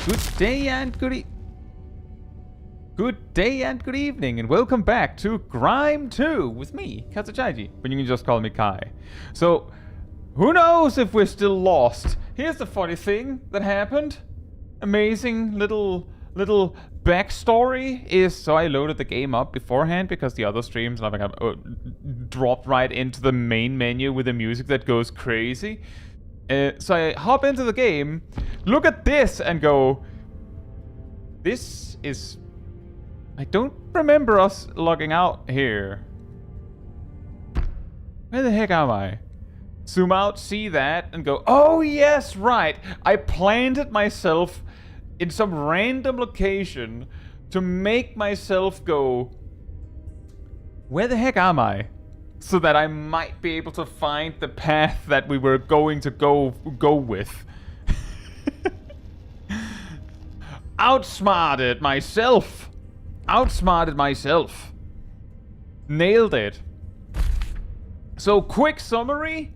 Good day and good evening, and welcome back to GRIME II with me, Chaiji, but you can just call me Kai. So, who knows if we're still lost? Here's the funny thing that happened. Amazing little backstory is, so I loaded the game up beforehand because the other streams like dropped right into the main menu with the music that goes crazy. So I hop into the game, look at this, and go, this is... I don't remember us logging out here. Where the heck am I? Zoom out, see that, and go, oh yes, right. I planted myself in some random location to make myself go, where the heck am I? So that I might be able to find the path that we were going to go with. Outsmarted myself. Nailed it. So, quick summary.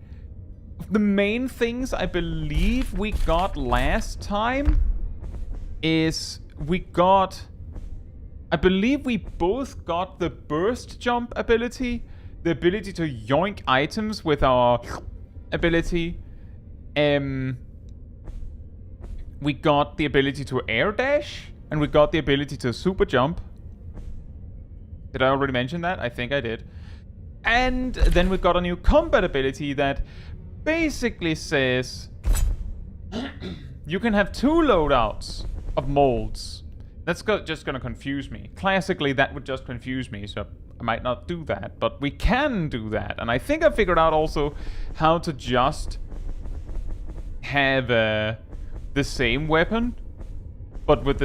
The main things I believe we got last time is I believe we both got the burst jump ability, the ability to yoink items with our ability. We got the ability to air dash, and we got the ability to super jump. Did I already mention that? I think I did. And then we got a new combat ability that basically says you can have 2 loadouts of molds. That's just gonna confuse me. Classically, that would just confuse me, so I might not do that. But we can do that. And I think I figured out also how to just have the same weapon, but with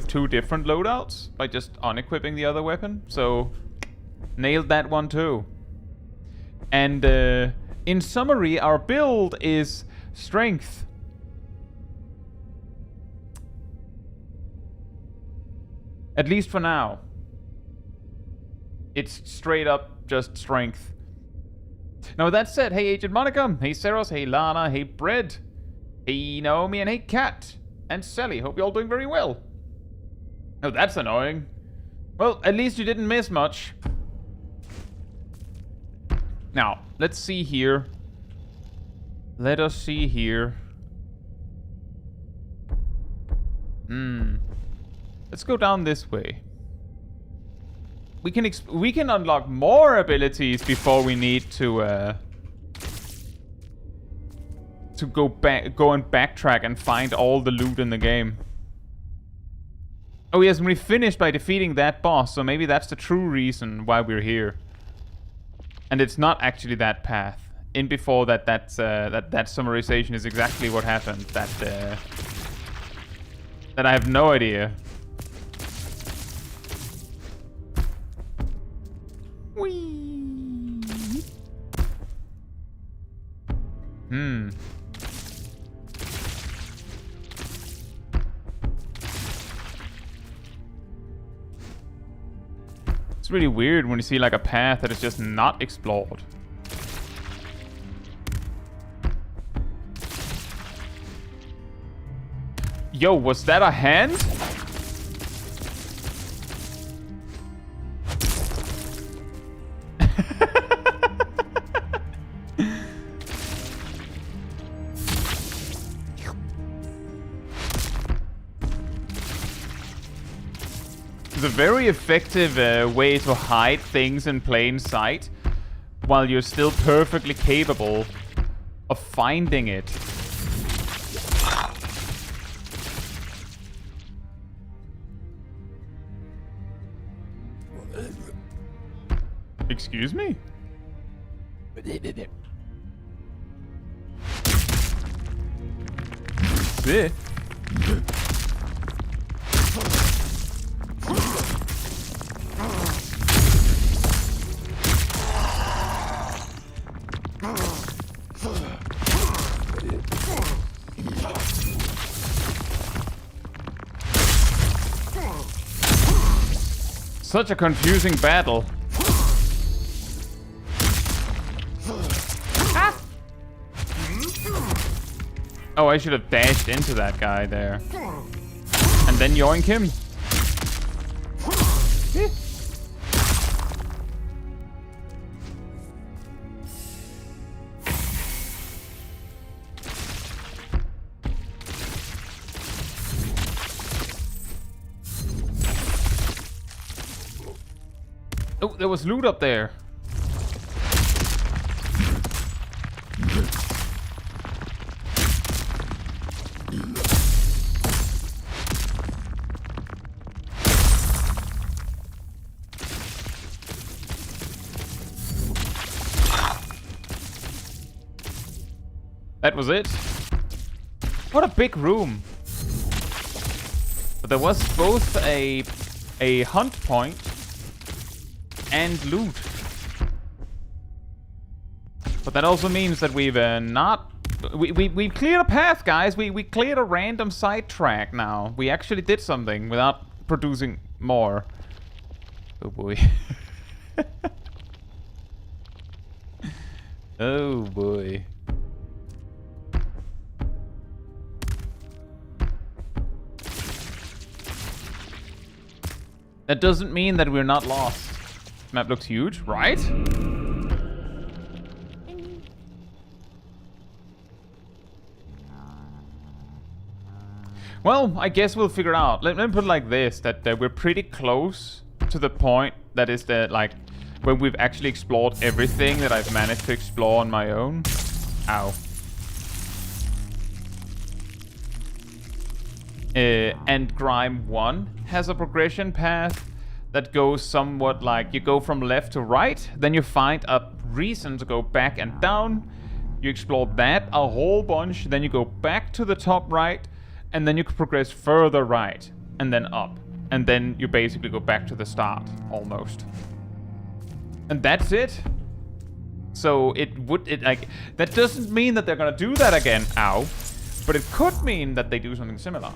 2 different loadouts by just unequipping the other weapon. So, nailed that one too. And in summary, our build is strength. At least for now. It's straight up just strength. Now with that said, hey Agent Monica, hey Saros, hey Lana, hey Bread, hey Naomi, and hey Kat. And Sally, hope you're all doing very well. Oh, that's annoying. Well, at least you didn't miss much. Now, let's see here. Let us see here. Let's go down this way. We can unlock more abilities before we need to go and backtrack and find all the loot in the game. Oh yes, and we finished by defeating that boss, so maybe that's the true reason why we're here. And it's not actually that path. In before that summarization is exactly what happened. That I have no idea. Whee! It's really weird when you see like a path that is just not explored. Yo, was that a hand? It's a very effective way to hide things in plain sight while you're still perfectly capable of finding it. Excuse me? Sick. Such a confusing battle. Oh, I should have dashed into that guy there. And then yoink him. Oh, there was loot up there. That was it. What a big room. But there was both a hunt point and loot. But that also means that we've not... We cleared a path, guys. We cleared a random sidetrack now. We actually did something without producing more. Oh boy. Oh boy. That doesn't mean that we're not lost. Map looks huge, right? Well, I guess we'll figure out. Let me put it like this, that we're pretty close to the point that is the, like, when we've actually explored everything that I've managed to explore on my own. Ow. And GRIME I has a progression path that goes somewhat like you go from left to right, then you find a reason to go back and down, you explore that a whole bunch, then you go back to the top right, and then you can progress further right, and then up, and then you basically go back to the start, almost. And that's it. So that doesn't mean that they're gonna do that again, ow, but it could mean that they do something similar.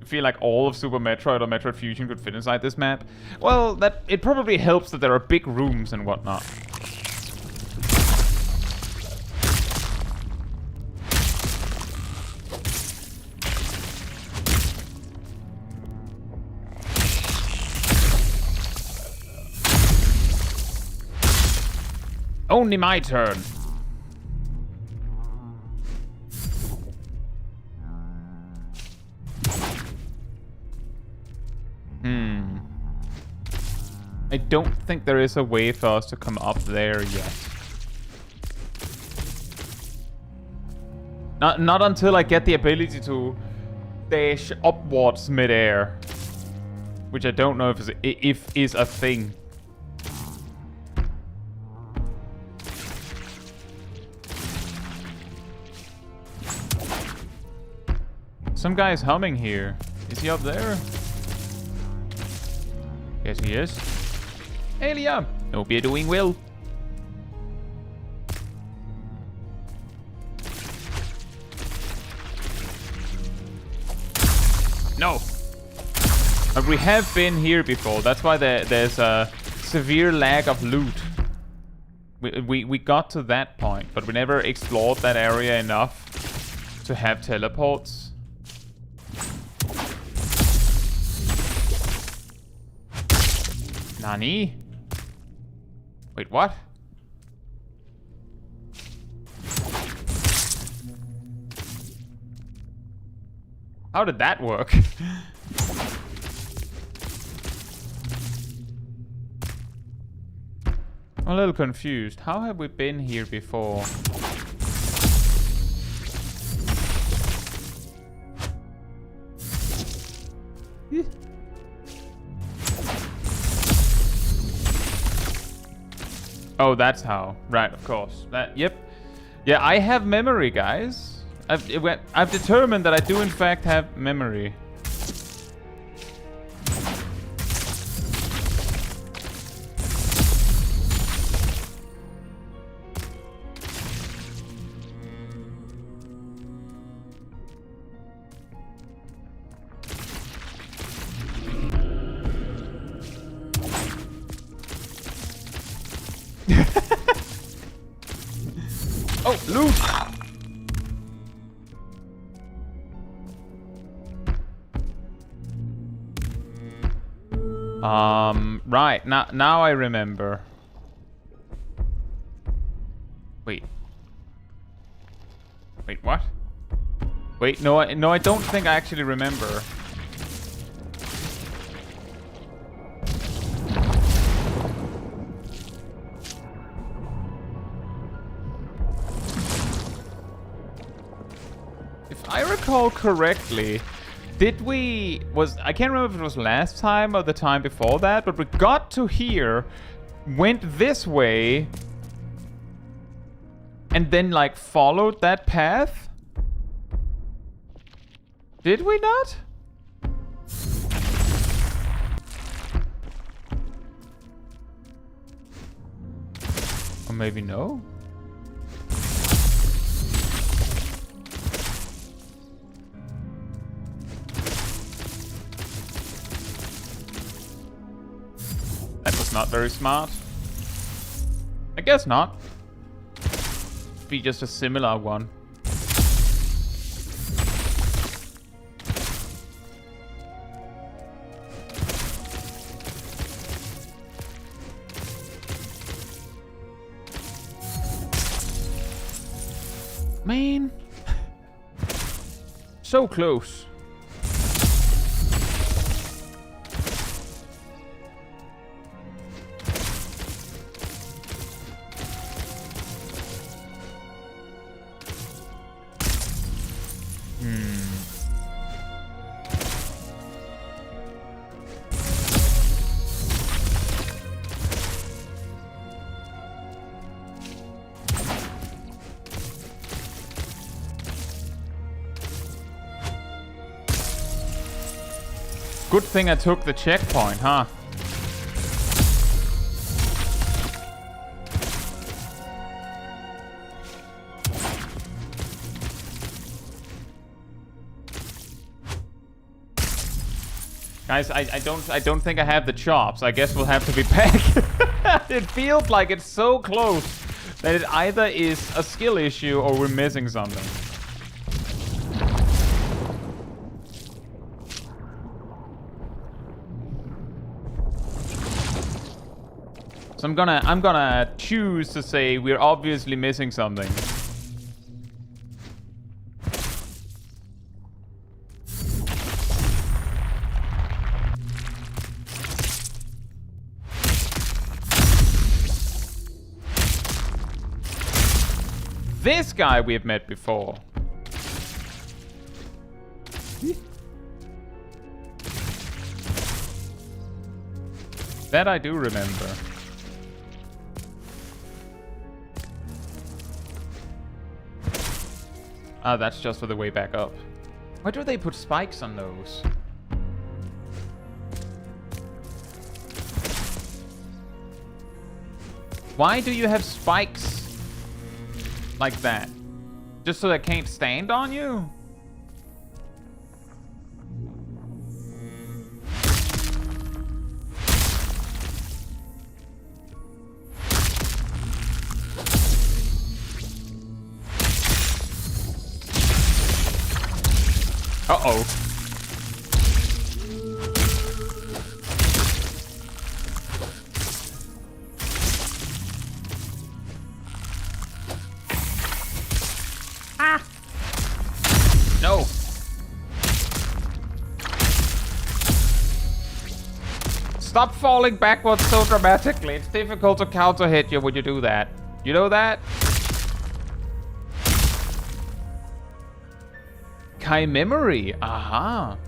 Feel like all of Super Metroid or Metroid Fusion could fit inside this map? Well, it probably helps that there are big rooms and whatnot. Only my turn. I don't think there is a way for us to come up there yet. Not until I get the ability to dash upwards mid-air, which I don't know if is a thing. Some guy's humming here. Is he up there? Yes, he is. Alia, hope you're doing well. No. But we have been here before. That's why there's a severe lag of loot. We got to that point, but we never explored that area enough to have teleports. Nani? Wait, what? How did that work? I'm a little confused. How have we been here before? Oh, that's how. Right, of course. Yep. Yeah, I have memory, guys. I've determined that I do in fact have memory. Oh, loot! Right. Now I remember. Wait. Wait, what? Wait, no, I don't think I actually remember. If I recall correctly, I can't remember if it was last time or the time before that, but we got to here, went this way, and then like followed that path? Did we not? Or maybe no? That was not very smart. I guess not. Be just a similar one. Man. So close. Good thing I took the checkpoint, huh? Guys, I don't think I have the chops. I guess we'll have to be back. It feels like it's so close that it either is a skill issue or we're missing something. So I'm gonna choose to say we're obviously missing something. This guy we have met before. That I do remember. Ah, that's just for the way back up. Why do they put spikes on those? Why do you have spikes like that? Just so they can't stand on you? Uh-oh. Ah! No. Stop falling backwards so dramatically. It's difficult to counter hit you when you do that. You know that? Kai memory. Aha.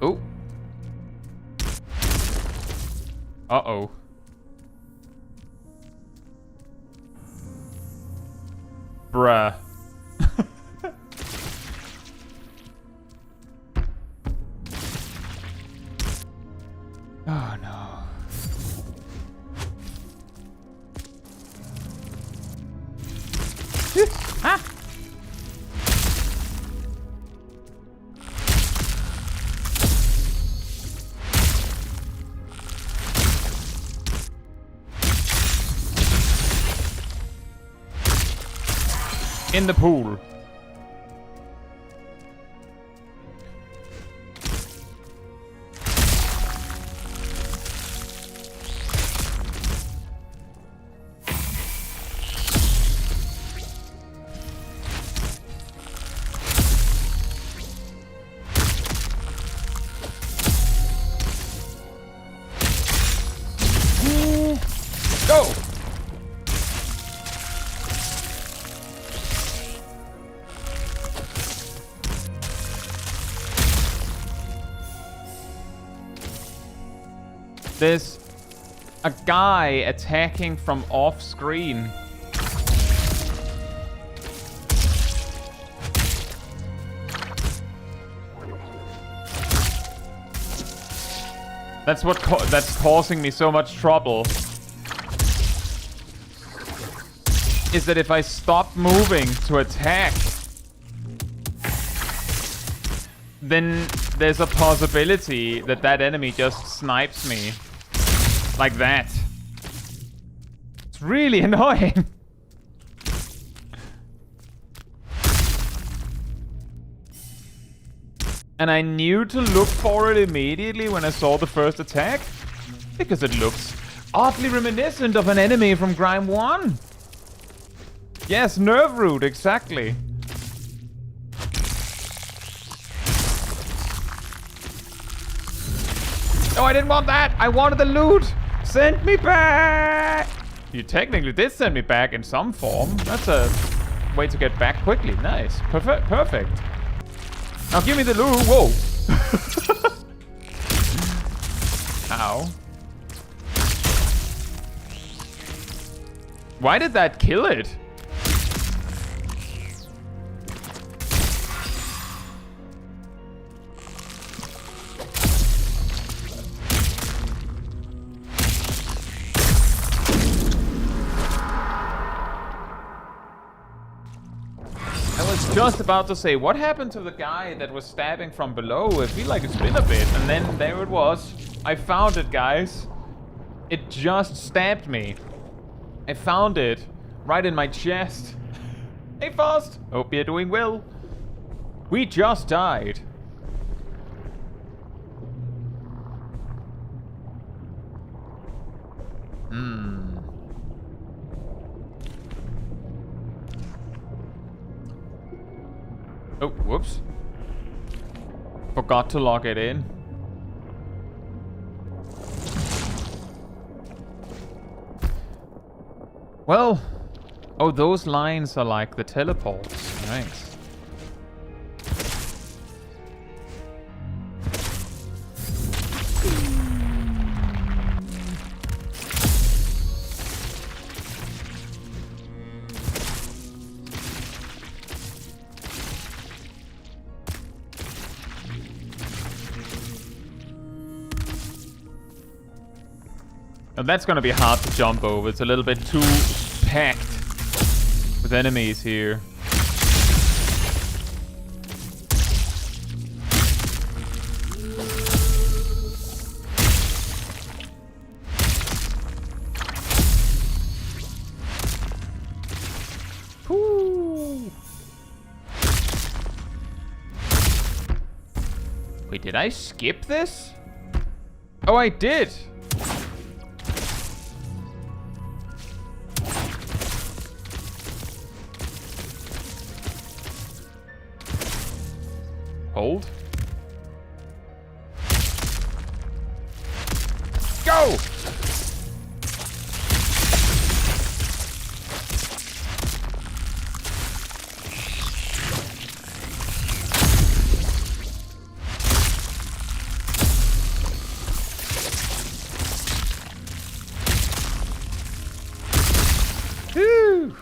Oh. Uh-oh. Bruh. Oh no. Ah! In the pool. There's a guy attacking from off screen. That's that's causing me so much trouble. Is that if I stop moving to attack, then there's a possibility that that enemy just snipes me. Like that. It's really annoying. And I knew to look for it immediately when I saw the first attack, because it looks oddly reminiscent of an enemy from GRIME I. Yes, Nerve Root, exactly. No, I didn't want that! I wanted the loot! Send me back! You technically did send me back in some form. That's a way to get back quickly. Nice. Perfect. Now give me the loot. Whoa. Ow. Why did that kill it? Just about to say, what happened to the guy that was stabbing from below? I feel like it's been a bit, and then there it was. I found it, guys. It just stabbed me. I found it right in my chest. Hey, Fast. Hope you're doing well. We just died. Oh, whoops. Forgot to log it in. Well, oh, those lines are like the teleports. Nice. Now that's gonna be hard to jump over. It's a little bit too packed with enemies here. Whoo. Wait, did I skip this? Oh, I did. Hold. Go! Whew.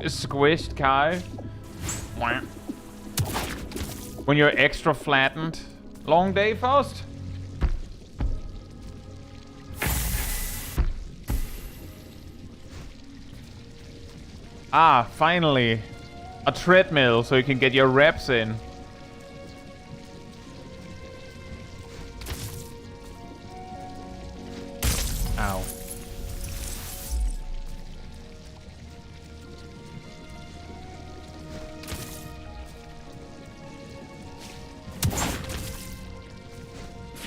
Squished Kai. When you're extra flattened. Long day, Faust? Ah, finally. A treadmill so you can get your reps in. Ow.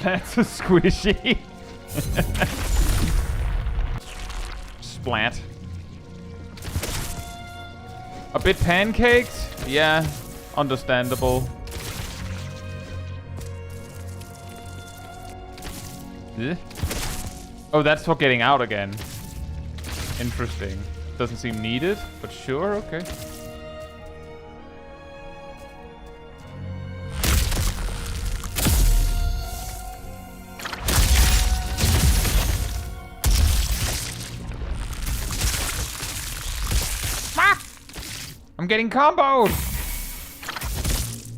That's a squishy. Splat. A bit pancaked? Yeah, understandable. Oh, that's for getting out again. Interesting. Doesn't seem needed, but sure, okay. I'm getting comboed!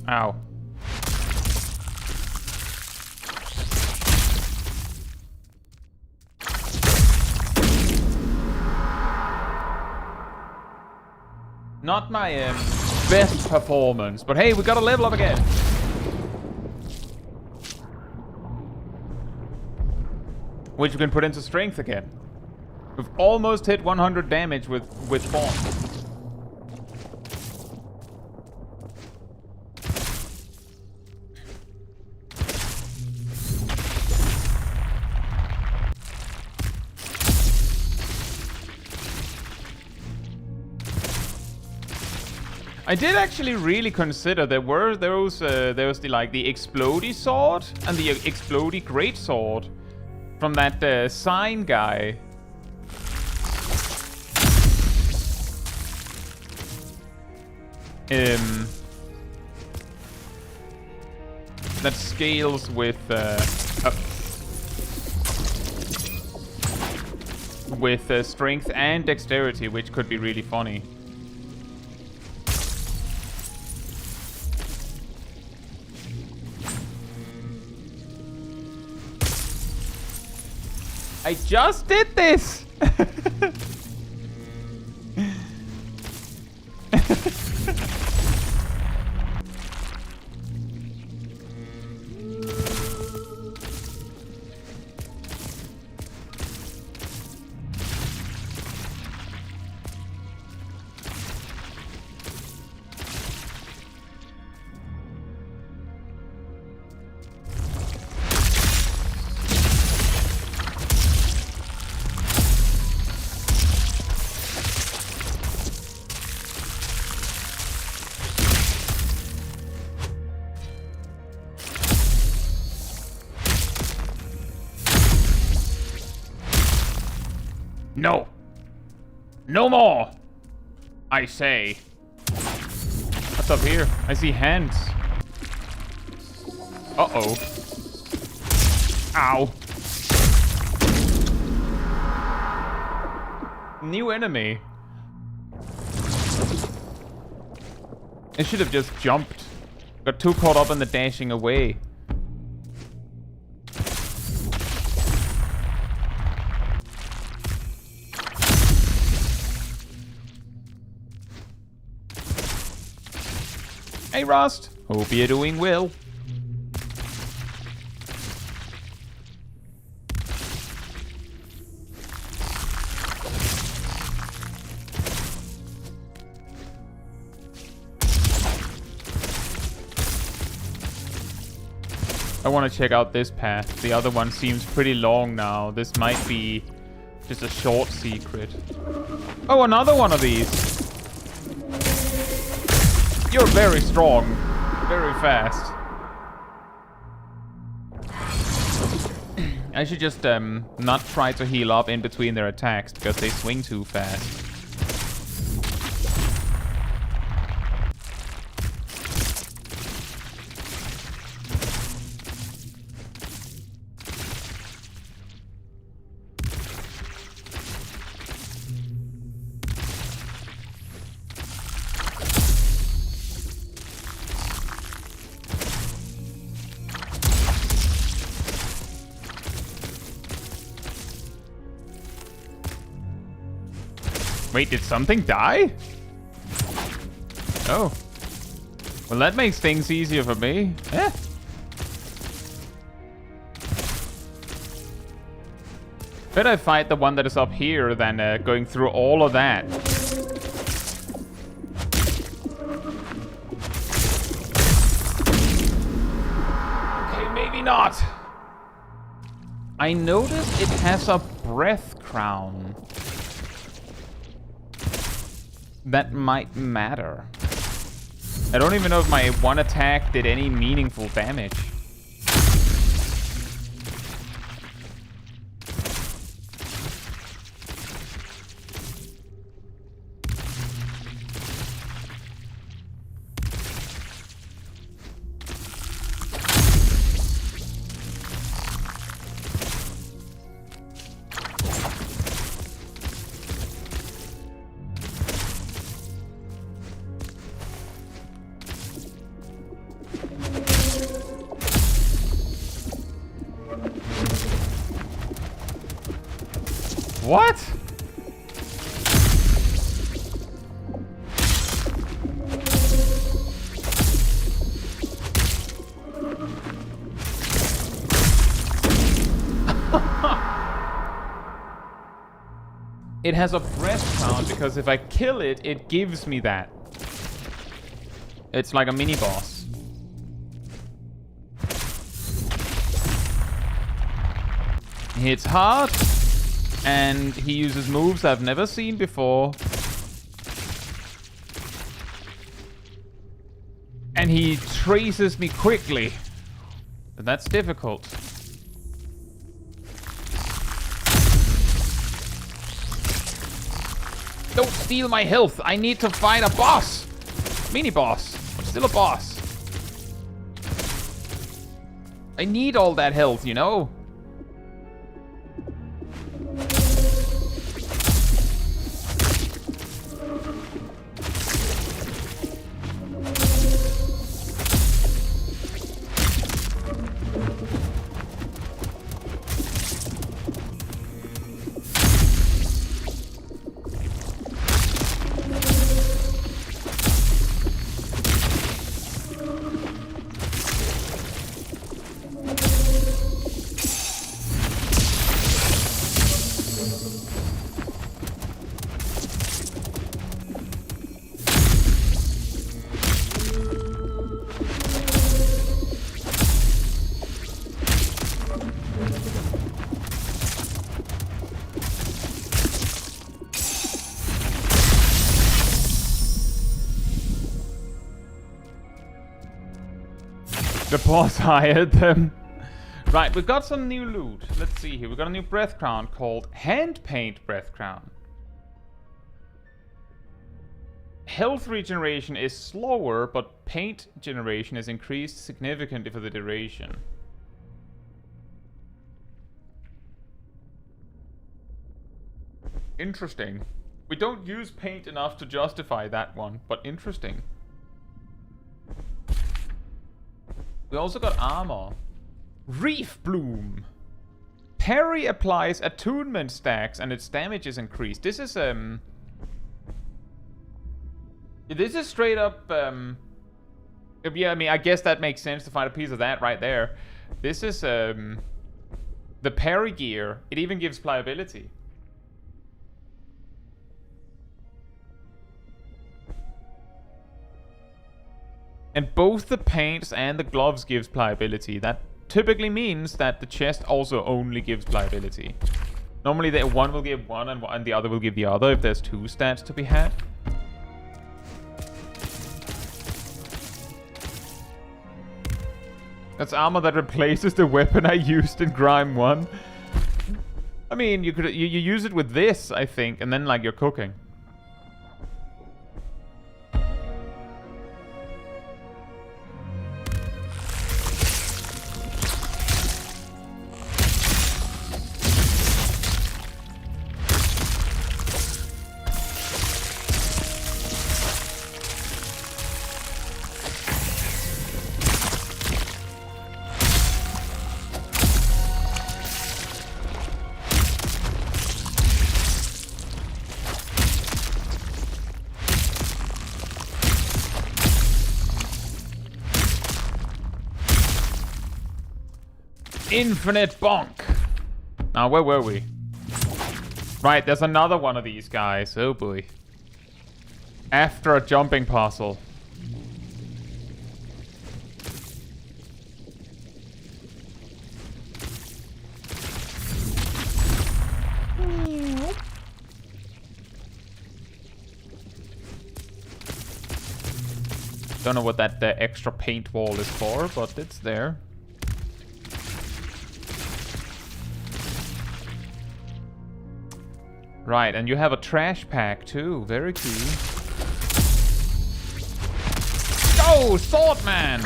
Ow. Not my best performance, but hey, we got to level up again. Which we can put into strength again. We've almost hit 100 damage with Spawn. I did actually really consider there was the explodey sword and the explodey greatsword from that sign guy. That scales with strength and dexterity, which could be really funny. I just did this! No. No more. I say. What's up here? I see hands. Uh-oh. Ow. New enemy. I should have just jumped. Got too caught up in the dashing away. Hey, Rust. Hope you're doing well. I want to check out this path. The other one seems pretty long now. This might be just a short secret. Oh, another one of these. You're very strong. Very fast. I should just not try to heal up in between their attacks because they swing too fast. Wait, did something die? Oh. Well, that makes things easier for me. Eh. Better fight the one that is up here than going through all of that. Okay, maybe not. I noticed it has a breath crown. That might matter. I don't even know if my one attack did any meaningful damage. What? It has a breath count because if I kill it, it gives me that. It's like a mini boss. He hits hard, and he uses moves I've never seen before. And he traces me quickly. And that's difficult. Don't steal my health. I need to fight a boss. Mini boss. But still a boss. I need all that health, you know? The boss hired them. Right, we've got some new loot. Let's see here. We've got a new breath crown called Hand Paint Breath Crown. Health regeneration is slower, but paint generation is increased significantly for the duration. Interesting. We don't use paint enough to justify that one, but interesting. We also got armor. Reef Bloom. Parry applies attunement stacks and its damage is increased. This is straight up yeah, I mean, I guess that makes sense to find a piece of that right there. This is the parry gear. It even gives pliability. And both the paints and the gloves gives pliability. That typically means that the chest also only gives pliability. Normally the one will give one and the other will give the other if there's two stats to be had. That's armor that replaces the weapon I used in GRIME 1. I mean, you use it with this, I think, and then like you're cooking. Infinite bonk. Now, where were we? Right, there's another one of these guys. Oh boy. After a jumping puzzle. Don't know what that extra paint wall is for, but it's there. Right, and you have a trash pack too. Very cool. Go, Sword Man!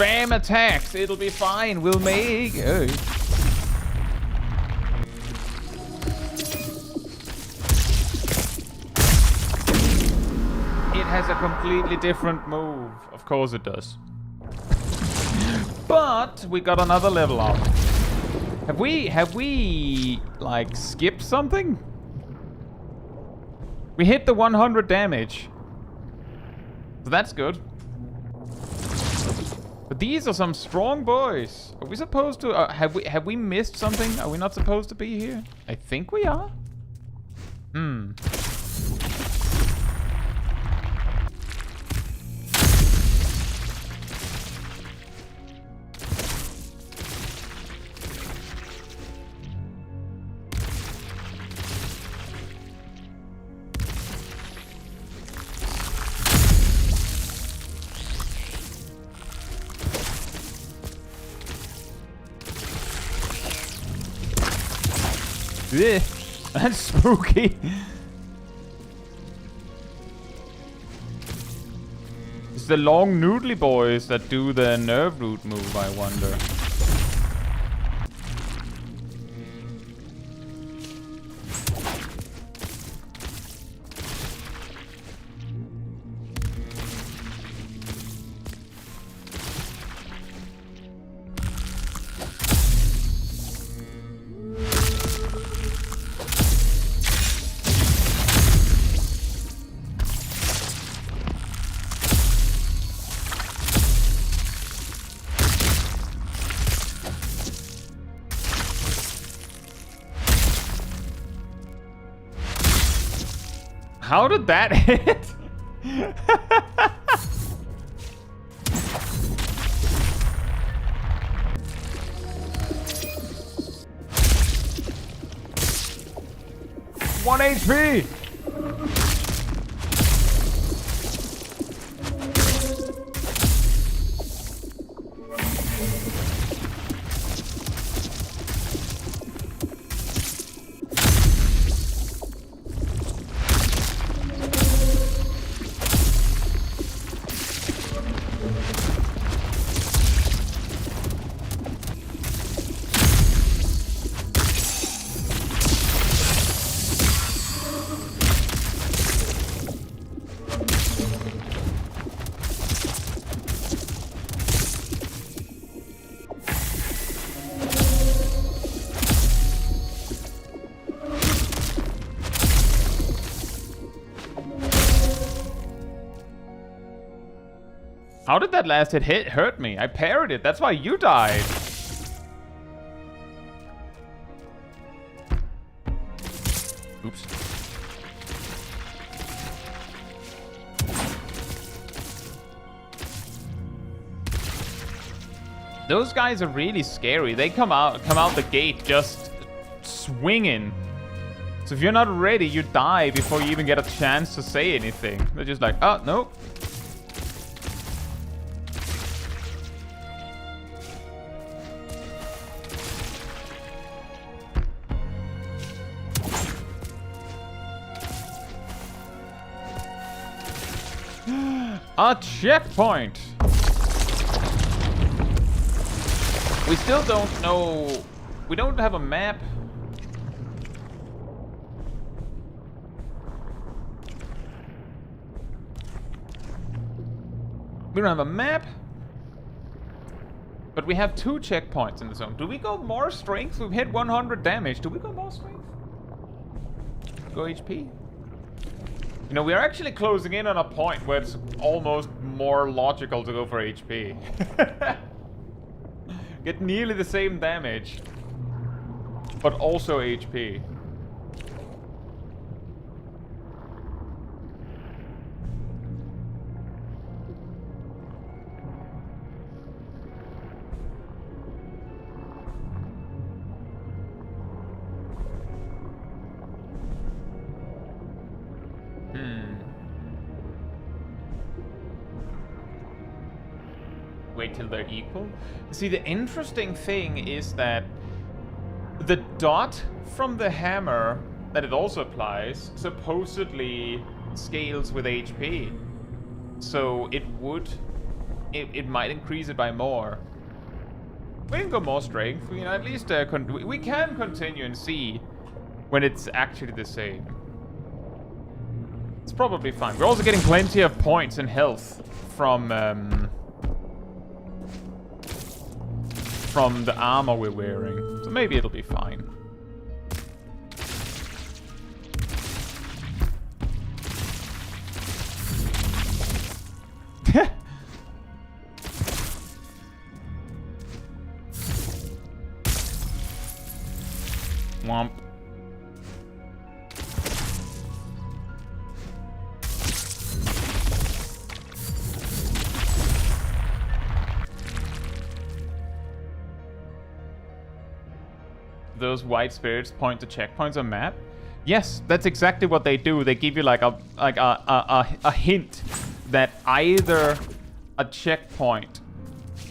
spam attacks. It'll be fine. We'll make... It has a completely different move. Of course it does. But we got another level up. Have we like skipped something? We hit the 100 damage. So that's good. But these are some strong boys. Are we supposed to have we missed something? Are we not supposed to be here? I think we are. Ugh, that's spooky. It's the long noodly boys that do the nerve root move, I wonder. How did that hit? One HP. How did that last hit hurt me? I parried it. That's why you died. Oops. Those guys are really scary. They come out the gate just swinging. So if you're not ready, you die before you even get a chance to say anything. They're just like, oh, nope. A checkpoint! We still don't know... We don't have a map. We don't have a map. But we have 2 checkpoints in the zone. Do we go more strength? We've hit 100 damage. Do we go more strength? Go HP? You know, we are actually closing in on a point where it's almost more logical to go for HP. Get nearly the same damage, but also HP. Wait till they're equal. See, the interesting thing is that the dot from the hammer that it also applies supposedly scales with HP. So it would it might increase it by more. We can go more strength. We can at least we can continue and see when it's actually the same. It's probably fine. We're also getting plenty of points and health from the armor we're wearing, so maybe it'll be fine. Womp. Those white spirits point to checkpoints on map? Yes, that's exactly what they do. They give you like a hint that either a checkpoint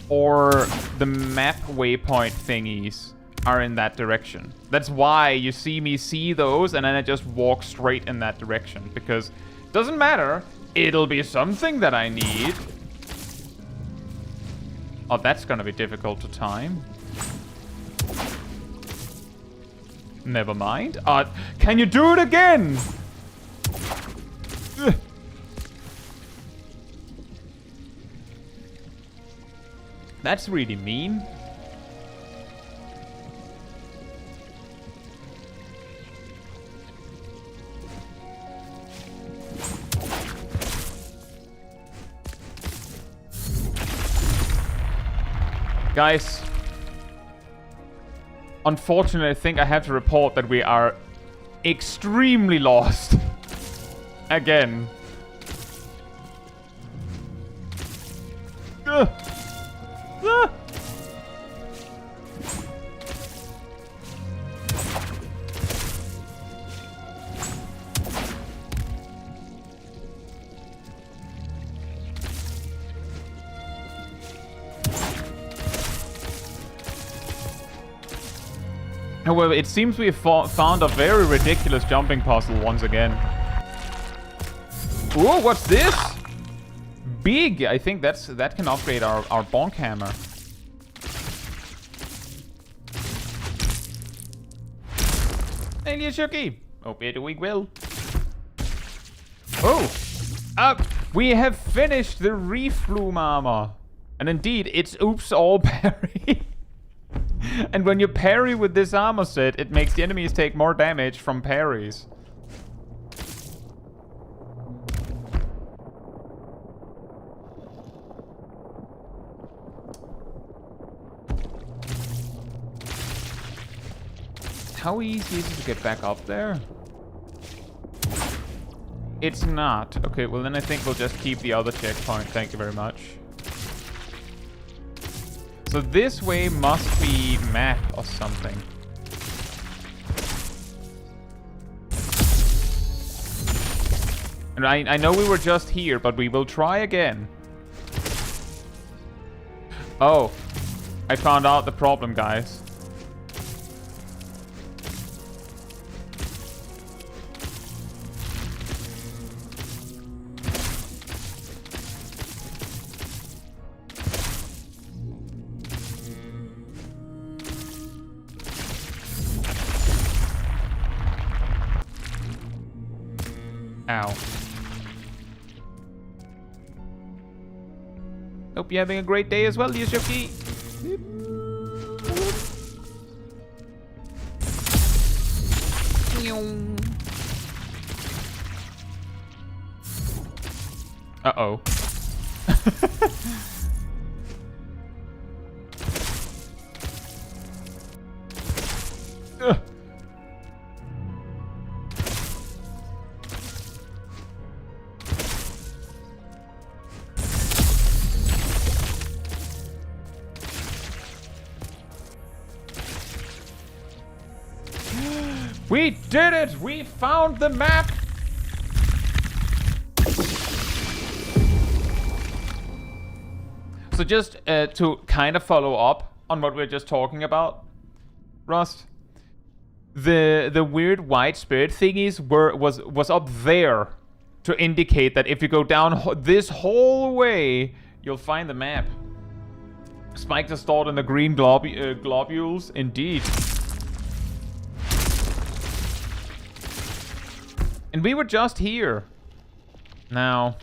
or the map waypoint thingies are in that direction. That's why you see me see those and then I just walk straight in that direction, because it doesn't matter, it'll be something that I need. Oh, that's gonna be difficult to time. Never mind. Can you do it again? Ugh. That's really mean. Guys, unfortunately, I think I have to report that we are extremely lost. Again. Ugh. Ah. However, it seems we have found a very ridiculous jumping puzzle once again. Ooh, what's this? Big! I think that can upgrade our bonk hammer. Alien Shuki! Hope we will. Oh! We have finished the reflume armor. And indeed, it's oops all parry. And when you parry with this armor set, it makes the enemies take more damage from parries. How easy is it to get back up there? It's not. Okay, well then I think we'll just keep the other checkpoint. Thank you very much. So this way must be map or something. And I know we were just here, but we will try again. Oh, I found out the problem, guys. Ow. Hope you're having a great day as well, Yoshoki. Uh-oh. We did it! We found the map! So just to kind of follow up on what we were just talking about, Rust, the weird white spirit thingies was up there to indicate that if you go down this whole way, You'll find the map. Spikes are stored in the green globules. Indeed. And we were just here. Now,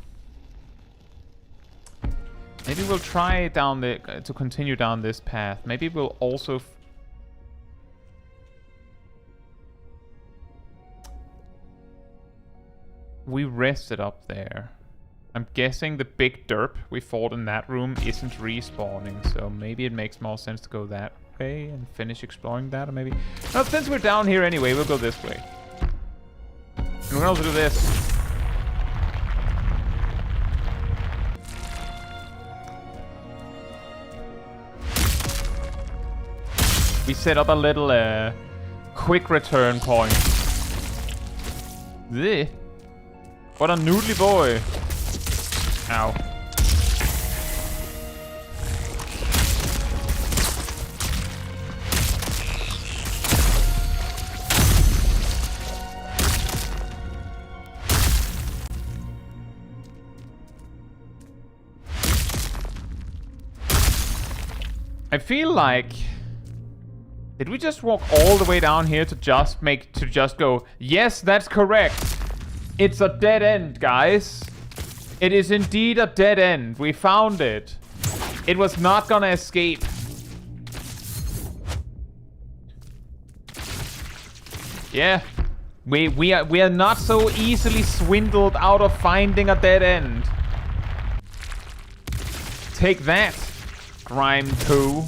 maybe we'll try down to continue down this path. Maybe we'll also... We rested up there. I'm guessing the big derp we fought in that room isn't respawning, so maybe it makes more sense to go that way and finish exploring that, or maybe... No, since we're down here anyway, we'll go this way. And we can also do this. We set up a little quick return point. Blech. What a noodly boy. Ow. I feel like... Did we just walk all the way down here to just go, yes, that's correct. It's a dead end, guys. It is indeed a dead end. We found it. It was not gonna escape. Yeah. We are not so easily swindled out of finding a dead end. Take that, GRIME II.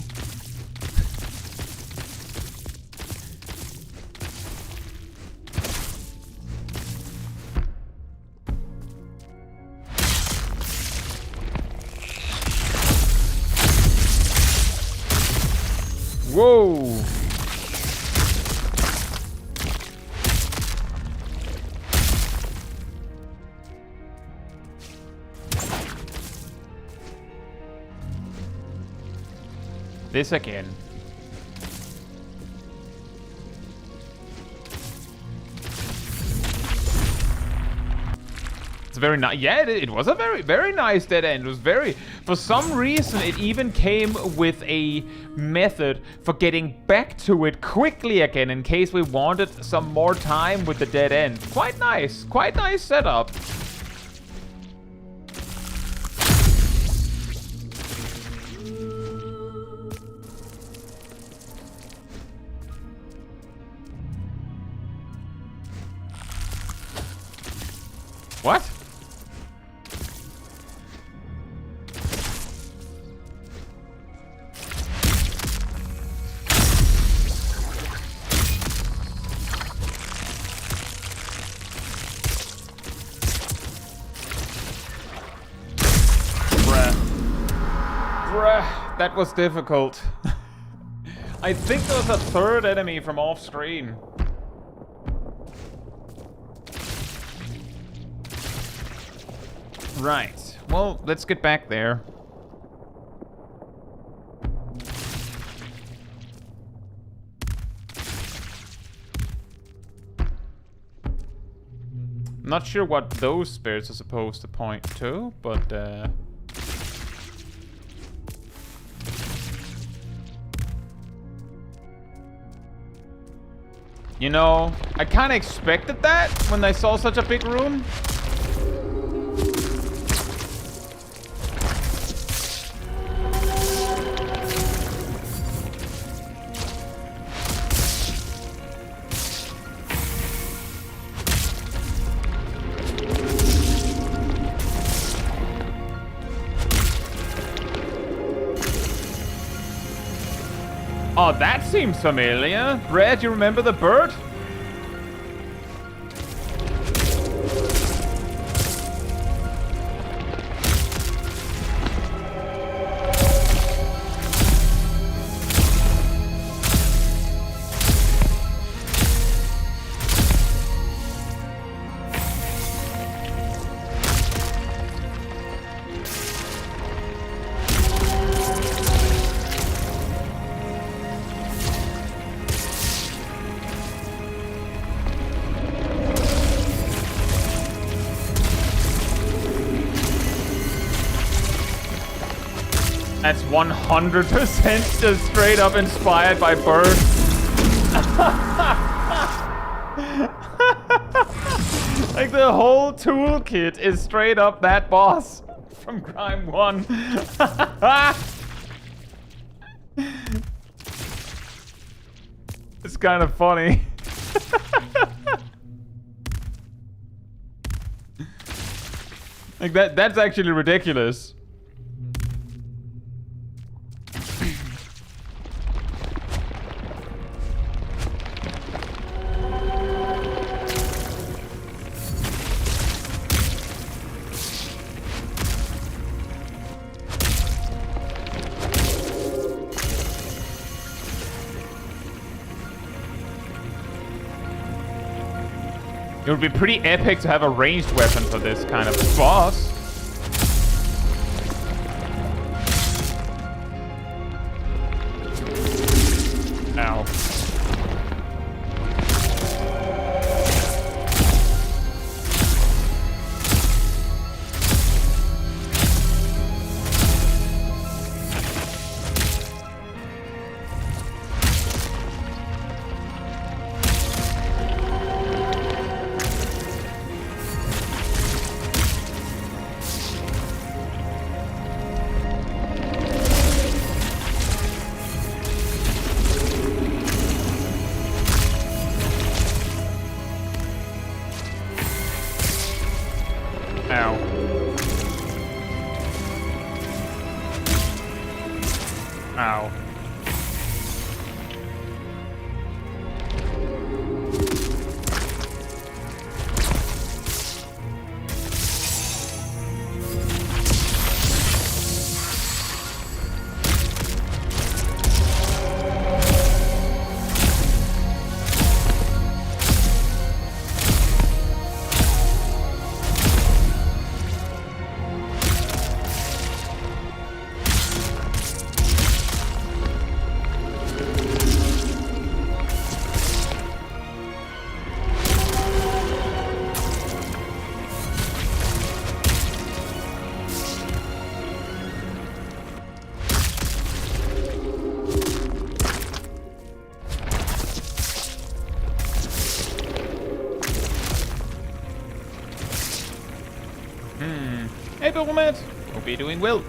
Whoa! This again. It's very nice. Yeah, it was a very nice dead end. It was very... For some reason, it even came with a method for getting back to it quickly again in case we wanted some more time with the dead end. Quite nice. Quite nice setup. What? That was difficult. I think there was a third enemy from off screen. Right. Well, let's get back there. Not sure what those spirits are supposed to point to, but you know, I kind of expected that when I saw such a big room. Oh, that seems familiar. Brad, you remember the bird? That's 100% just straight up inspired by birds. Like the whole toolkit is straight up that boss from Grime 1. It's kind of funny. Like that's actually ridiculous. It would be pretty epic to have a ranged weapon for this kind of boss. Ow. Ow. Hey, Billman! Hope you're doing well.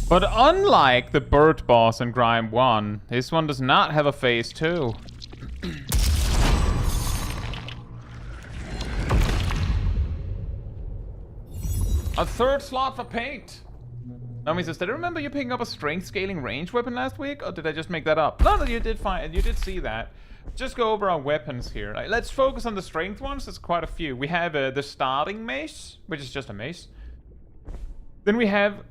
But unlike the bird boss in Grime 1, this one does not have a phase 2. A third slot for paint. Naomi says, did I remember you picking up a strength scaling range weapon last week? Or did I just make that up? No, you did fine. You did see that. Just go over our weapons here. Let's focus on the strength ones. There's quite a few. We have the starting mace, which is just a mace. Then we have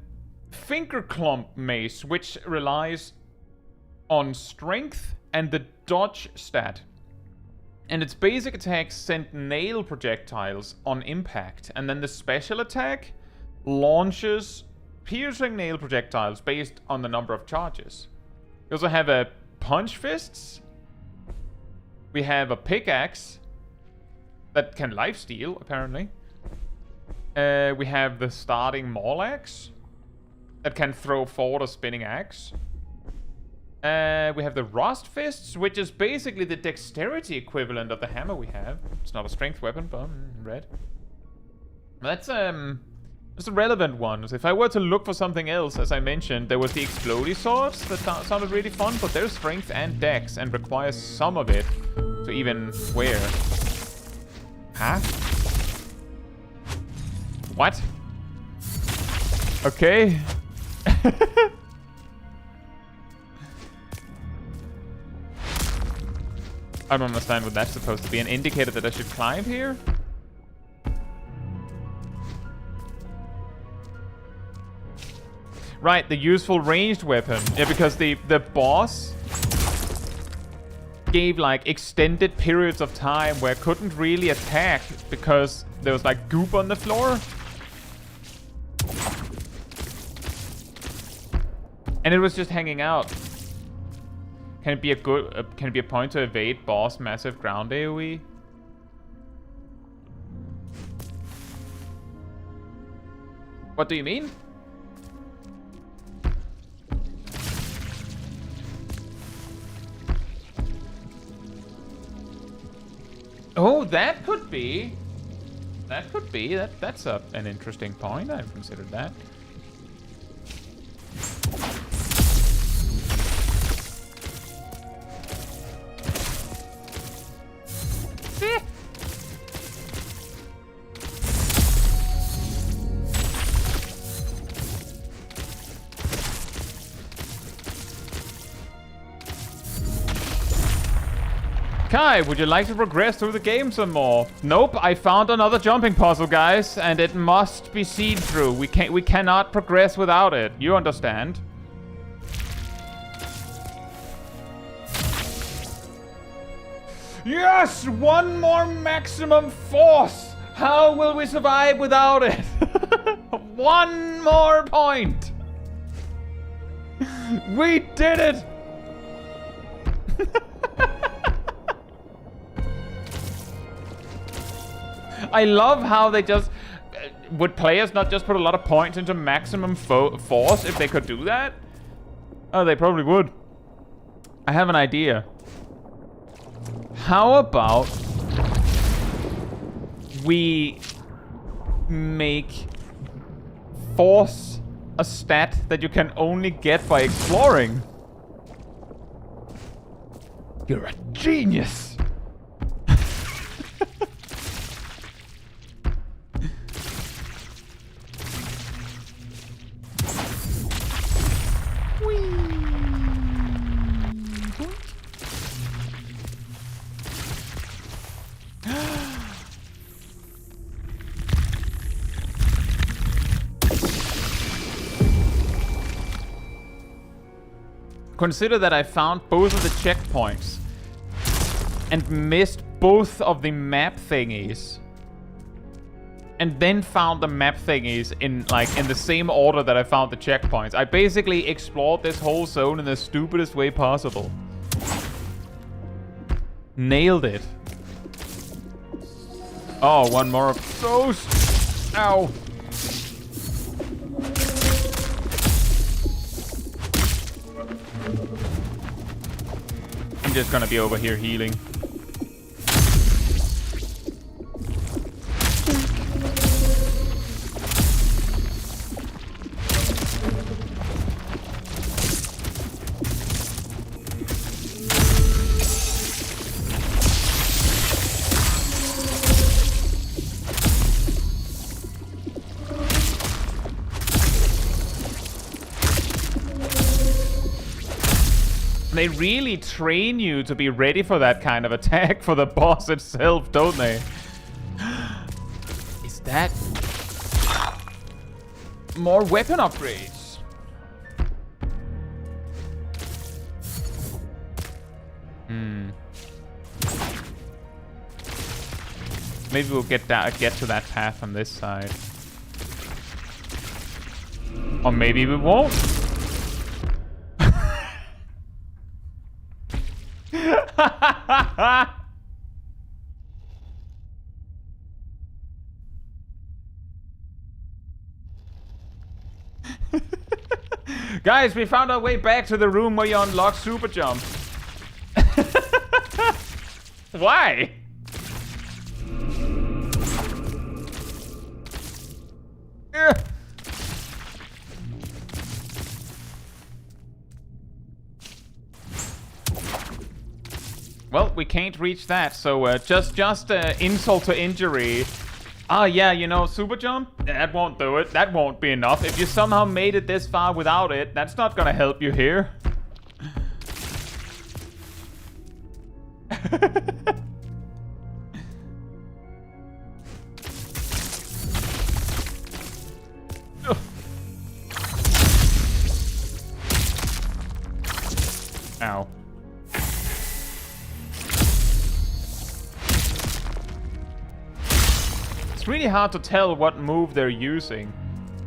Finger Clump Mace, which relies on strength and the dodge stat. And its basic attack send nail projectiles on impact. And then the special attack launches piercing nail projectiles based on the number of charges. We also have a punch fists. We have a pickaxe that can lifesteal, apparently. We have the starting maul axe that can throw forward a spinning axe. We have the rust fists, which is basically the dexterity equivalent of the hammer we have. It's not a strength weapon, but red. That's a relevant one. If I were to look for something else, as I mentioned, there was the explodey swords that sounded really fun, but they're strength and dex and requires some of it to even wear. Huh? What? Okay. I don't understand what that's supposed to be. An indicator that I should climb here? Right, the useful ranged weapon. Yeah, because the boss gave like extended periods of time where I couldn't really attack because there was like goop on the floor. And it was just hanging out. Can it be a point to evade boss massive ground AoE? What do you mean? Oh, that could be. That could be. That's an interesting point. I haven't considered that. Kai, would you like to progress through the game some more? Nope, I found another jumping puzzle, guys, and it must be seen through. We cannot progress without it. You understand? Yes! One more maximum force! How will we survive without it? One more point! We did it! I love how they just... Would players not just put a lot of points into maximum force if they could do that? Oh, they probably would. I have an idea. How about we make force a stat that you can only get by exploring? You're a genius! Consider that I found both of the checkpoints and missed both of the map thingies. And then found the map thingies in the same order that I found the checkpoints. I basically explored this whole zone in the stupidest way possible. Nailed it. Oh, one more of those. Ow. I'm just gonna be over here healing. They really train you to be ready for that kind of attack for the boss itself, don't they? Is that more weapon upgrades? Maybe we'll get to that path on this side. Or maybe we won't. Guys, we found our way back to the room where you unlock super jump. Why? Well, we can't reach that, so just insult to injury. Ah, yeah, you know, super jump? That won't do it. That won't be enough. If you somehow made it this far without it, that's not gonna help you here. Ow. It's really hard to tell what move they're using.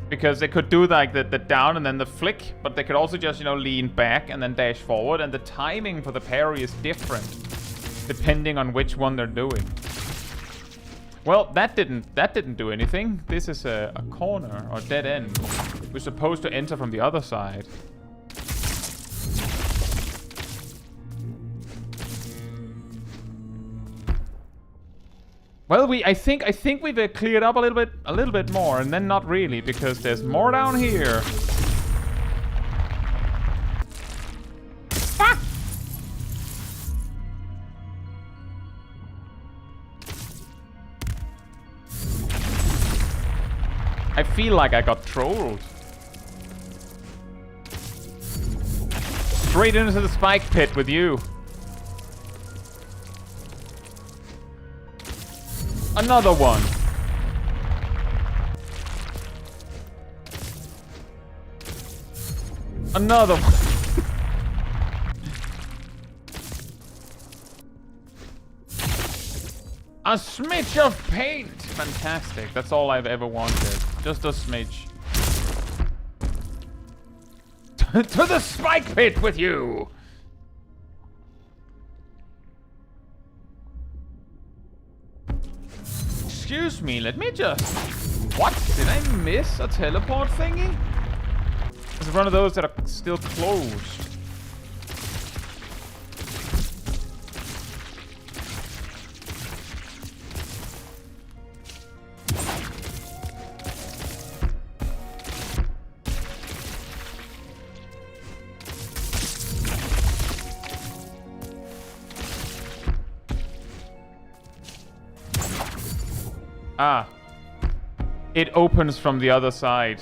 Because they could do like the down and then the flick, but they could also just, you know, lean back and then dash forward. And the timing for the parry is different, depending on which one they're doing. Well, that didn't do anything. This is a corner, or dead end. We're supposed to enter from the other side. Well, I think we've cleared up a little bit more, and then not really, because there's more down here. Ah! I feel like I got trolled. Straight into the spike pit with you. Another one. Another one. A smidge of paint. Fantastic. That's all I've ever wanted. Just a smidge. To the spike pit with you. Excuse me, let me just... What? Did I miss a teleport thingy? It's one of those that are still closed. Ah. It opens from the other side.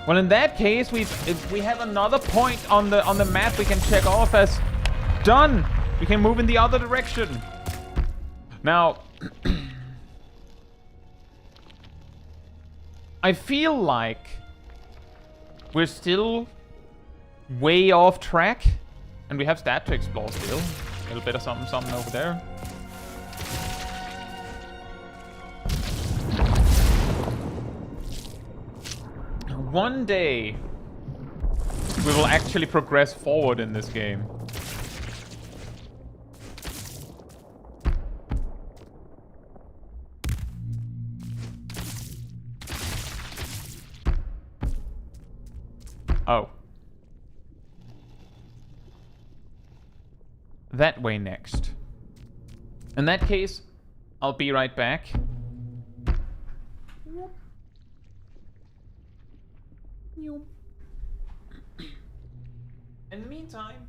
Well, in that case, if we have another point on the map we can check off as done. We can move in the other direction. Now, I feel like we're still way off track, and we have stat to explore still. A little bit of something over there. One day, we will actually progress forward in this game. Oh. That way next. In that case, I'll be right back. In the meantime,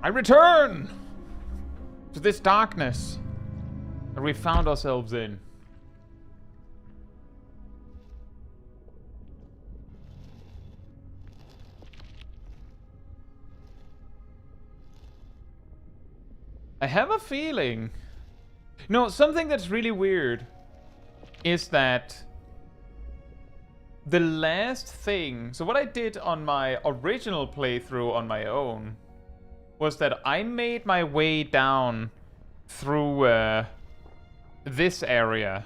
I return to this darkness that we found ourselves in. I have a feeling. No, something that's really weird is that the last thing... So what I did on my original playthrough on my own was that I made my way down through this area.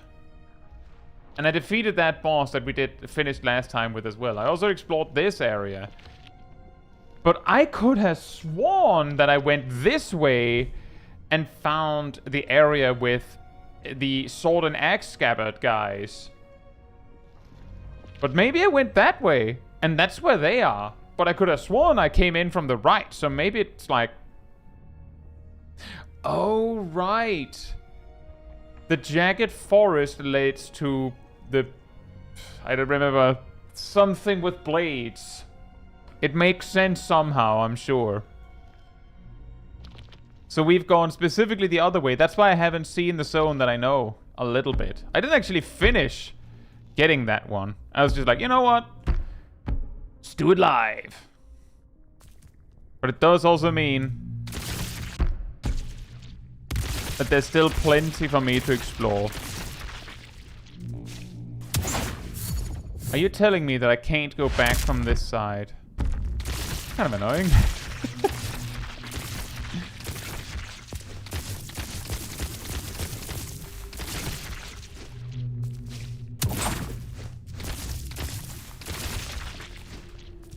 And I defeated that boss that we finished last time with as well. I also explored this area. But I could have sworn that I went this way and found the area with the sword and axe scabbard guys. But maybe I went that way, and that's where they are. But I could have sworn I came in from the right, so maybe it's like... Oh, right. The jagged forest leads to the... I don't remember. Something with blades. It makes sense somehow, I'm sure. So we've gone specifically the other way. That's why I haven't seen the zone that I know a little bit. I didn't actually finish getting that one. I was just like, you know what? Let's do it live. But it does also mean that there's still plenty for me to explore. Are you telling me that I can't go back from this side? Kind of annoying.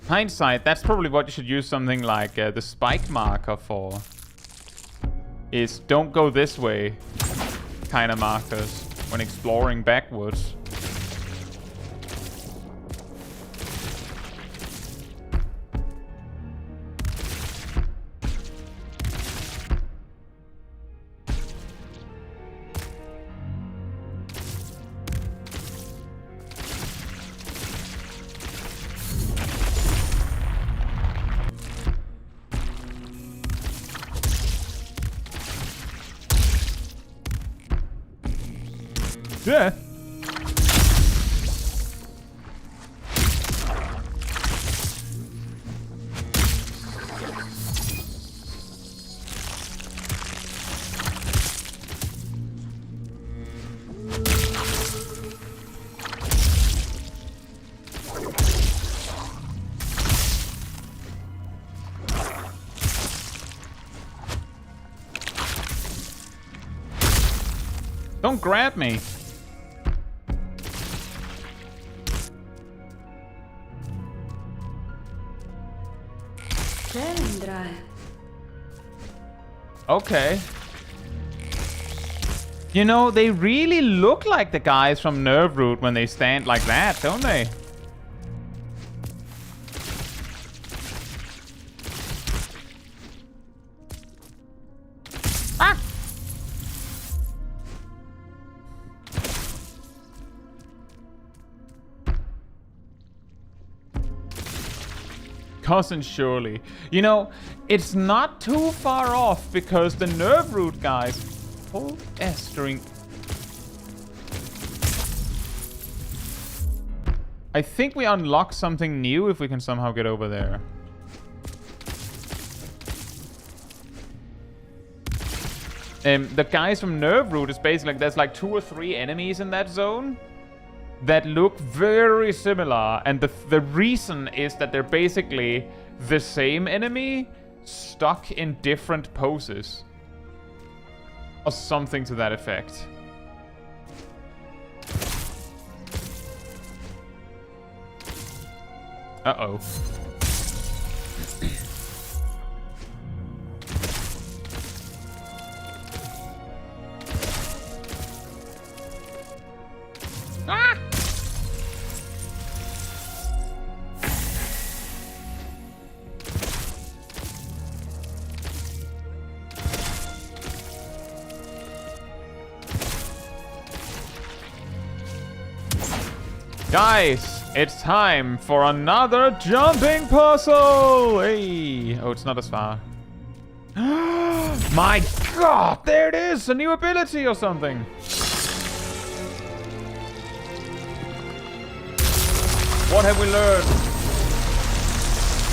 Hindsight, that's probably what you should use something like the spike marker for. Is don't go this way kind of markers when exploring backwards. Yeah. Don't grab me. Okay. You know, they really look like the guys from Nerve Root when they stand like that, don't they? Ah! Cousin Shirley. You know, it's not too far off because the Nerve Root guys... Oh, estering. I think we unlock something new if we can somehow get over there. The guys from Nerve Root is basically like there's like 2 or 3 enemies in that zone that look very similar, and the reason is that they're basically the same enemy stuck in different poses. Or something to that effect. Uh-oh. Ah! Guys, it's time for another jumping puzzle! Hey! Oh, it's not as far. My god, there it is! A new ability or something! What have we learned?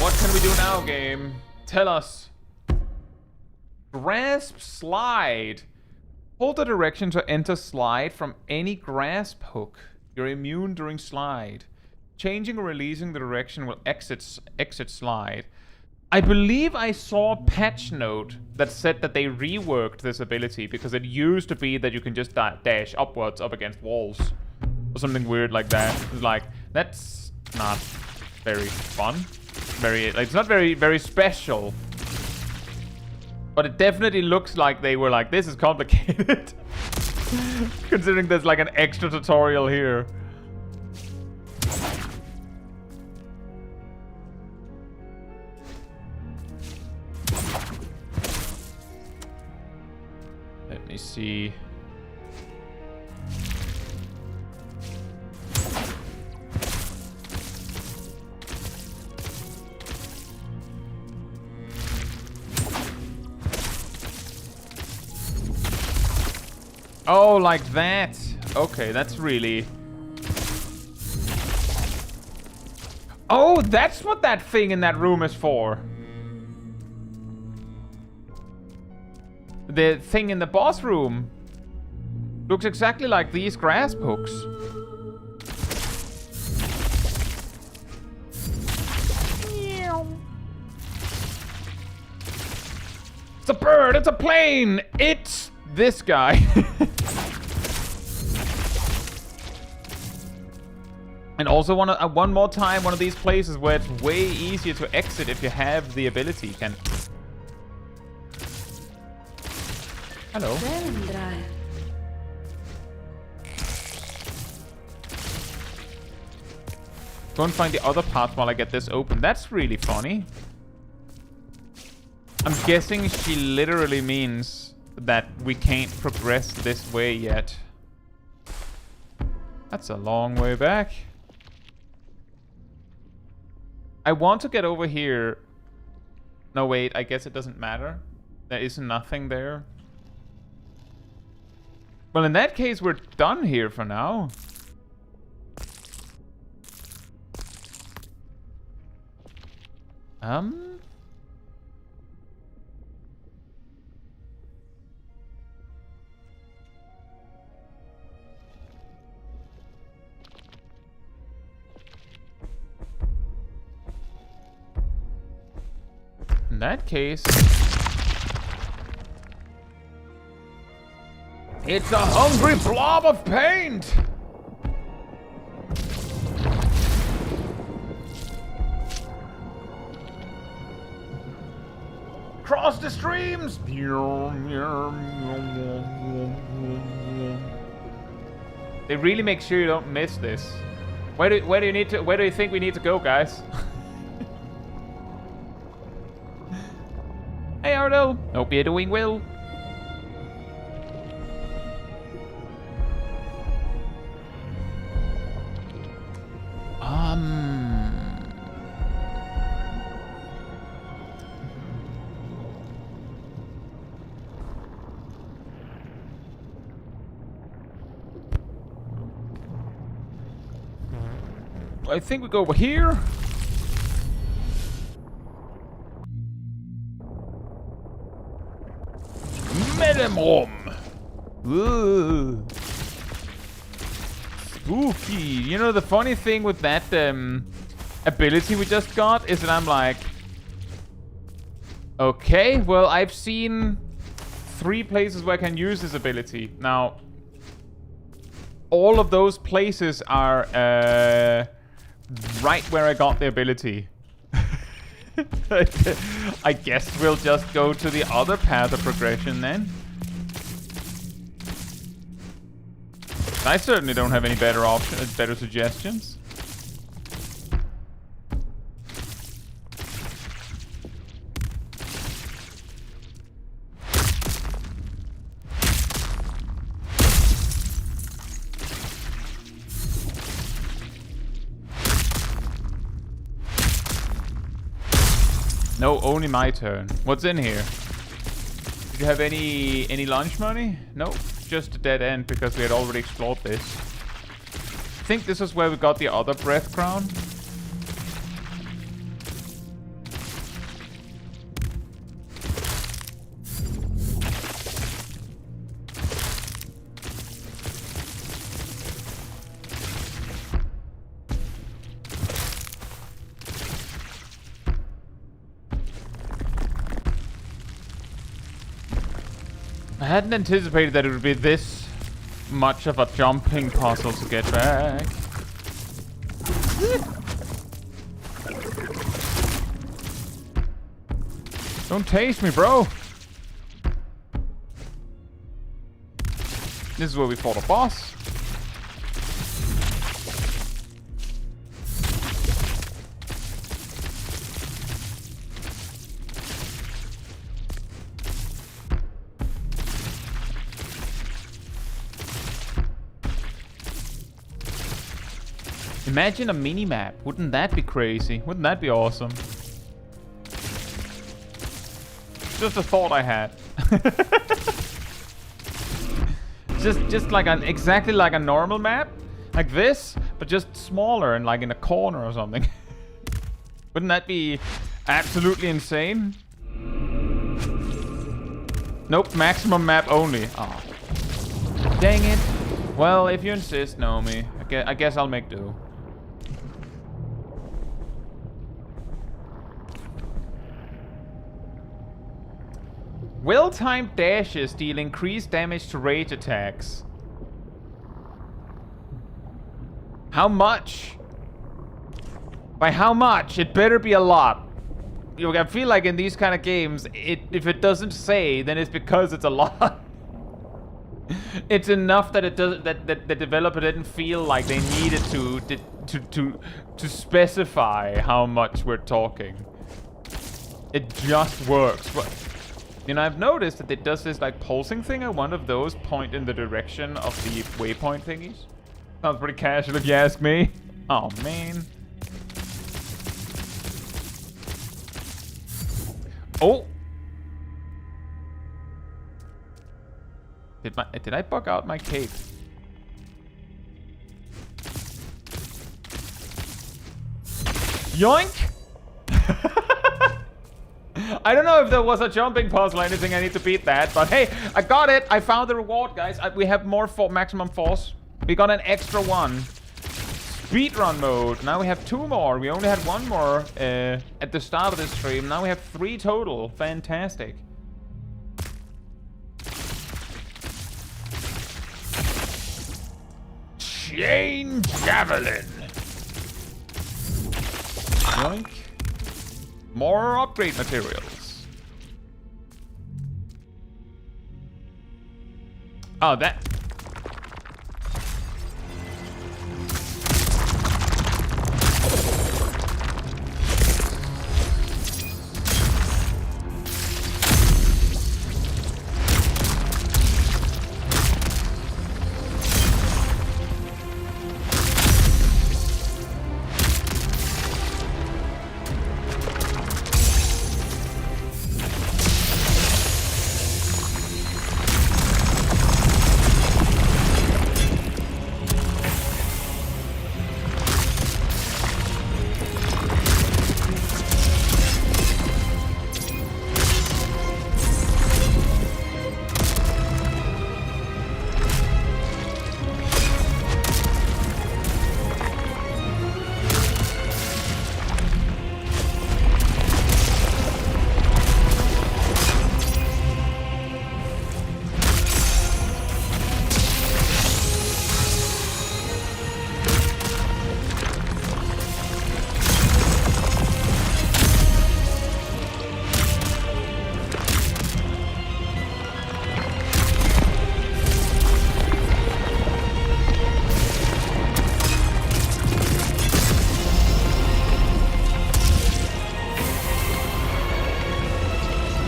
What can we do now, game? Tell us. Grasp slide. Hold the direction to enter slide from any grasp hook. You're immune during slide. Changing or releasing the direction will exit slide. I believe I saw a patch note that said that they reworked this ability because it used to be that you can just dash upwards up against walls. Or something weird like that. It's like, that's not very fun. It's not very special. But it definitely looks like they were like, this is complicated. Considering there's like an extra tutorial here. Let me see. Oh, like that. Okay, that's really... Oh, that's what that thing in that room is for. The thing in the boss room looks exactly like these grasp hooks. It's a bird, it's a plane, it's this guy. And also one more time, one of these places where it's way easier to exit if you have the ability. Hello. Go and find the other path while I get this open. That's really funny. I'm guessing she literally means that we can't progress this way yet. That's a long way back. I want to get over here. No, wait, I guess it doesn't matter. There is nothing there. Well, in that case, we're done here for now. In that case... It's a hungry blob of paint! Cross the streams! They really make sure you don't miss this. Where do you think we need to go, guys? Hey Ardo, hope you're doing well. I think we go over here. Medemrom. Ooh. Spooky. You know, the funny thing with that ability we just got is that I'm like, okay, well, I've seen 3 places where I can use this ability. Now, all of those places are right where I got the ability. I guess we'll just go to the other path of progression then. I certainly don't have any better options, better suggestions. No, only my turn. What's in here? Did you have any lunch money? Nope, just a dead end because we had already explored this. I think this is where we got the other breath crown. I hadn't anticipated that it would be this much of a jumping puzzle to get back. Don't taste me, bro. This is where we fought a boss. Imagine a mini-map. Wouldn't that be crazy? Wouldn't that be awesome? Just a thought I had. just like exactly like a normal map. Like this, but just smaller and like in a corner or something. Wouldn't that be absolutely insane? Nope, maximum map only. Oh. Dang it. Well, if you insist, Naomi. I guess I'll make do. Well-timed dashes deal increased damage to rage attacks. How much? By how much? It better be a lot. I feel like in these kind of games, if it doesn't say, then it's because it's a lot. It's enough that it does that the developer didn't feel like they needed to specify how much we're talking. It just works. But, you know, I've noticed that it does this like pulsing thing, and one of those point in the direction of the waypoint thingies. Sounds pretty casual if you ask me. Oh man. Oh. Did I bug out my cape? Yoink! I don't know if there was a jumping puzzle or anything I need to beat that, but hey, I got it! I found the reward, guys. We have more maximum force. We got an extra one. Speedrun mode. Now we have 2 more. We only had 1 more at the start of this stream. Now we have 3 total. Fantastic. Chain Javelin. Yoink. More upgrade materials. Oh, that...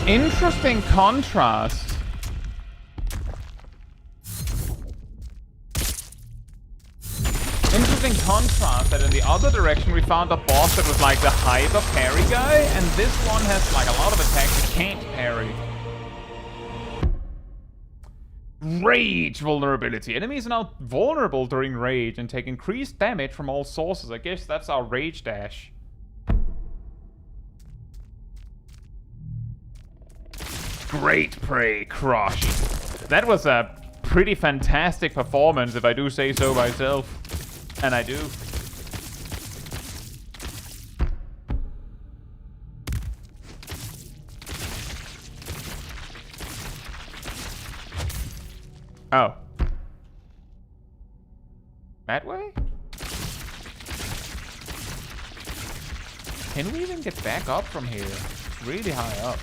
Interesting contrast. Interesting contrast that in the other direction we found a boss that was like the hyper parry guy, and this one has like a lot of attacks you can't parry. Rage vulnerability. Enemies are now vulnerable during rage and take increased damage from all sources. I guess that's our rage dash. Great prey crush. That was a pretty fantastic performance, if I do say so myself. And I do. Oh. That way? Can we even get back up from here? It's really high up.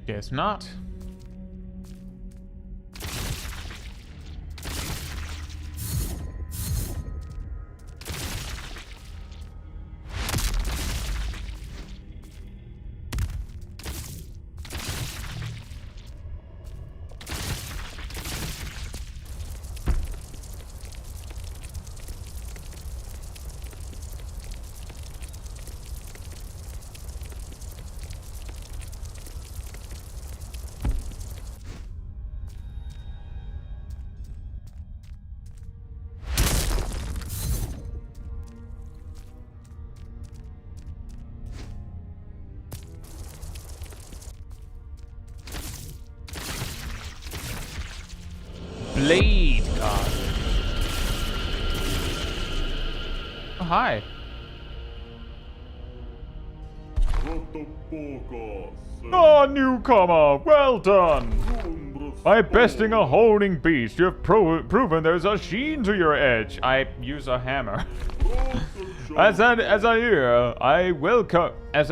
Guess not. Blade card. Oh, hi. Oh, newcomer, well done. By besting a honing beast, you have proven there's a sheen to your edge. I use a hammer. As a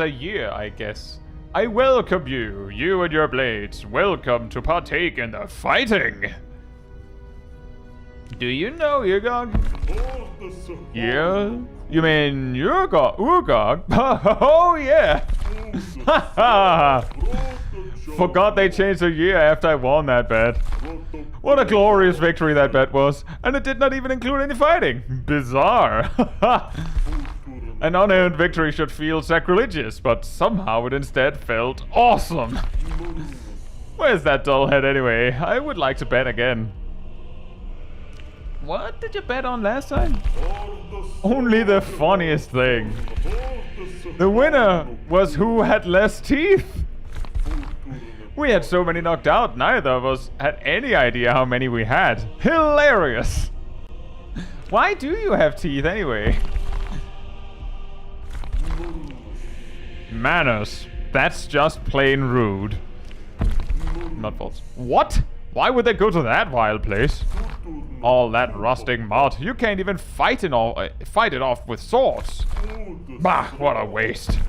year, I guess. I welcome you, you and your blades. Welcome to partake in the fighting. Do you know Urgog? Yeah? You mean Urgog? Oh yeah! Forgot they changed the year after I won that bet. What a glorious victory that bet was. And it did not even include any fighting. Bizarre. An unearned victory should feel sacrilegious, but somehow it instead felt awesome. Where's that dullhead anyway? I would like to bet again. What did you bet on last time? Only the funniest thing. The winner was who had less teeth. We had so many knocked out, neither of us had any idea how many we had. Hilarious! Why do you have teeth anyway? Manners. That's just plain rude. Not false. What? Why would they go to that wild place? All that rusting mud. You can't even fight it off with swords. Bah, what a waste.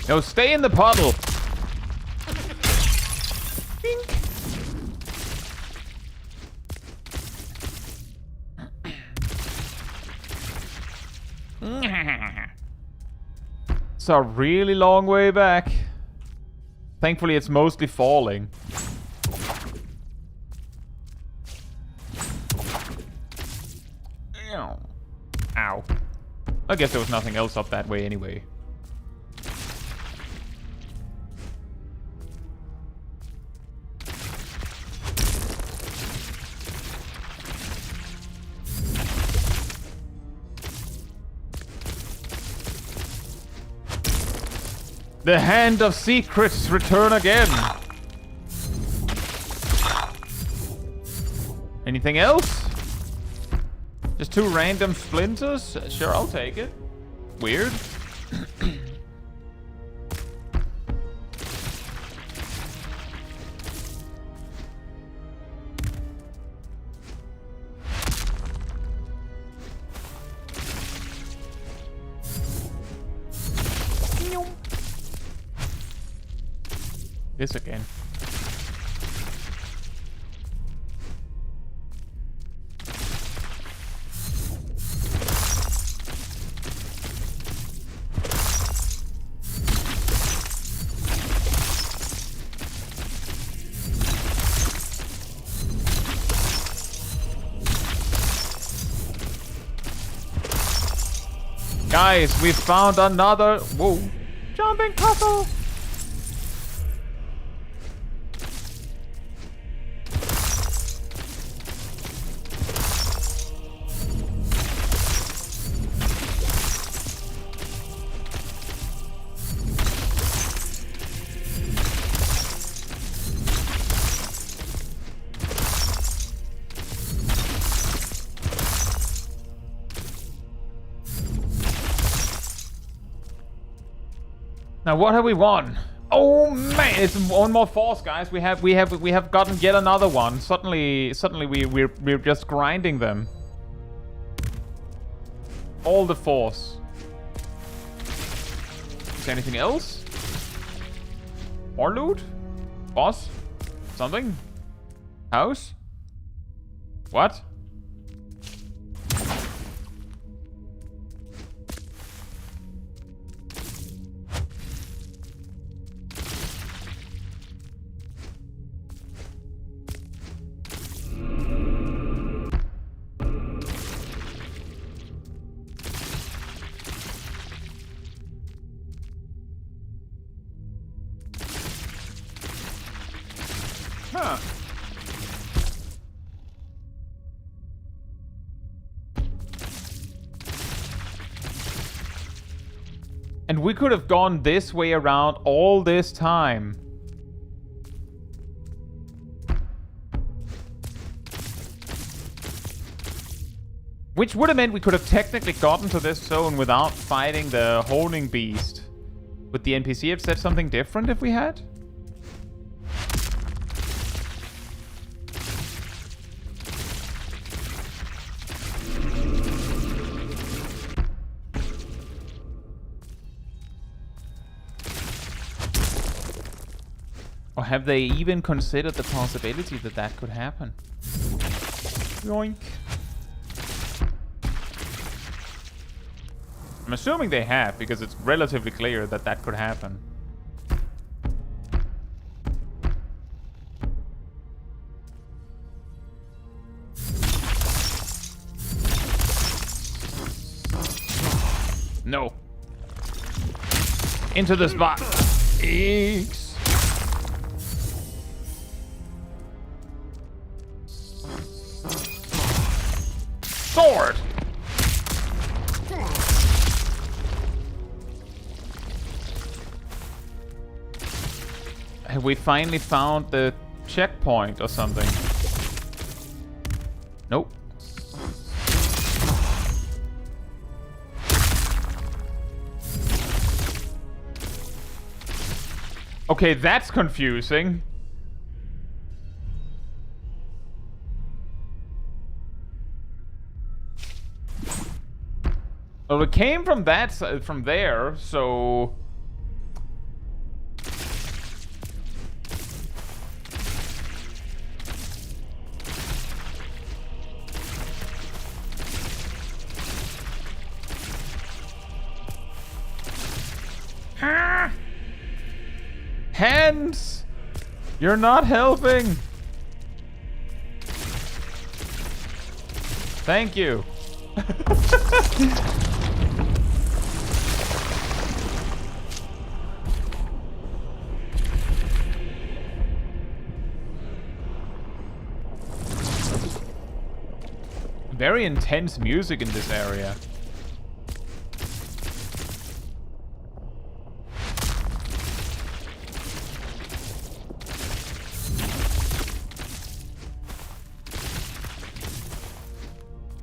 No, stay in the puddle. Bink. It's a really long way back. Thankfully, it's mostly falling. Ow. I guess there was nothing else up that way anyway. The Hand of Secrets return again. Anything else? Just 2 random splinters? Sure, I'll take it. Weird. This again. Guys, we found another... Whoa. Jumping puzzle! Now what have we won? Oh man, it's one more force, guys. We have gotten yet another one. Suddenly we're just grinding them. All the force. Is there anything else? More loot? Boss? Something? House? What? Huh. And we could have gone this way around all this time. Which would have meant we could have technically gotten to this zone without fighting the honing beast. Would the NPC have said something different if we had? Or have they even considered the possibility that that could happen? Yoink. I'm assuming they have, because it's relatively clear that that could happen. No. Into the spot. Eeks. Sword! Have we finally found the checkpoint or something? Nope. Okay, that's confusing. Well, it came from that side, from there, so... Ah! Hands! You're not helping! Thank you. Very intense music in this area.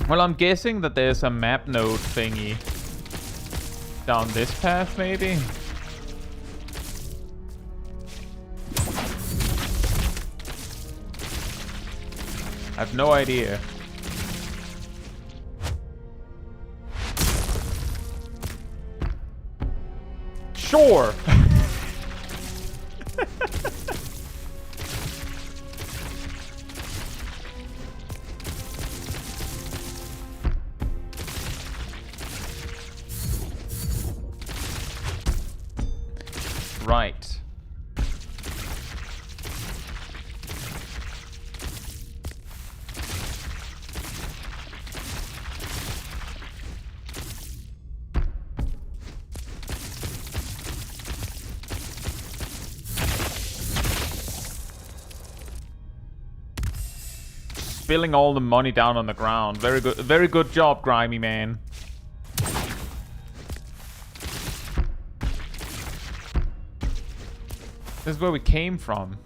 Well, I'm guessing that there's a map node thingy down this path, maybe? I have no idea. Sure! Right. Spilling all the money down on the ground. Very good job, Grimy man. This is where we came from.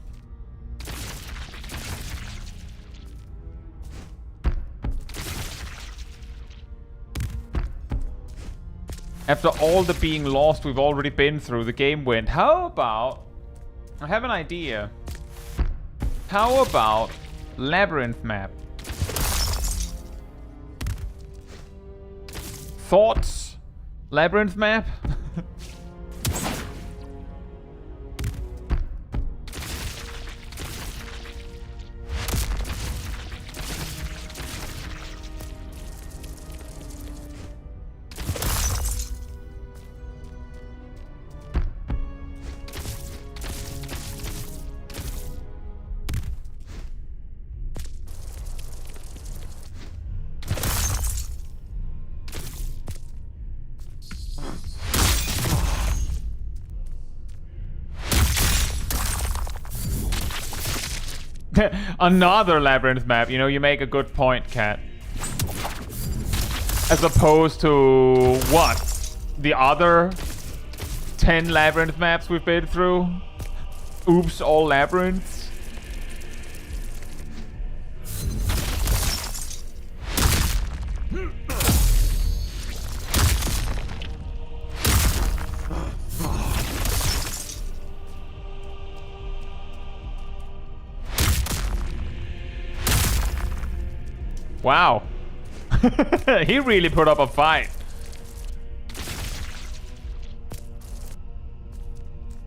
After all the being lost we've already been through, the game went, how about... I have an idea. How about labyrinth map? Thoughts? Labyrinth map? Another labyrinth map. You know, you make a good point, Cat. As opposed to what? The other 10 labyrinth maps we've been through? Oops, all labyrinths? Wow. He really put up a fight.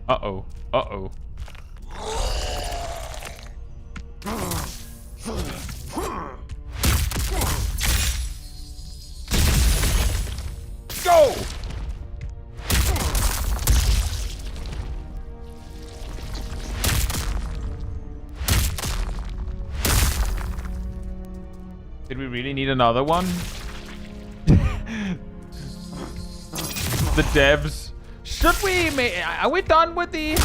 Uh-oh. Uh-oh. Go! Did we really need another one? The devs. Should we are we done with the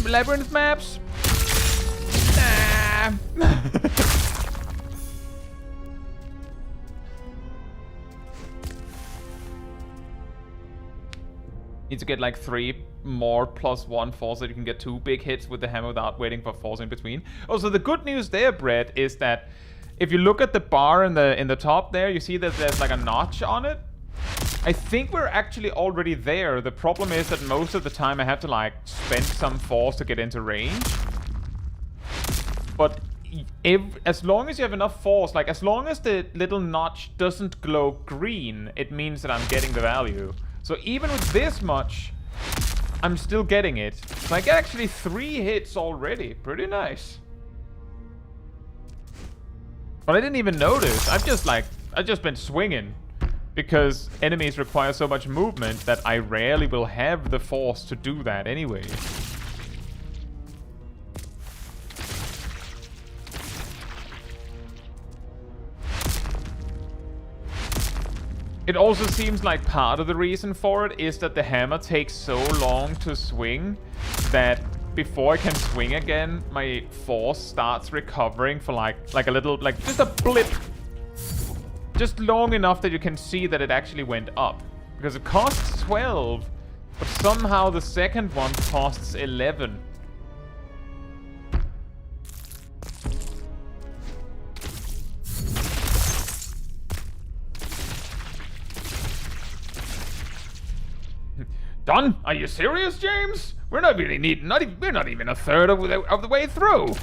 labyrinth maps? Nah. Need to get like 3 more +1 falls so you can get 2 big hits with the hammer without waiting for falls in between. Also, the good news there, Brett, is that if you look at the bar in the top there, you see that there's like a notch on it. I think we're actually already there. The problem is that most of the time I have to like spend some force to get into range. But as long as you have enough force, like as long as the little notch doesn't glow green, it means that I'm getting the value. So even with this much, I'm still getting it. So I get actually 3 hits already. Pretty nice. But I didn't even notice. I've just been swinging. Because enemies require so much movement that I rarely will have the force to do that anyway. It also seems like part of the reason for it is that the hammer takes so long to swing that before I can swing again, my force starts recovering for like a little, like just a blip. Just long enough that you can see that it actually went up. Because it costs 12, but somehow the second one costs 11. Done? Are you serious, James? We're not really we're not even a third of the way through.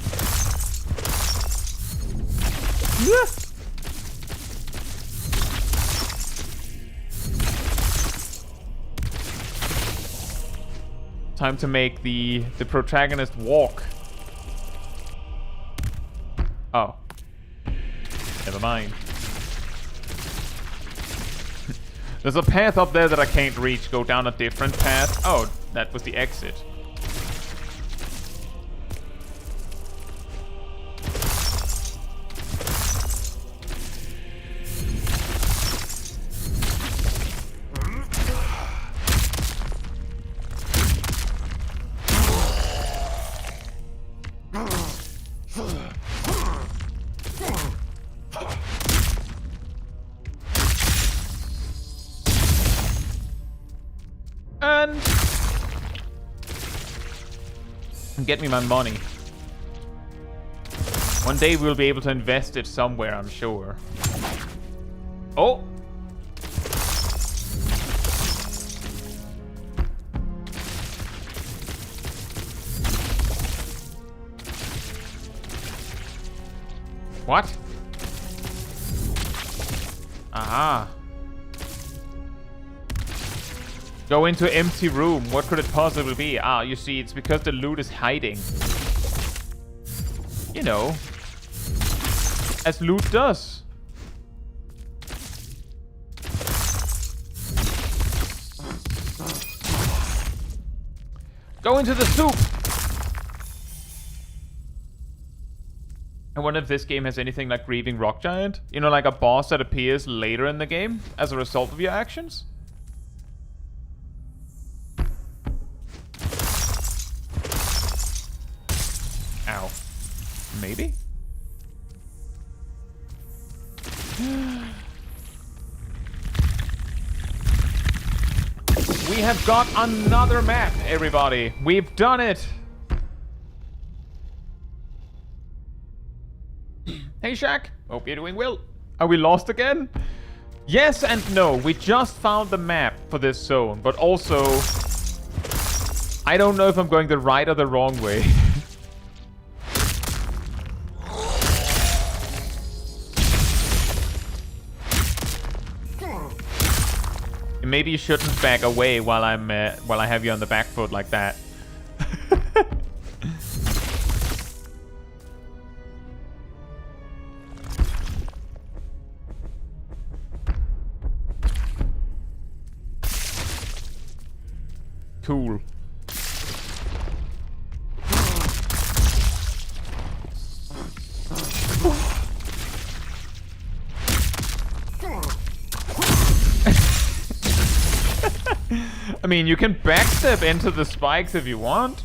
Time to make the protagonist walk. Oh. Never mind. There's a path up there that I can't reach. Go down a different path. Oh, that was the exit. And get me my money. One day we'll be able to invest it somewhere, I'm sure. Oh! What? Aha. Go into empty room. What could it possibly be? Ah, you see, it's because the loot is hiding. You know. As loot does. Go into the soup! I wonder if this game has anything like Grieving Rock Giant. You know, like a boss that appears later in the game as a result of your actions. Ow. Maybe? We have got another map, everybody. We've done it. Hey, Shaq. Hope you're doing well. Are we lost again? Yes and no. We just found the map for this zone, but also I don't know if I'm going the right or the wrong way. Maybe you shouldn't back away while I have you on the back foot like that. Cool. I mean, you can backstep into the spikes if you want.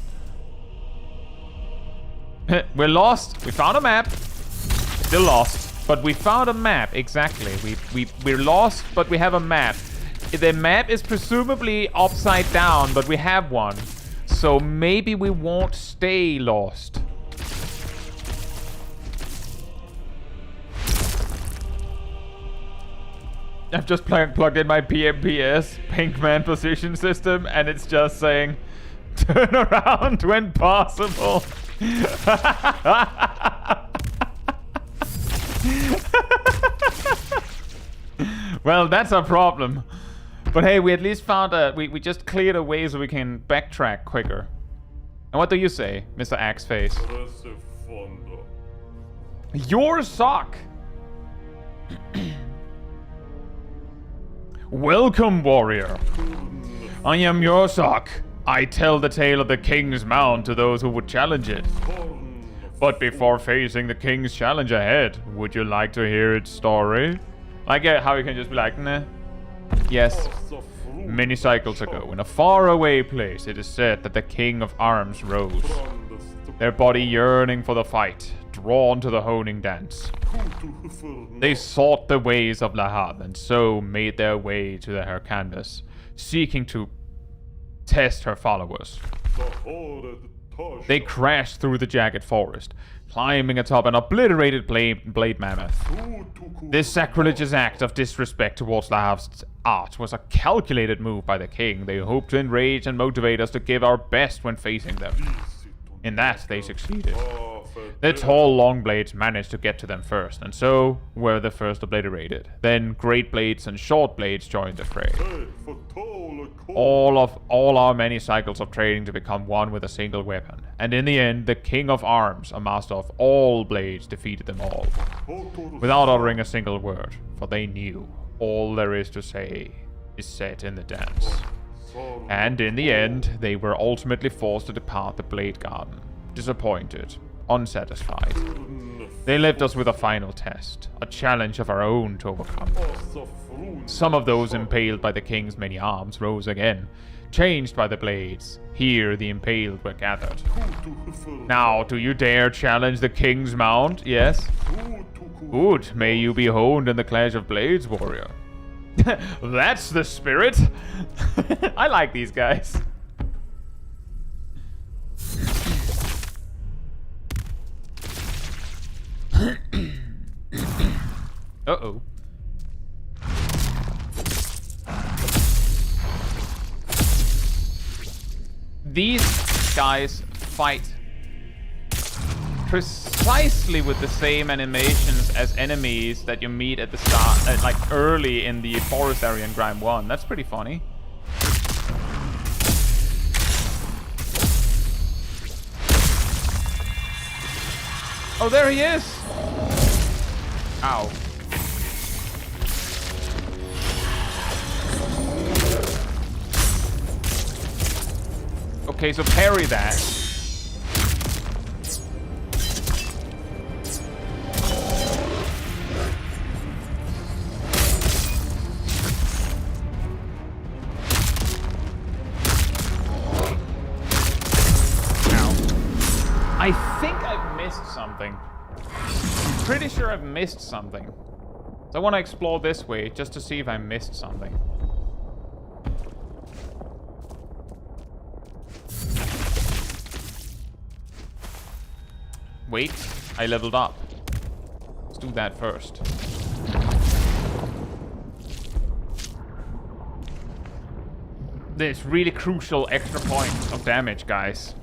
We're lost. We found a map. Still lost. But we found a map. Exactly. We're lost, but we have a map. The map is presumably upside down, but we have one. So maybe we won't stay lost. I've just plugged in my PMPS, Pinkman position system, and it's just saying, turn around when possible. Well, that's a problem. But hey, we at least found we just cleared a way so we can backtrack quicker. And what do you say, Mr. Axeface? Your sock! Welcome, warrior. I am your sock. I tell the tale of the king's mound to those who would challenge it. But before facing the king's challenge ahead, would you like to hear its story? I get how you can just be like, nah. Yes. Many cycles ago, in a faraway place, it is said that the king of arms rose. Their body yearning for the fight, drawn to the honing dance. They sought the ways of Lahab, and so made their way to her canvas, seeking to test her followers. They crashed through the jagged forest, climbing atop an obliterated blade mammoth. This sacrilegious act of disrespect towards the house art was a calculated move by the king. They hoped to enrage and motivate us to give our best when facing them. In that, they succeeded. The tall, long blades managed to get to them first, and so were the first obliterated. Then great blades and short blades joined the fray. All our many cycles of training to become one with a single weapon. And in the end, the King of Arms, a master of all blades, defeated them all. Without uttering a single word, for they knew all there is to say is said in the dance. And in the end, they were ultimately forced to depart the Blade Garden, disappointed, unsatisfied. They left us with a final test, a challenge of our own to overcome. Some of those impaled by the king's many arms rose again, changed by the blades. Here the impaled were gathered. Now, do you dare challenge the king's mount? Yes? Good, may you be honed in the clash of blades, warrior. That's the spirit! I like these guys. Uh-oh. These guys fight precisely with the same animations as enemies that you meet at the start, like early in the forest area in GRIME 1. That's pretty funny. Oh, there he is! Ow. Okay, so parry that. I think I've missed something. I'm pretty sure I've missed something. So I want to explore this way just to see if I missed something. Wait, I leveled up. Let's do that first. This really crucial extra point of damage, guys.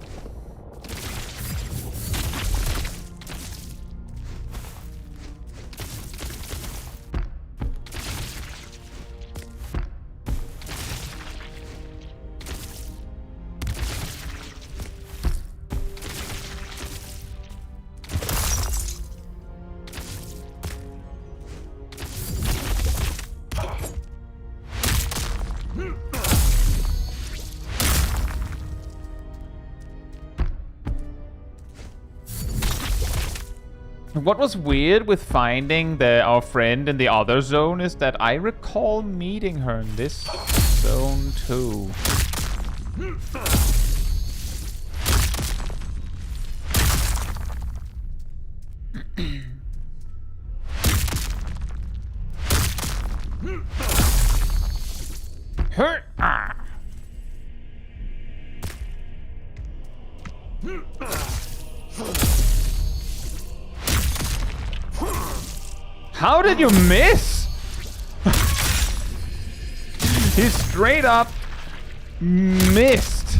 What was weird with finding our friend in the other zone is that I recall meeting her in this zone too. Her. How did you miss? He straight up missed.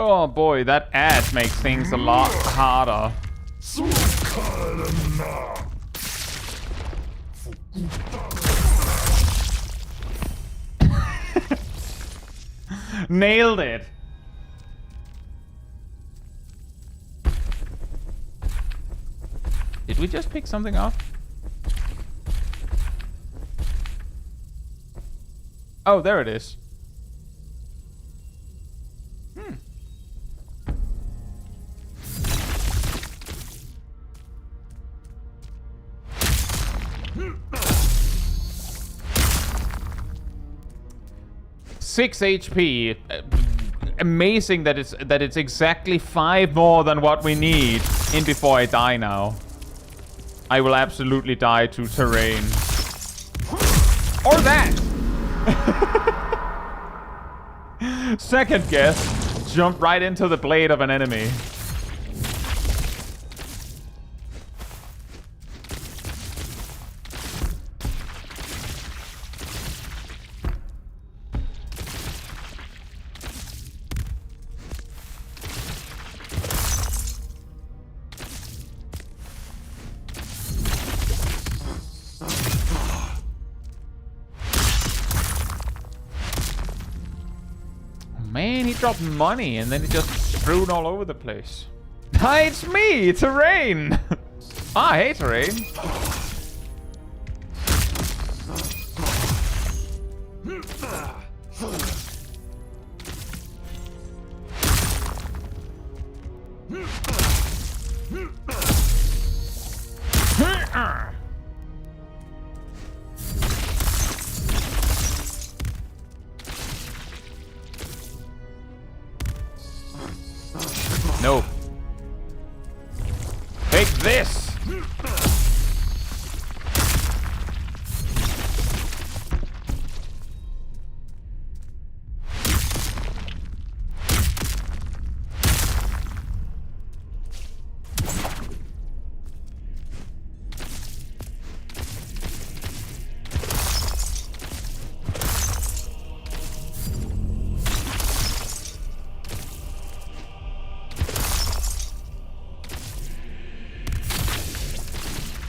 Oh boy, that ad makes things a lot harder. Nailed it. Did we just pick something up? Oh, there it is. 6 HP. Amazing that it's exactly 5 more than what we need in before I die now. I will absolutely die to terrain. Or that! Second guess. Jump right into the blade of an enemy. Man, he dropped money and then he just strewn all over the place. Hi, it's me, Terrain! Ah, hey, Terrain. No. Take this!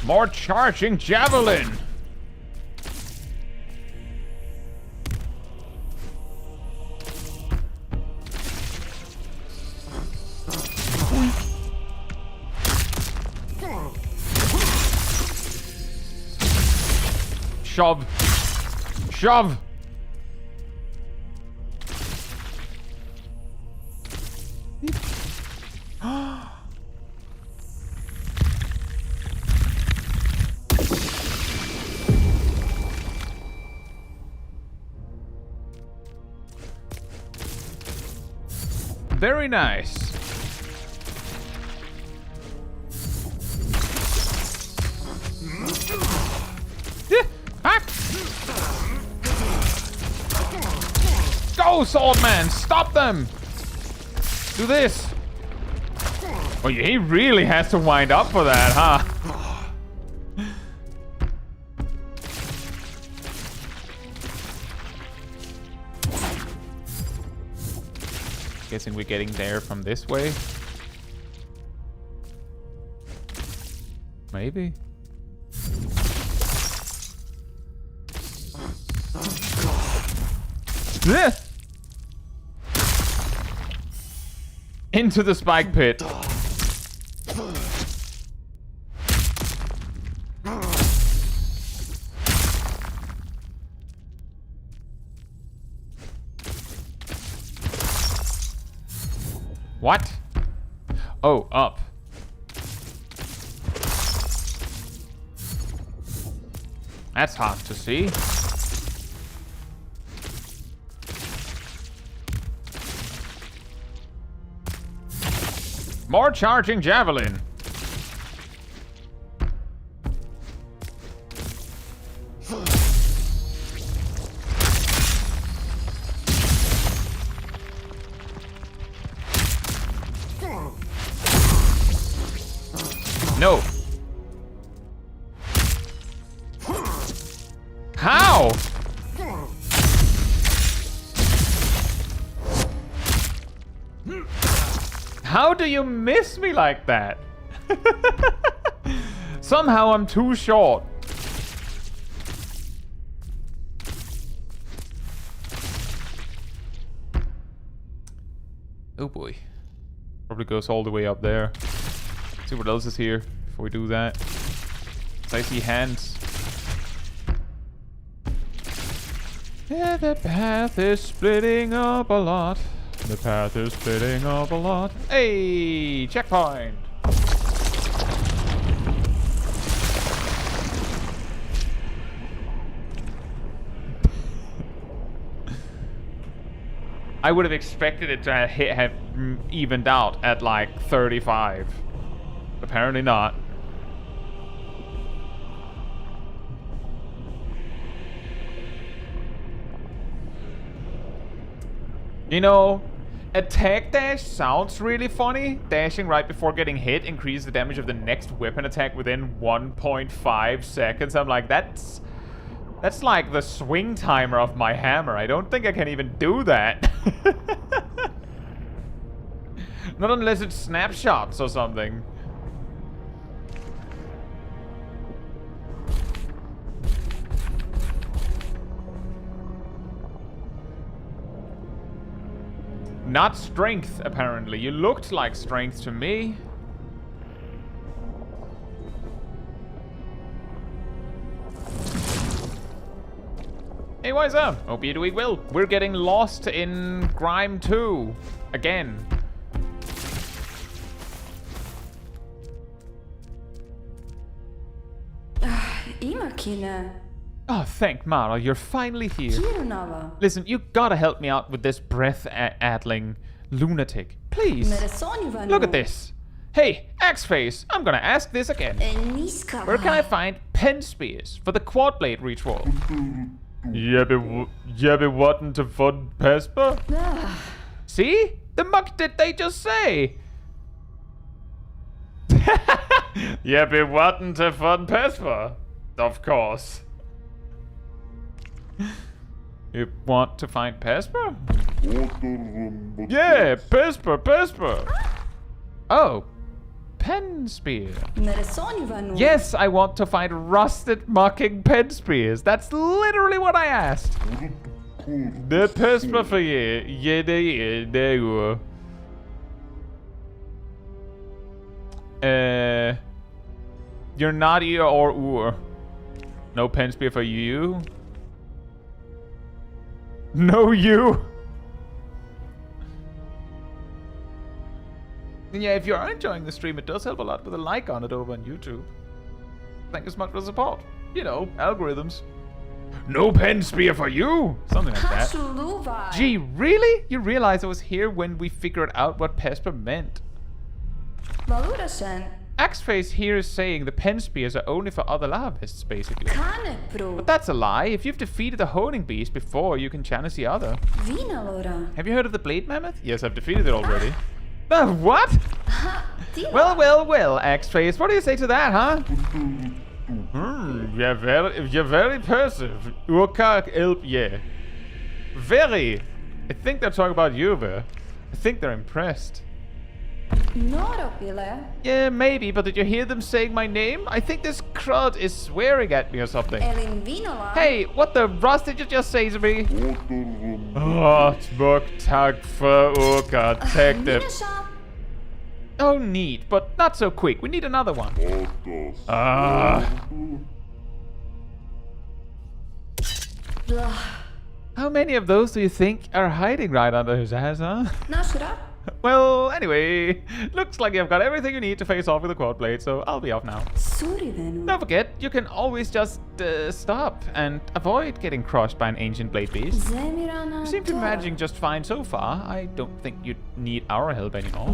More charging javelin! Shove! Shove! Very nice. Go, Swordman! Stop them! Do this! Oh, he really has to wind up for that, huh? Guessing we're getting there from this way. Maybe. Into the spike pit. What? Oh, up. That's hard to see. More charging javelin. No. How? How do you miss me like that? Somehow I'm too short. Oh boy. Probably goes all the way up there. See what else is here before we do that. I see hands. Yeah, the path is splitting up a lot. The path is splitting up a lot. Hey, checkpoint. I would have expected it to have evened out at like 35. Apparently not. You know, attack dash sounds really funny. Dashing right before getting hit increases the damage of the next weapon attack within 1.5 seconds. I'm like, that's like the swing timer of my hammer. I don't think I can even do that. Not unless it's snapshots or something. Not strength, apparently. You looked like strength to me. Hey, what's up? Hope you're doing well. We're getting lost in GRIME II. Again. Oh, thank Mara, you're finally here. Listen, you gotta help me out with this breath-addling lunatic. Please. Look at this. Hey, Axe-Face, I'm gonna ask this again. Where can I find pen spears for the quad blade reach wall? Jebbe what to fun Pesper? See? The muck did they just say? Jebbe what to fun Pesper? Of course. You want to find Pesper? Yeah, Pesper. Oh, pen spear. Yes, I want to find rusted mucking pen spears. That's literally what I asked. The Pesper for you. Yeah, there you are. You're not either or. No pen spear for you. No, you. Yeah, if you are enjoying the stream, it does help a lot with a like on it over on YouTube. Thank you so much for the support. You know, algorithms. No pen spear for you! Something like that. Gee, really? You realize I was here when we figured out what Pesper meant. Axe-Face here is saying the pen spears are only for other lavavists, basically. But that's a lie. If you've defeated the honing beast before, you can challenge the other. Have you heard of the blade mammoth? Yes, I've defeated it already. What? Well, Axe-Face, what do you say to that, huh? You're very impressive. Yeah. Very. I think they're talking about you there. I think they're impressed. Yeah, maybe, but did you hear them saying my name? I think this crowd is swearing at me or something. Hey, what the rust did you just say to me? Oh, neat, but not so quick. We need another one. How many of those do you think are hiding right under his ass, huh? Well, anyway, looks like you've got everything you need to face off with the quad blade, so I'll be off now. Don't forget, you can always just stop and avoid getting crushed by an ancient blade beast. You seem to be managing just fine so far. I don't think you need our help anymore.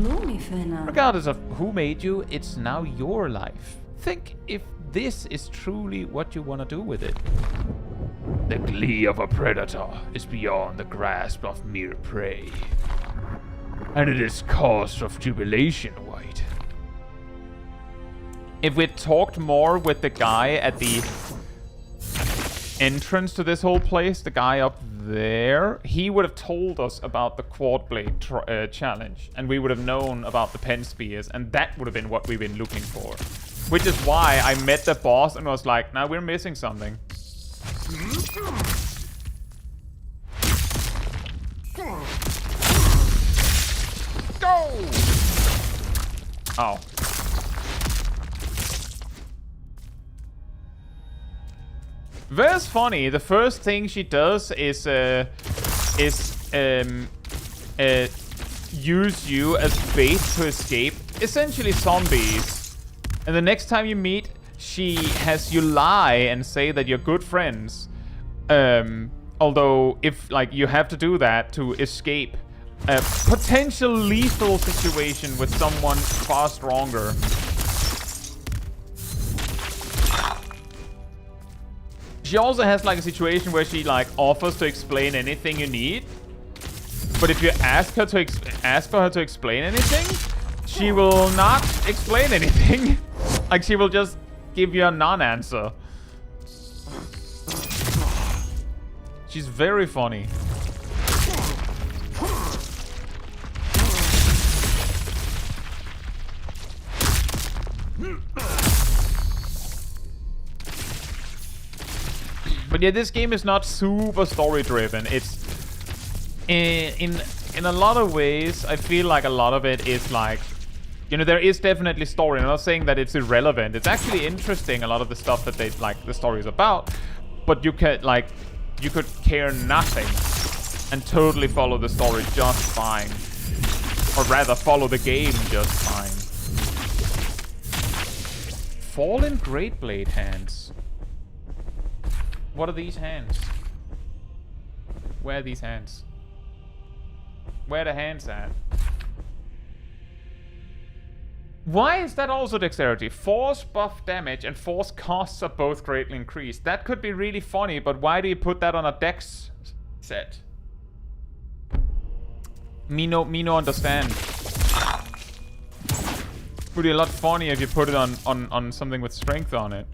Regardless of who made you, it's now your life. Think if this is truly what you want to do with it. The glee of a predator is beyond the grasp of mere prey. And it is cause of jubilation, White. If we'd talked more with the guy at the entrance to this whole place, the guy up there, he would have told us about the quad blade challenge, and we would have known about the pen spears, and that would have been what we've been looking for. Which is why I met the boss and was like, now we're missing something. Go! Oh. Very funny. The first thing she does is use you as bait to escape essentially zombies. And the next time you meet, she has you lie and say that you're good friends. Although if like you have to do that to escape a potential lethal situation with someone far stronger. She also has like a situation where she like offers to explain anything you need, but if you ask for her to explain anything, she will not explain anything. Like she will just give you a non-answer. She's very funny. But yeah, this game is not super story-driven. It's in a lot of ways, I feel like a lot of it is like, you know, there is definitely story. I'm not saying that it's irrelevant. It's actually interesting, a lot of the stuff that they like the story is about. But you could care nothing and totally follow the story just fine, or rather, follow the game just fine. Fallen Great Blade hands. What are these hands? Where are these hands? Where are the hands at? Why is that also dexterity? Force buff damage and force costs are both greatly increased. That could be really funny, but why do you put that on a dex set? Me no understand. Would be a lot funnier if you put it on something with strength on it.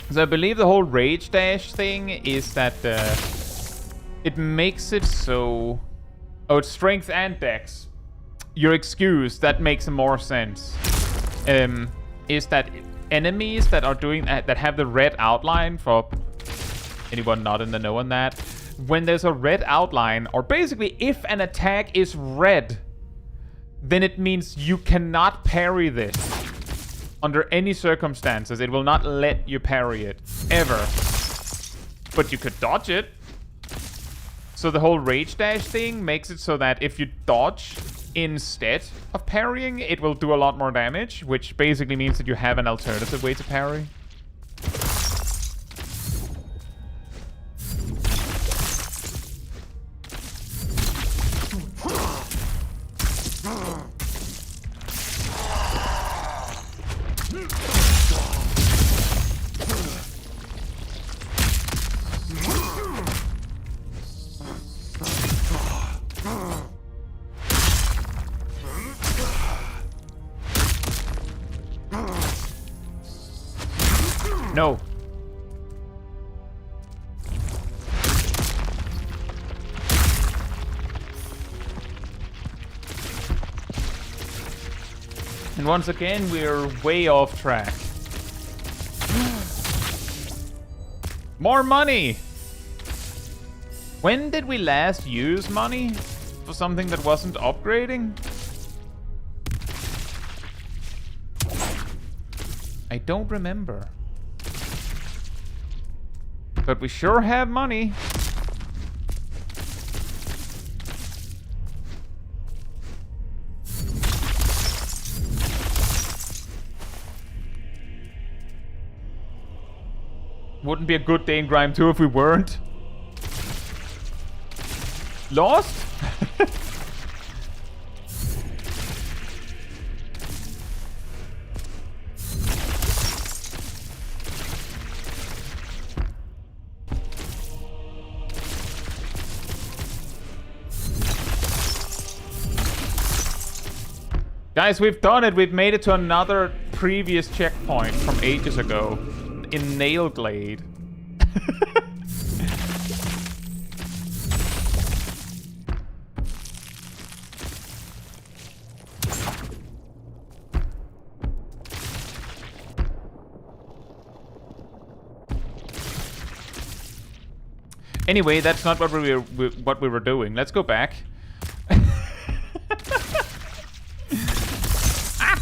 So I believe the whole rage dash thing is that it makes it so... Oh, it's strength and dex. Your excuse, that makes more sense. Is that enemies that are doing that have the red outline, for anyone not in the know on that, when there's a red outline, or basically if an attack is red, then it means you cannot parry this. Under any circumstances, it will not let you parry it, ever. But you could dodge it. So the whole rage dash thing makes it so that if you dodge instead of parrying, it will do a lot more damage, which basically means that you have an alternative way to parry. No. And once again, we're way off track. More money! When did we last use money for something that wasn't upgrading? I don't remember. But we sure have money. Wouldn't be a good day in Grime II if we weren't. Lost? Guys, we've done it. We've made it to another previous checkpoint from ages ago. In Nailglade. Anyway, that's not what we were doing. Let's go back. Ah!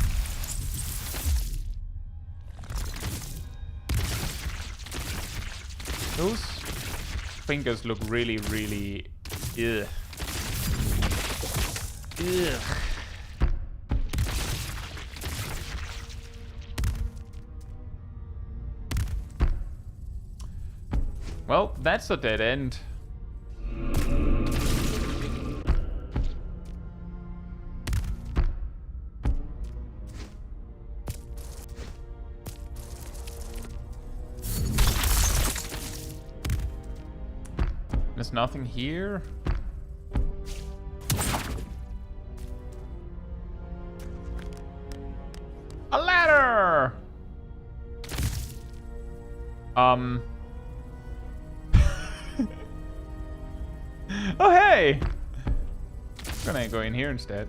Those fingers look really, really... Ugh. Ugh. Well, that's a dead end. There's nothing here. A ladder! Oh, hey! I'm gonna go in here instead.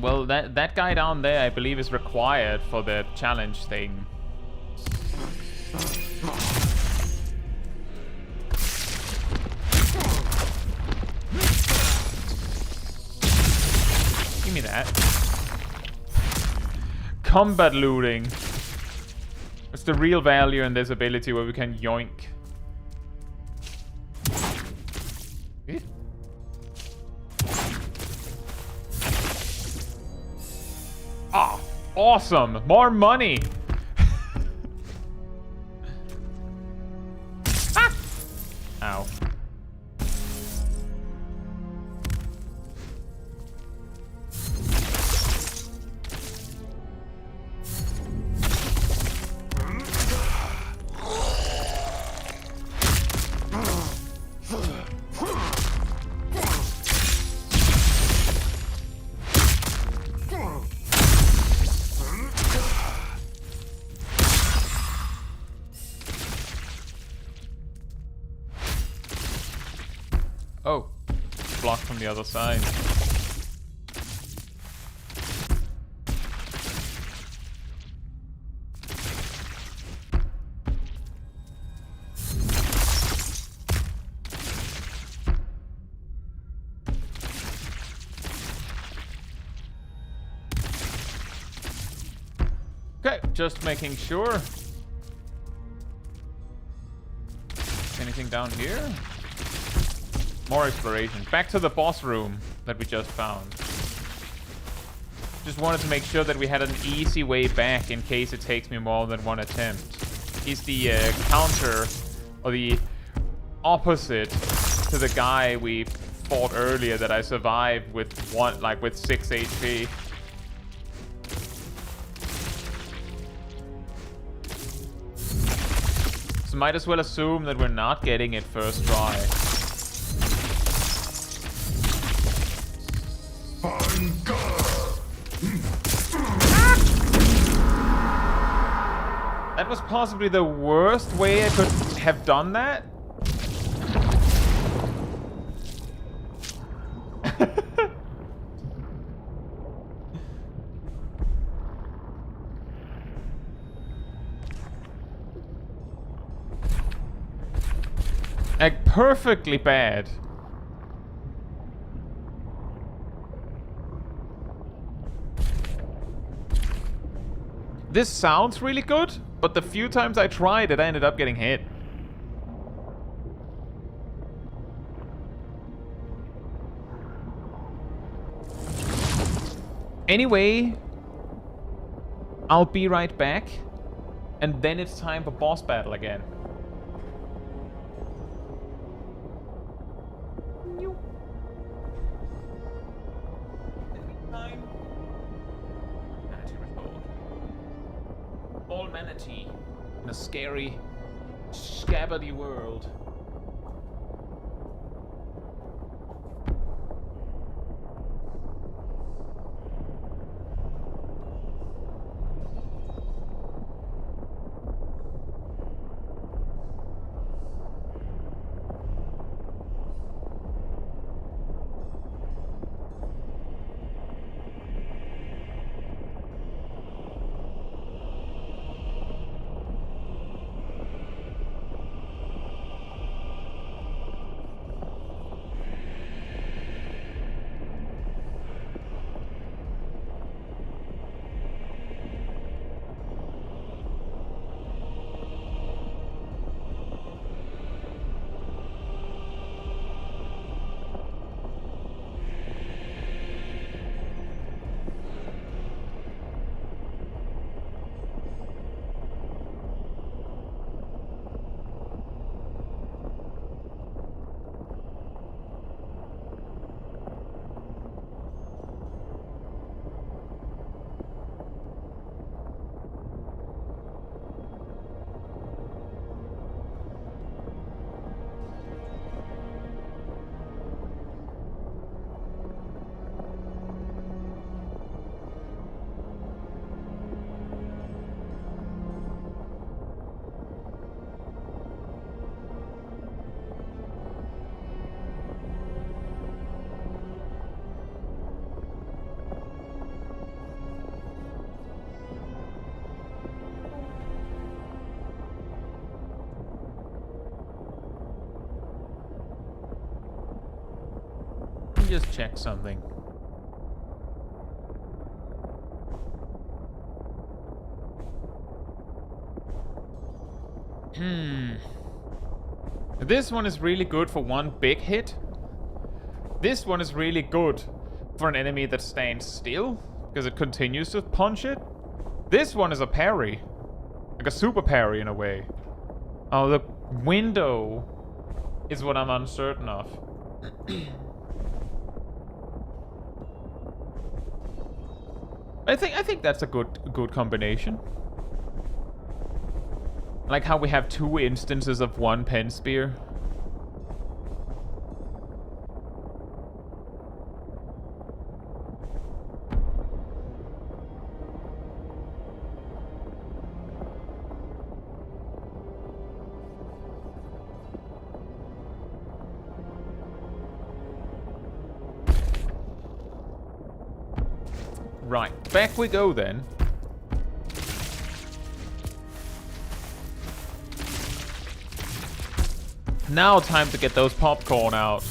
Well, that guy down there, I believe, is required for the challenge thing. Give me that. Combat looting. It's the real value in this ability where we can yoink. Ah, awesome! More money! Ah! Ow. Oh, blocked from the other side. Okay, just making sure. Anything down here? More exploration. Back to the boss room that we just found. Just wanted to make sure that we had an easy way back in case it takes me more than one attempt. He's the counter, or the opposite to the guy we fought earlier that I survived with with 6 HP. So might as well assume that we're not getting it first try. That was possibly the worst way I could have done that. Like, perfectly bad. This sounds really good, but the few times I tried it, I ended up getting hit. Anyway, I'll be right back. And then it's time for boss battle again. All manatee in a scary, scabbardy world. Just check something. This one is really good for one big hit. This one is really good for an enemy that stands still, because it continues to punch it. This one is a parry. Like a super parry in a way. Oh, the window is what I'm uncertain of. I think that's a good combination. Like how we have two instances of one pen spear. Right, back we go then. Now time to get those popcorn out.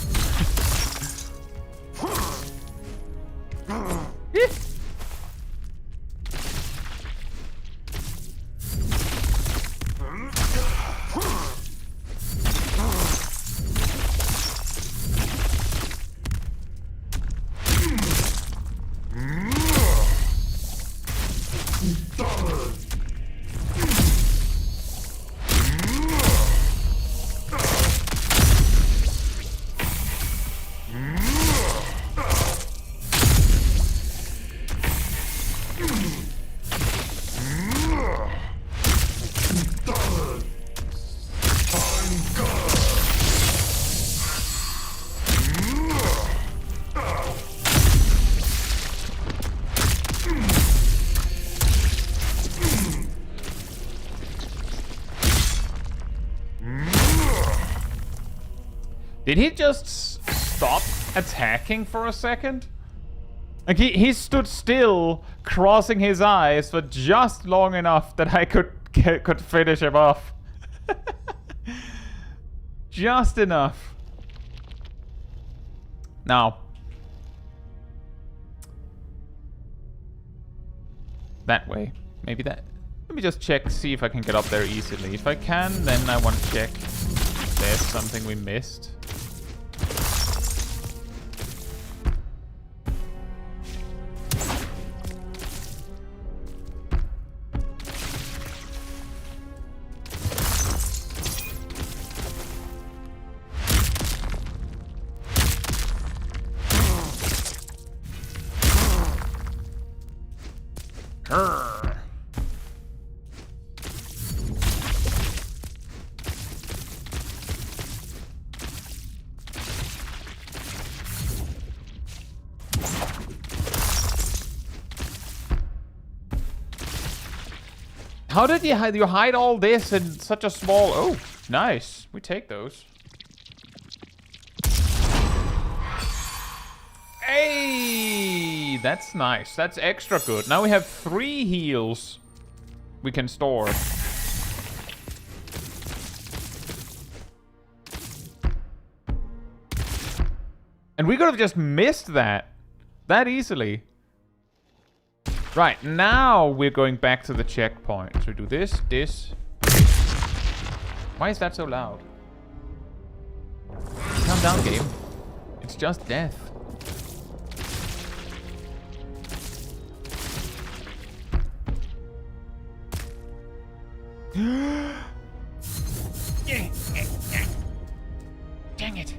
Did he just stop attacking for a second? Like he stood still, crossing his eyes for just long enough that I could finish him off. Just enough. Now. That way. Maybe that. Let me just check, see if I can get up there easily. If I can, then I want to check if there's something we missed. How did you hide all this in such a small... Oh, nice. We take those. Hey, that's nice. That's extra good. Now we have 3 heals we can store. And we could have just missed that easily. Right, now we're going back to the checkpoint. So we do this. Why is that so loud? Calm down, game. It's just death. Dang it.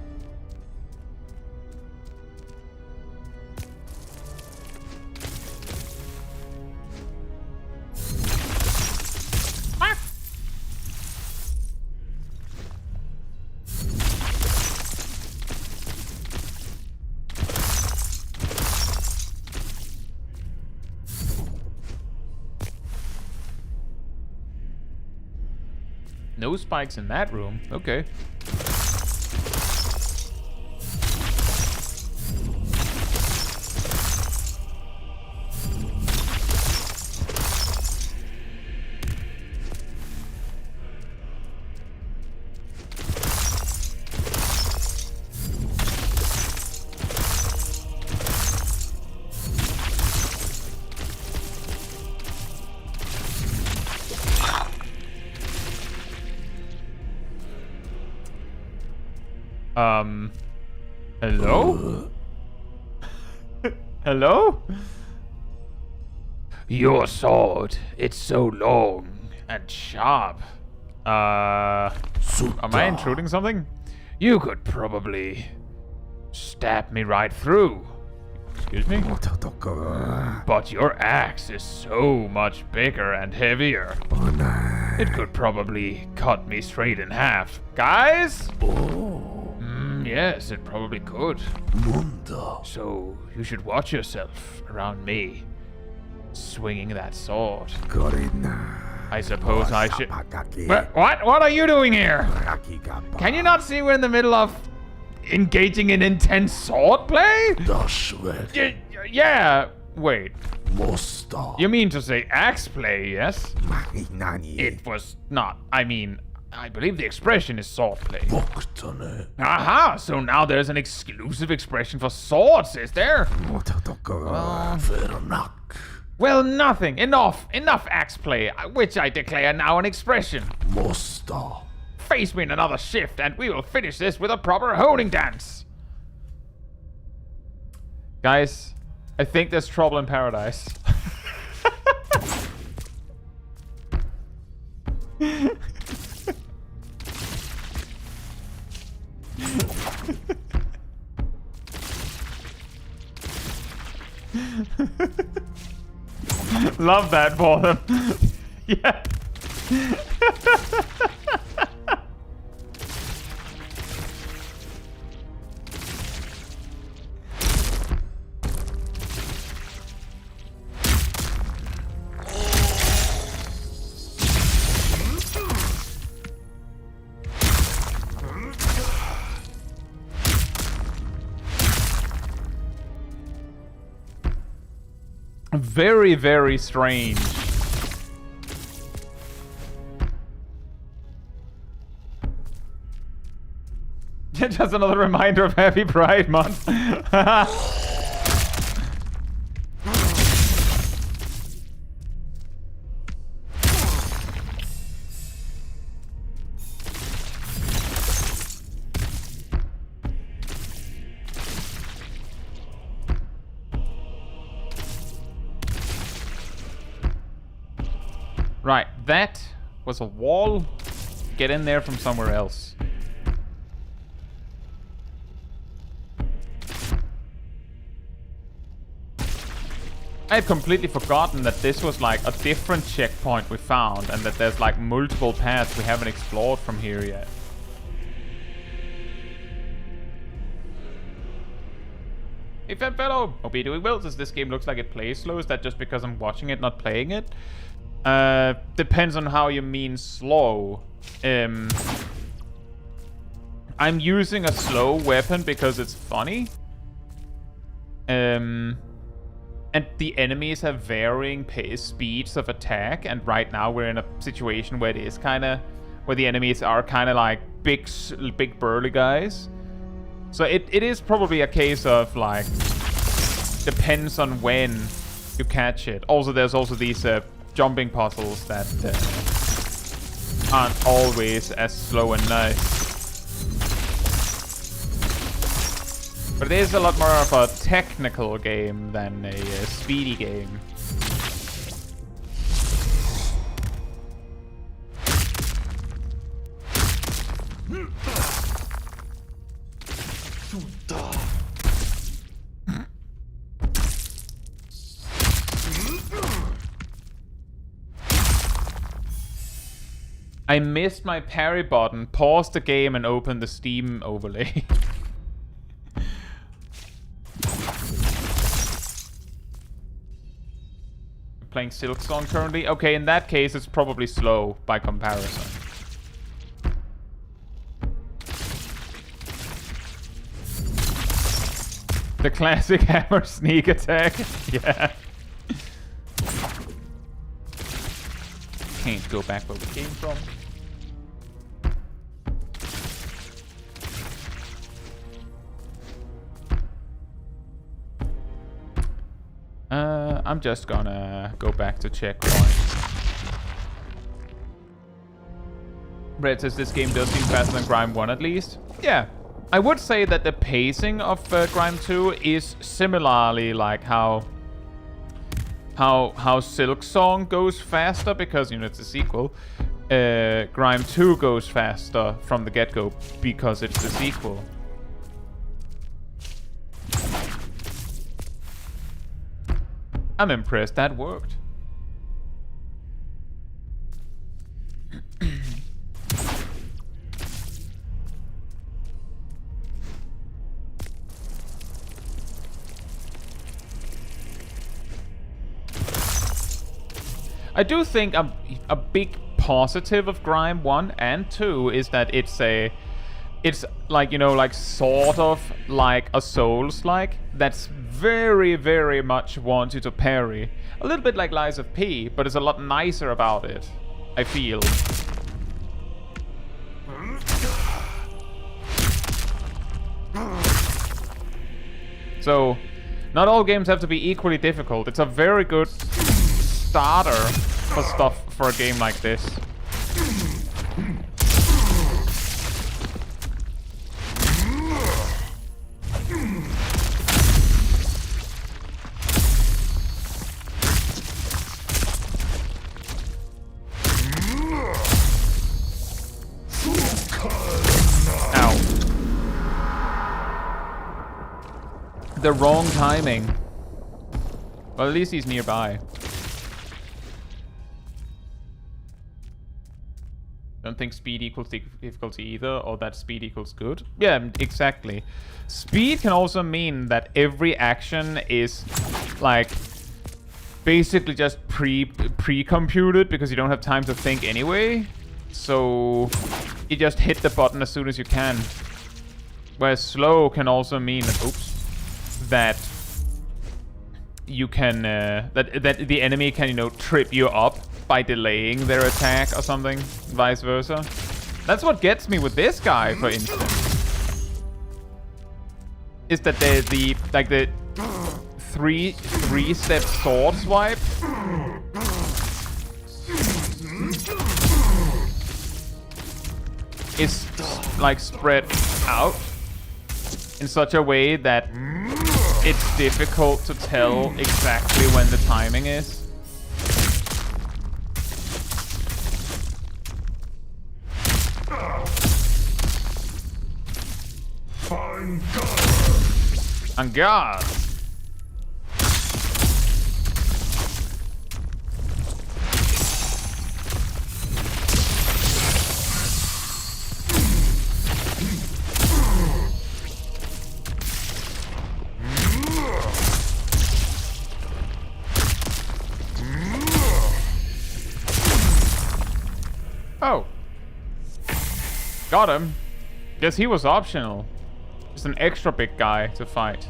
No spikes in that room. Okay. Hello? Hello? Your sword, it's so long and sharp. Am I intruding something? You could probably stab me right through. Excuse me? But your axe is so much bigger and heavier. It could probably cut me straight in half. Guys? Yes, it probably could. So you should watch yourself around me, swinging that sword. I suppose I should... What are you doing here? Can you not see we're in the middle of engaging in intense sword play? Yeah, wait. You mean to say axe play, yes? It was not. I mean, I believe the expression is sword play. Aha, so now there's an exclusive expression for swords, is there? Well, nothing. Enough axe play, which I declare now an expression. Face me in another shift and we will finish this with a proper honing dance. Guys, I think there's trouble in paradise. Love that for them. Yeah. Very, very strange. Just another reminder of Happy Pride Month. Right, that was a wall. Get in there from somewhere else. I had completely forgotten that this was like a different checkpoint we found and that there's like multiple paths we haven't explored from here yet. Hey fat fellow, hope you're doing well. Does this game looks like it plays slow? Is that just because I'm watching it, not playing it? Depends on how you mean slow. I'm using a slow weapon because it's funny. And the enemies have varying speeds of attack, and right now we're in a situation where it is kind of... where the enemies are kind of like big burly guys. So it is probably a case of like... depends on when you catch it. Also, there's also these jumping puzzles that aren't always as slow and nice. But it is a lot more of a technical game than a speedy game. I missed my parry button, paused the game and opened the Steam overlay. Playing Silksong currently? Okay, in that case it's probably slow by comparison. The classic hammer sneak attack. Yeah. Can't go back where we came from. I'm just gonna go back to checkpoint. Red says this game does seem faster than GRIME 1 at least. Yeah. I would say that the pacing of GRIME 2 is similarly like how Silksong goes faster because, you know, it's a sequel. GRIME 2 goes faster from the get-go because it's the sequel. I'm impressed that worked. I do think a big positive of GRIME 1 and 2 is that it's like, you know, like sort of like a Souls-like that's very, very much wants you to parry. A little bit like Lies of P, but it's a lot nicer about it, I feel. So, not all games have to be equally difficult. It's a very good starter for stuff for a game like this. The wrong timing. Well, at least he's nearby. Don't think speed equals difficulty either, or that speed equals good. Yeah, exactly. Speed can also mean that every action is like basically just pre-computed because you don't have time to think anyway. So you just hit the button as soon as you can. Whereas slow can also mean, oops, that you can that the enemy can, you know, trip you up by delaying their attack or something, vice versa. That's what gets me with this guy, for instance, is that the three-step sword swipe is like spread out in such a way that it's difficult to tell exactly when the timing is. En garde. Oh. Got him. Guess he was optional. Just an extra big guy to fight.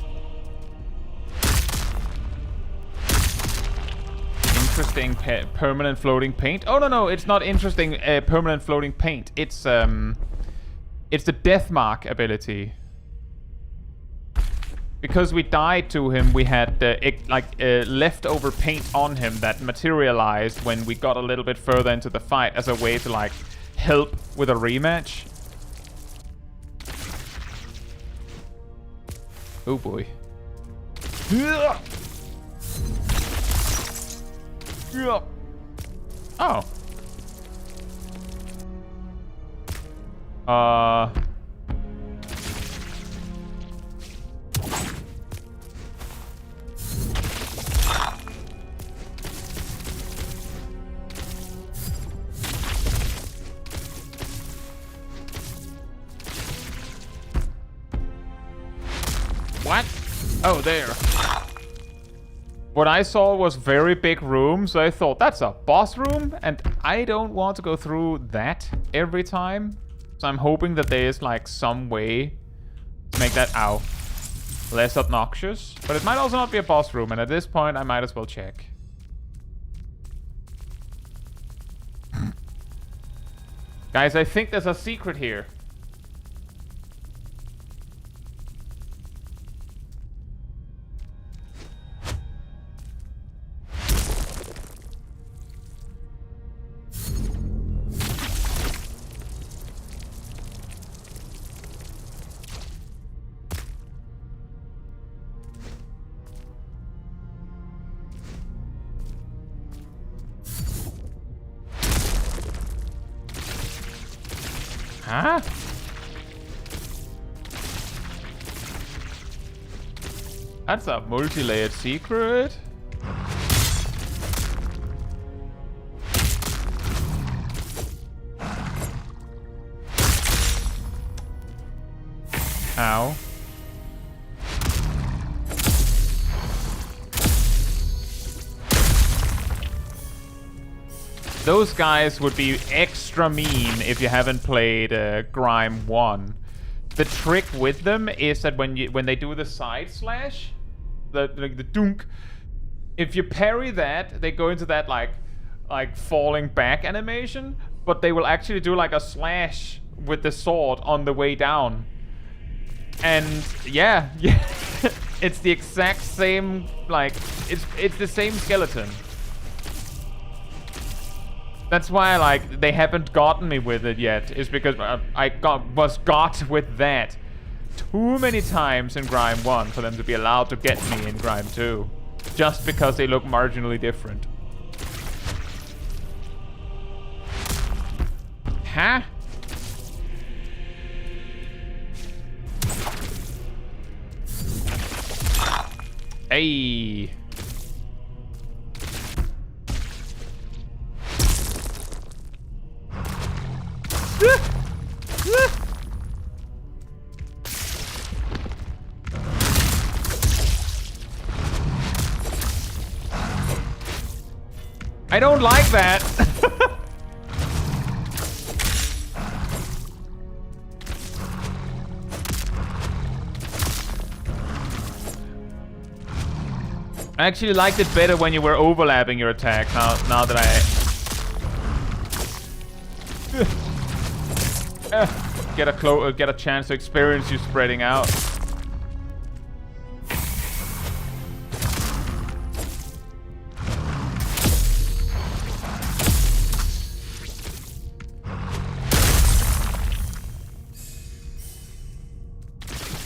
Interesting permanent floating paint. Oh, no, it's not interesting permanent floating paint. It's the death mark ability. Because we died to him, we had leftover paint on him that materialized when we got a little bit further into the fight as a way to like help with a rematch. Oh boy. Oh. What? Oh, there. What I saw was very big room, so I thought that's a boss room, and I don't want to go through that every time. So I'm hoping that there is like some way to make that less obnoxious. But it might also not be a boss room, and at this point I might as well check. Guys, I think there's a secret here. Huh? That's a multi-layered secret. Ow. Those guys would be extra mean if you haven't played GRIME 1. The trick with them is that when they do the side slash, the dunk, if you parry that, they go into that like falling back animation, but they will actually do like a slash with the sword on the way down. And yeah, it's the exact same, like it's the same skeleton. That's why, they haven't gotten me with it yet, is because I was got with that too many times in GRIME 1 for them to be allowed to get me in GRIME 2. Just because they look marginally different. Huh? Hey. I don't like that. I actually liked it better when you were overlapping your attack. Now that I get a chance to experience you spreading out.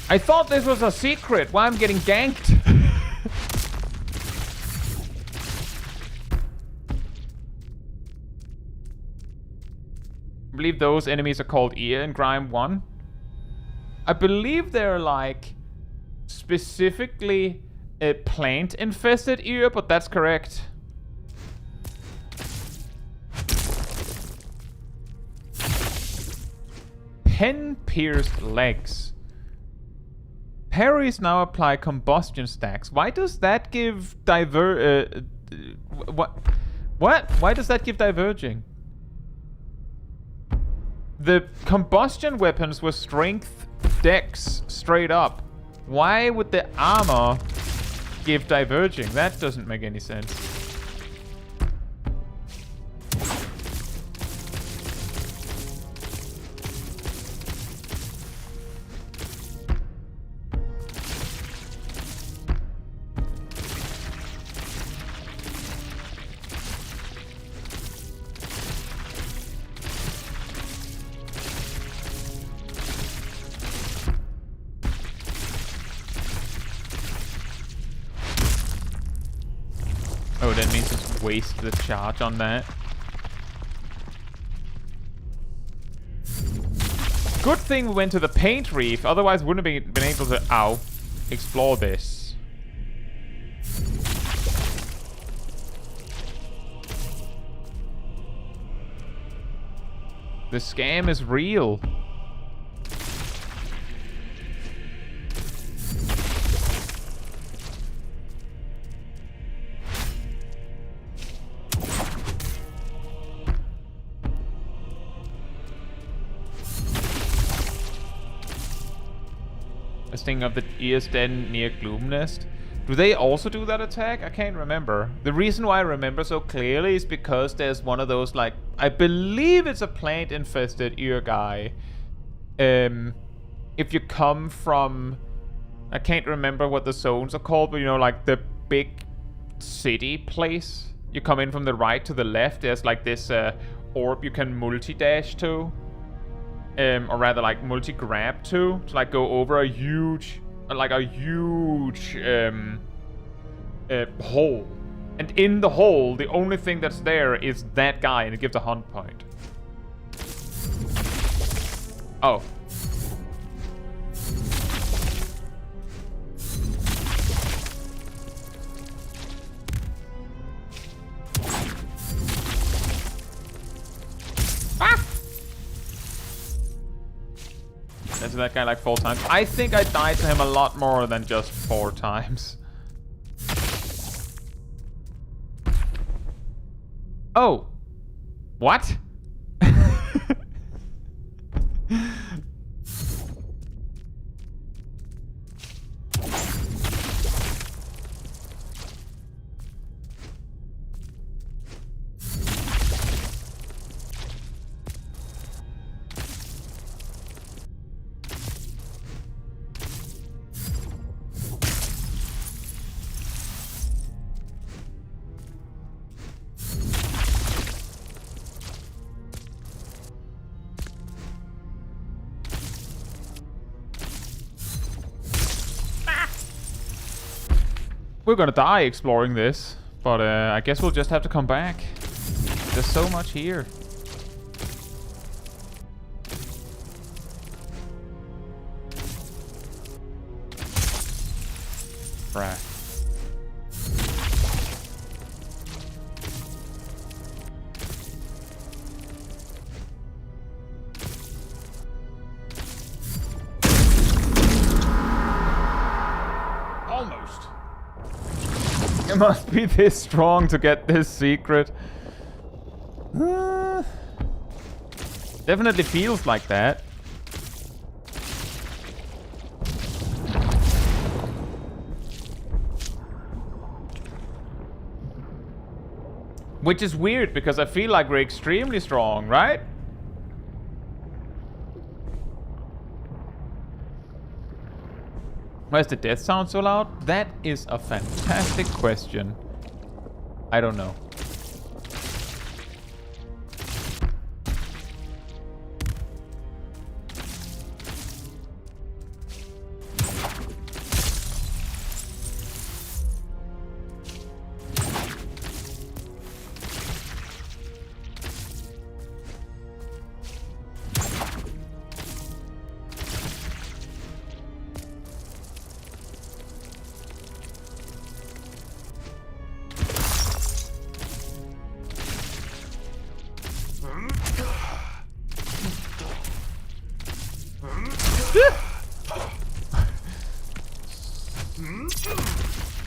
I thought this was a secret. Why I'm getting ganked? I believe those enemies are called ear in GRIME 1. I believe they're like specifically a plant-infested ear, but that's correct. Pen-pierced legs. Parries now apply combustion stacks. Why does that give what? Why does that give diverging? The combustion weapons were strength dex straight up. Why would the armor give diverging? That doesn't make any sense. Oh, that means just waste the charge on that. Good thing we went to the paint reef, otherwise wouldn't have been able to, explore this. The scam is real. Of the ears den near Gloomnest. Do they also do that attack? I can't remember. The reason why I remember so clearly is because there's one of those, like, I believe it's a plant-infested ear guy. If you come from, I can't remember what the zones are called, but you know, like the big city place. You come in from the right to the left. There's like this orb you can multi-dash to. Or rather, like, multi-grab to like go over a huge, hole. And in the hole, the only thing that's there is that guy, and it gives a hunt point. Oh. To that guy like 4 times. I think I died to him a lot more than just 4 times. Oh. What? We're gonna die exploring this, but I guess we'll just have to come back. There's so much here. Right. It must be this strong to get this secret. Definitely feels like that. Which is weird, because I feel like we're extremely strong, right? Why is the death sound so loud? That is a fantastic question. I don't know.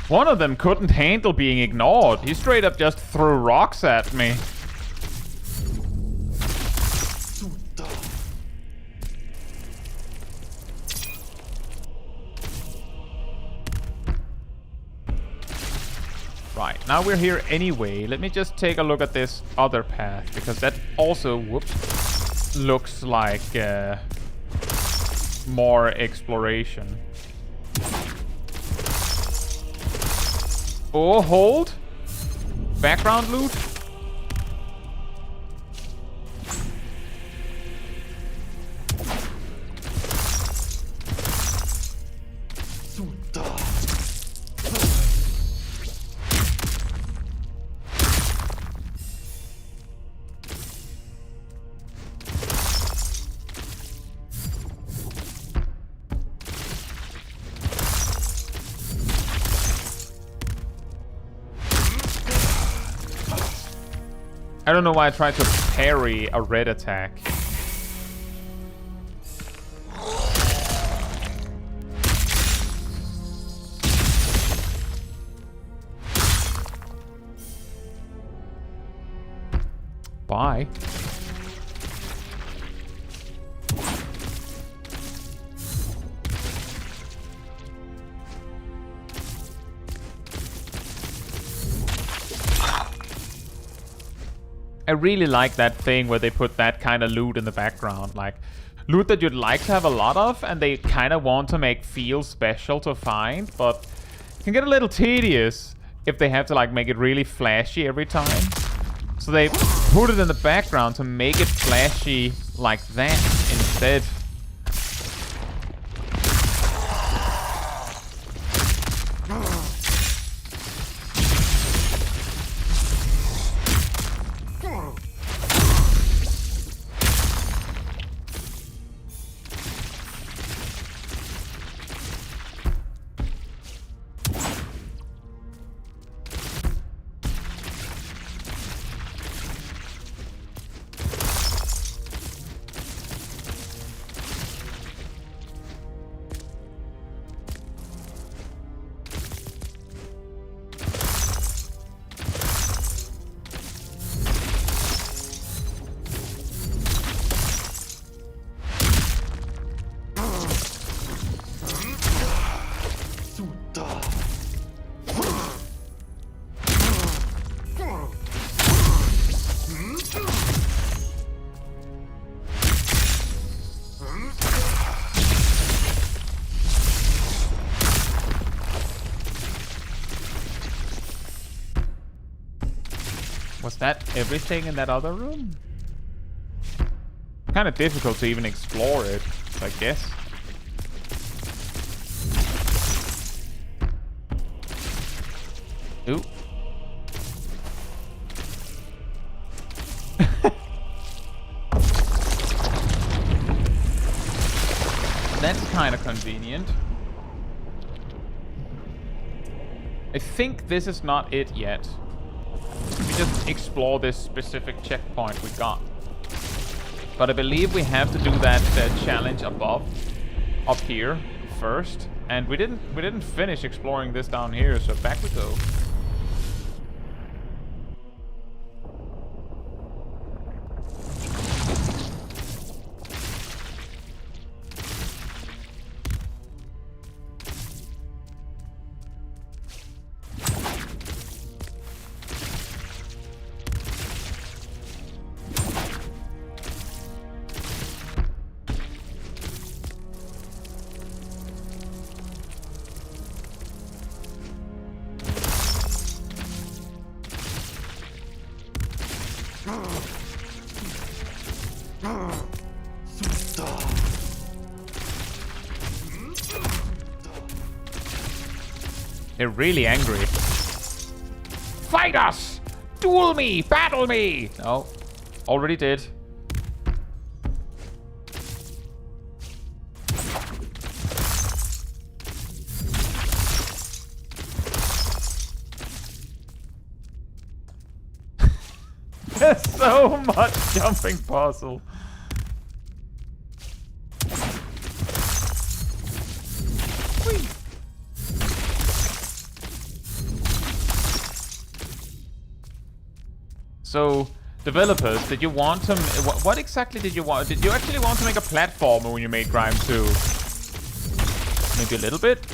One of them couldn't handle being ignored. He straight up just threw rocks at me. Right, now we're here anyway. Let me just take a look at this other path, because that also, whoops, looks like more exploration. Oh, hold. Background loot. I don't know why I tried to parry a red attack. Bye. I really like that thing where they put that kind of loot in the background, like loot that you'd like to have a lot of and they kind of want to make feel special to find, but it can get a little tedious if they have to like make it really flashy every time. So they put it in the background to make it flashy like that instead. Was that everything in that other room? Kind of difficult to even explore it, I guess. Ooh. That's kind of convenient. I think this is not it yet. We just explore this specific checkpoint we got. But I believe we have to do that challenge up here first. And we didn't finish exploring this down here, so back we go. They're really angry. Fight us! Duel me! Battle me! No. Already did. There's so much jumping puzzle. So, developers, did you want to... What exactly did you want? Did you actually want to make a platformer when you made GRIME II? Maybe a little bit?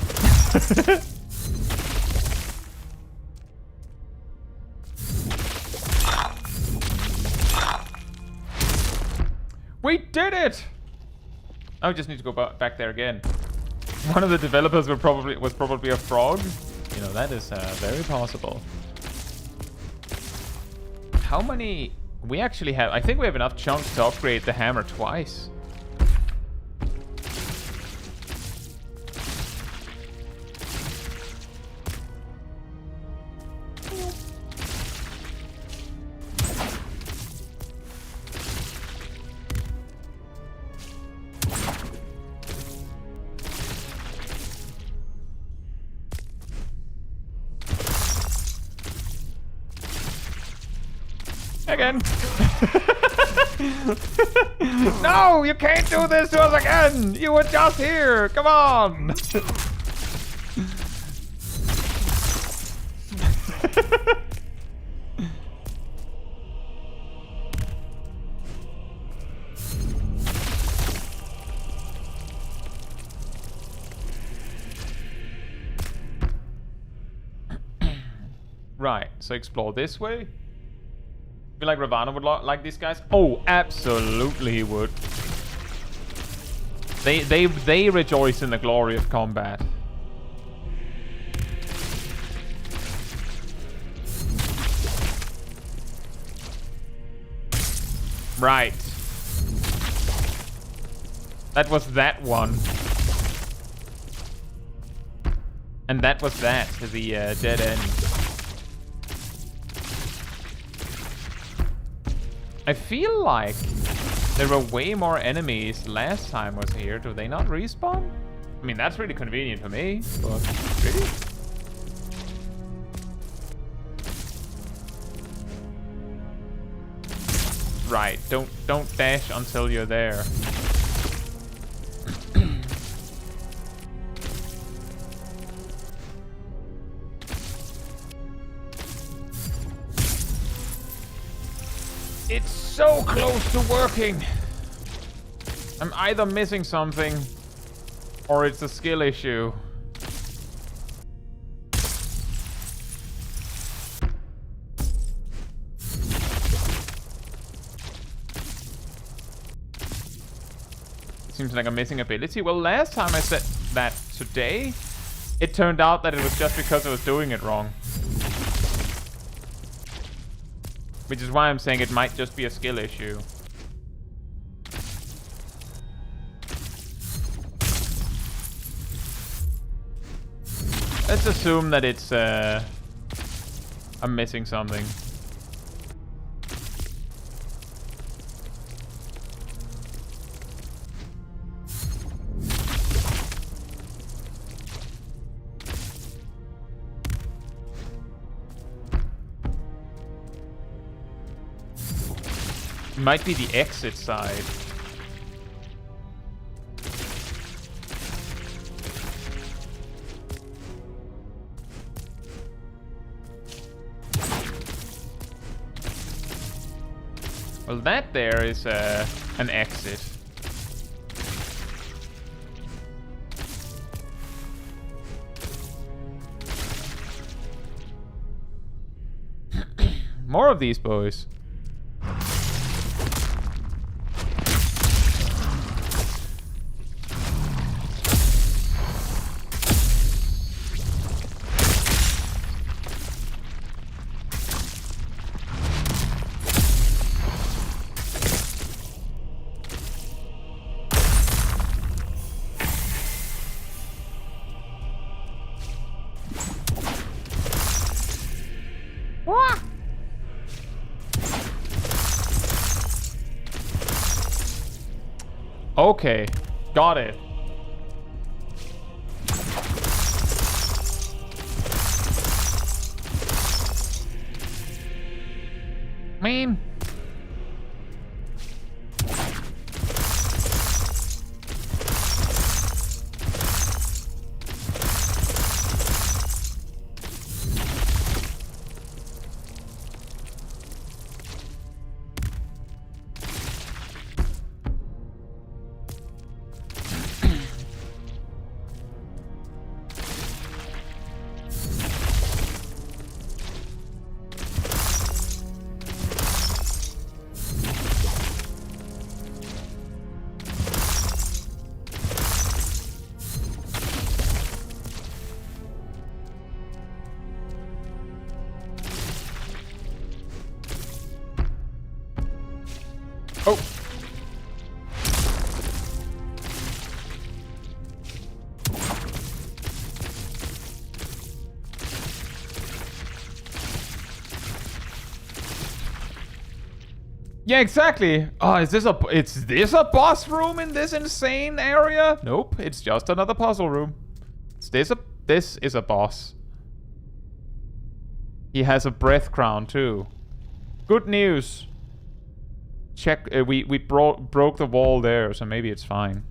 We did it! I just need to go back there again. One of the developers was probably a frog. You know, that is very possible. How many... We actually have... I think we have enough chunks to upgrade the hammer twice. Again. No, you can't do this to us again. You were just here. Come on. Right, so explore this way. I feel like Ravana would like these guys. Oh, absolutely he would. They rejoice in the glory of combat. Right. That was that one. And that was that, the dead end. I feel like there were way more enemies last time I was here. Do they not respawn? I mean, that's really convenient for me, but really? Right, don't dash until you're there. It's so close to working. I'm either missing something or it's a skill issue. Seems like I'm missing ability. Well, last time I said that today, it turned out that it was just because I was doing it wrong. Which is why I'm saying it might just be a skill issue. Let's assume that it's I'm missing something. Might be the exit side. Well, that there is an exit. More of these boys. Okay, got it. Man. Oh! Yeah, exactly. Oh, is this a boss room in this insane area? Nope, it's just another puzzle room. This is a boss. He has a breath crown too. Good news. Check. We broke the wall there, so maybe it's fine.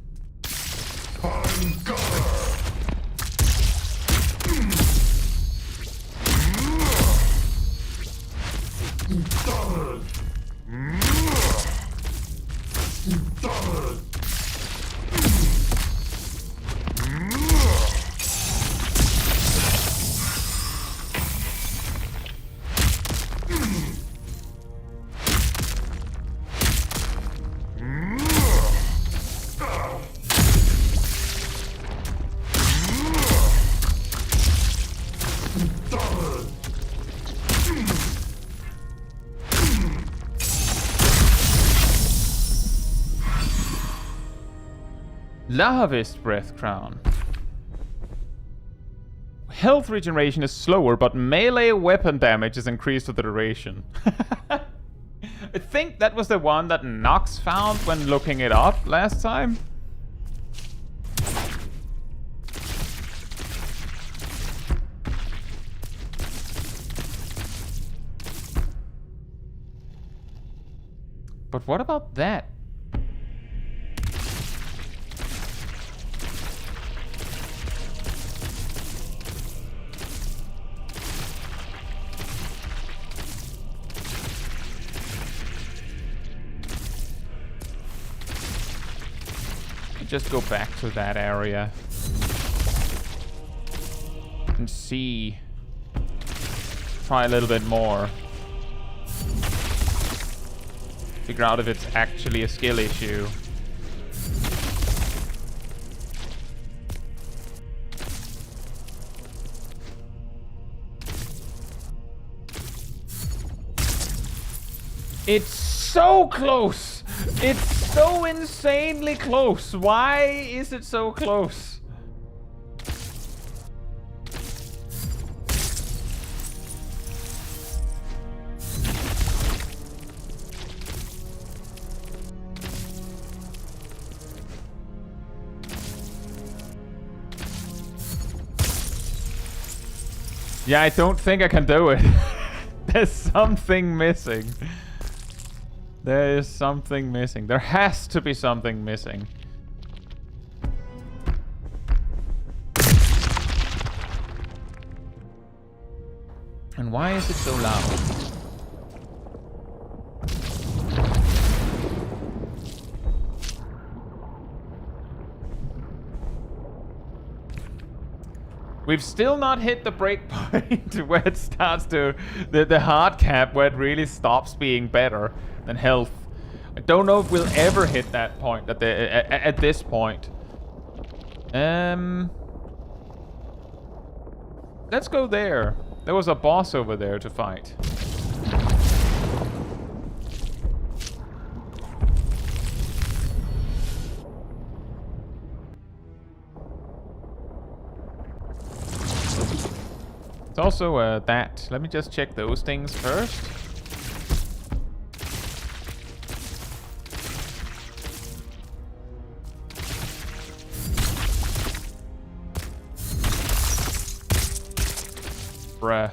Lahavist Breath Crown. Health regeneration is slower, but melee weapon damage is increased with the duration. I think that was the one that Nox found when looking it up last time. But what about that? Just go back to that area and see. Try a little bit more. Figure out if it's actually a skill issue. It's so close! It's so insanely close! Why is it so close? Yeah, I don't think I can do it. There's something missing. There is something missing. There has to be something missing. And why is it so loud? We've still not hit the break point where it starts to... The hard cap where it really stops being better than health. I don't know if we'll ever hit that point at this point. Let's go there. There was a boss over there to fight. It's also that. Let me just check those things first. Bruh.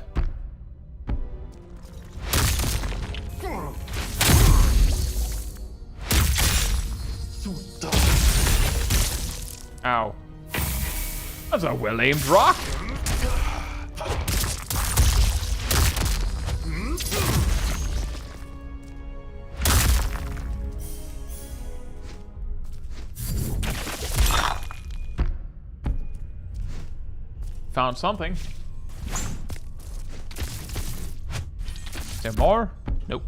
Ow. That's a well-aimed rock. Found something. Is there more? Nope.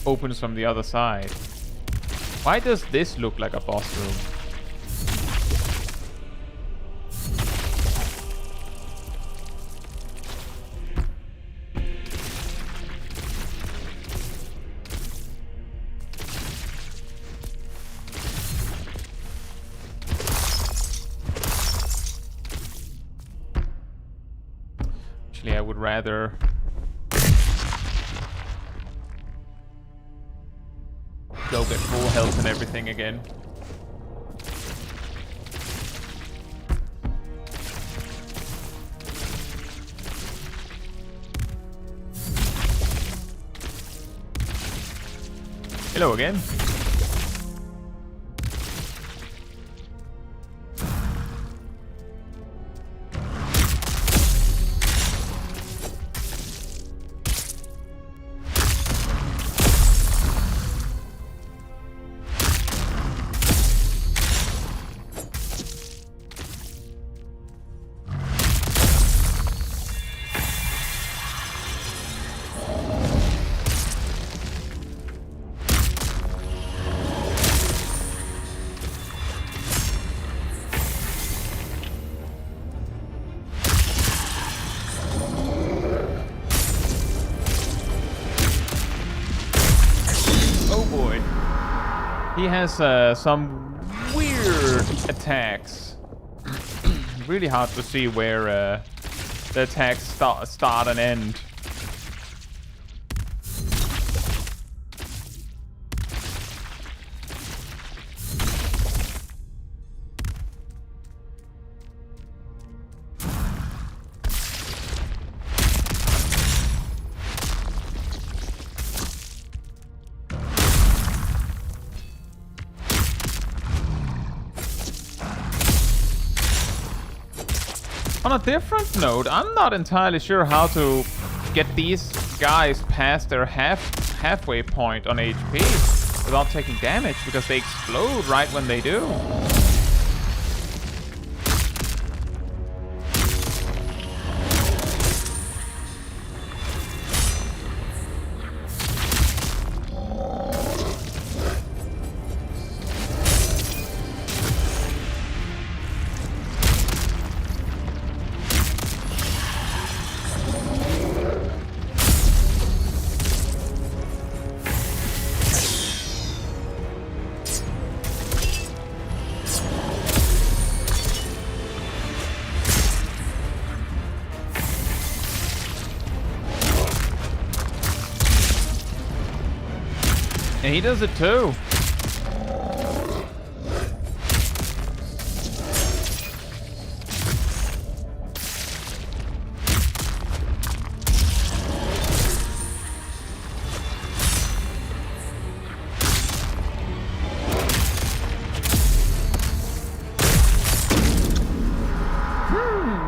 opens from the other side. Why does this look like a boss room? Actually, I would rather go get full health and everything again. Hello again. He has some weird attacks. Really hard to see where the attacks start and end. On a different note, I'm not entirely sure how to get these guys past their halfway point on HP without taking damage, because they explode right when they do. And he does it too.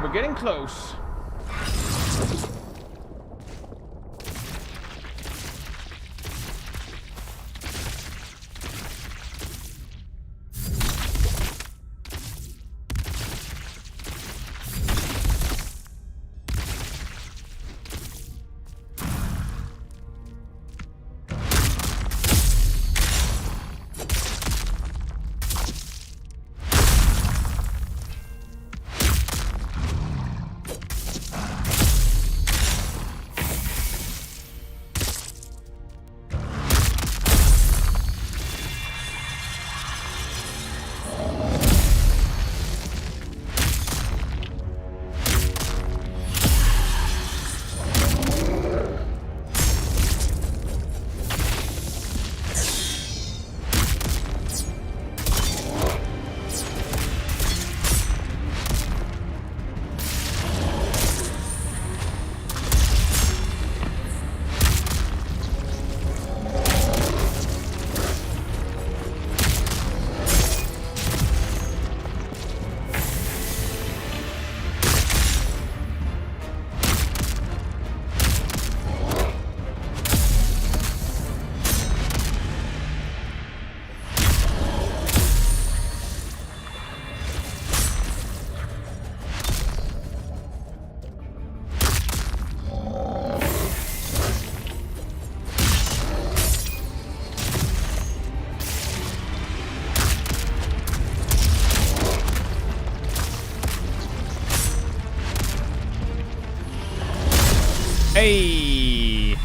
We're getting close. Hey!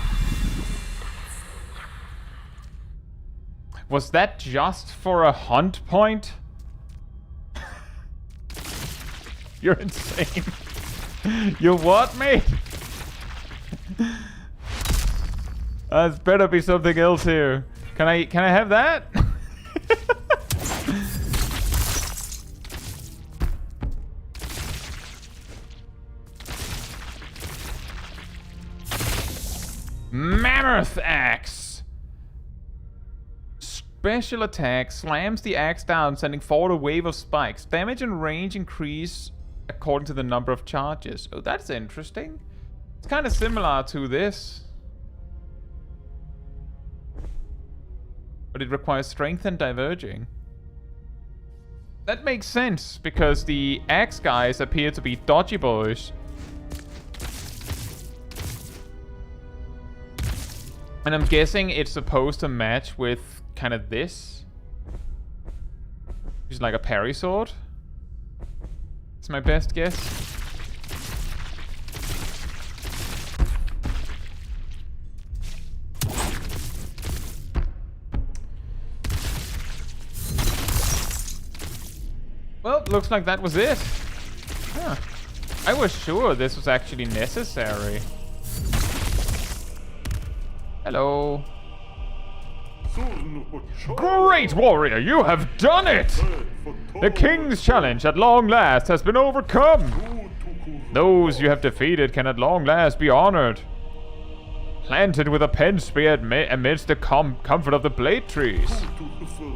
Was that just for a hunt point? You're insane. You what, mate? There's better be something else here. Can I have that? Mammoth axe. Special attack slams the axe down, sending forward a wave of spikes. Damage and range increase according to the number of charges. Oh, that's interesting. It's kind of similar to this, but it requires strength and diverging. That makes sense, because the axe guys appear to be dodgy boys. And I'm guessing it's supposed to match with kind of this. Which is like a parry sword. It's my best guess. Well, looks like that was it. Huh. I was sure this was actually necessary. Hello. Great warrior, you have done it! The king's challenge at long last has been overcome. Those you have defeated can at long last be honored. Planted with a pen spear amidst the comfort of the blade trees.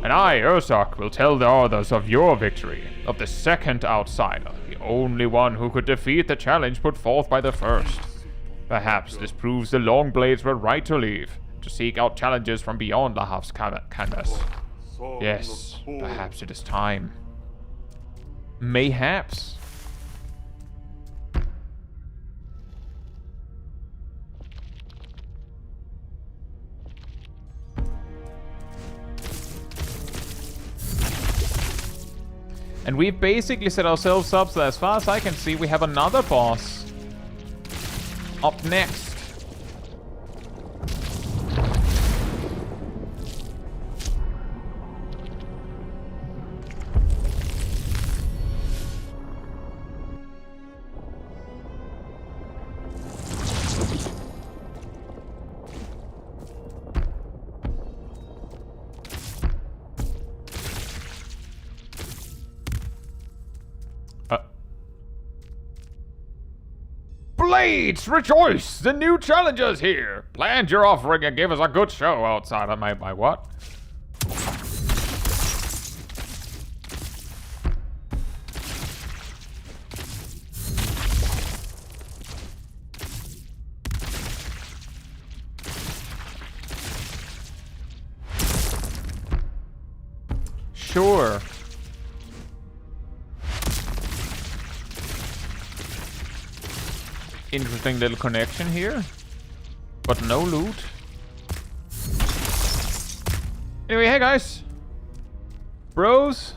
And I, Ursak, will tell the others of your victory, of the second outsider, the only one who could defeat the challenge put forth by the first. Perhaps this proves the Longblades were right to leave, to seek out challenges from beyond Lahav's canvas. Yes, perhaps it is time. Mayhaps. And we've basically set ourselves up so as far as I can see we have another boss up next. Blades, rejoice! The new challenger's here! Plant your offering and give us a good show outside of my what? Sure. Interesting little connection here, but no loot. Anyway, hey guys, bros.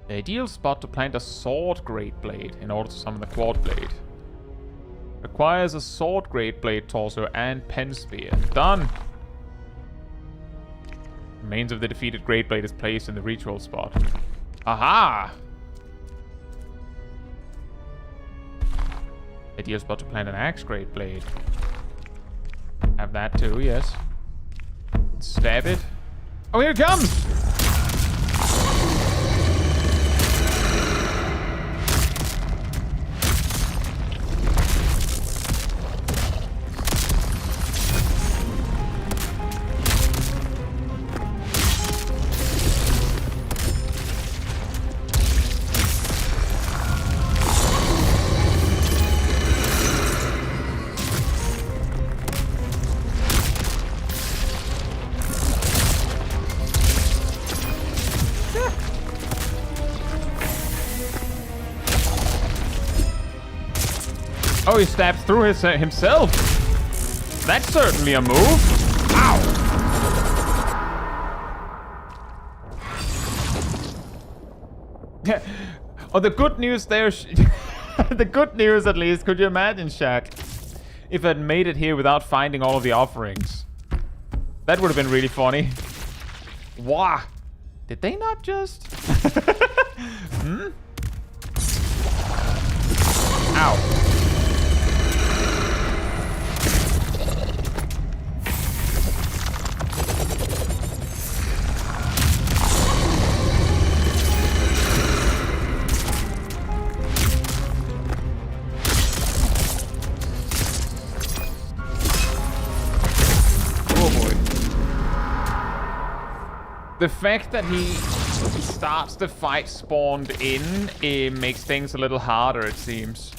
The ideal spot to plant a sword great blade in order to summon the quad blade. Requires a sword great blade torso and pen spear. Done. Remains of the defeated Great Blade is placed in the ritual spot. Aha! Ideal spot to plant an axe Great Blade. Have that too, yes. Stab it. Oh, here it comes! Oh, he stabs through himself. That's certainly a move. Ow! Oh, the good news there... the good news, at least. Could you imagine, Shaq? If I'd made it here without finding all of the offerings. That would have been really funny. Wow. Did they not just... hmm? Ow. The fact that he starts the fight spawned in, it makes things a little harder, it seems.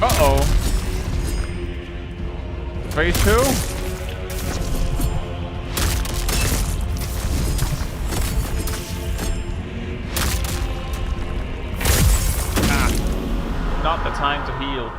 Uh-oh. Phase 2? Ah. Not the time to heal.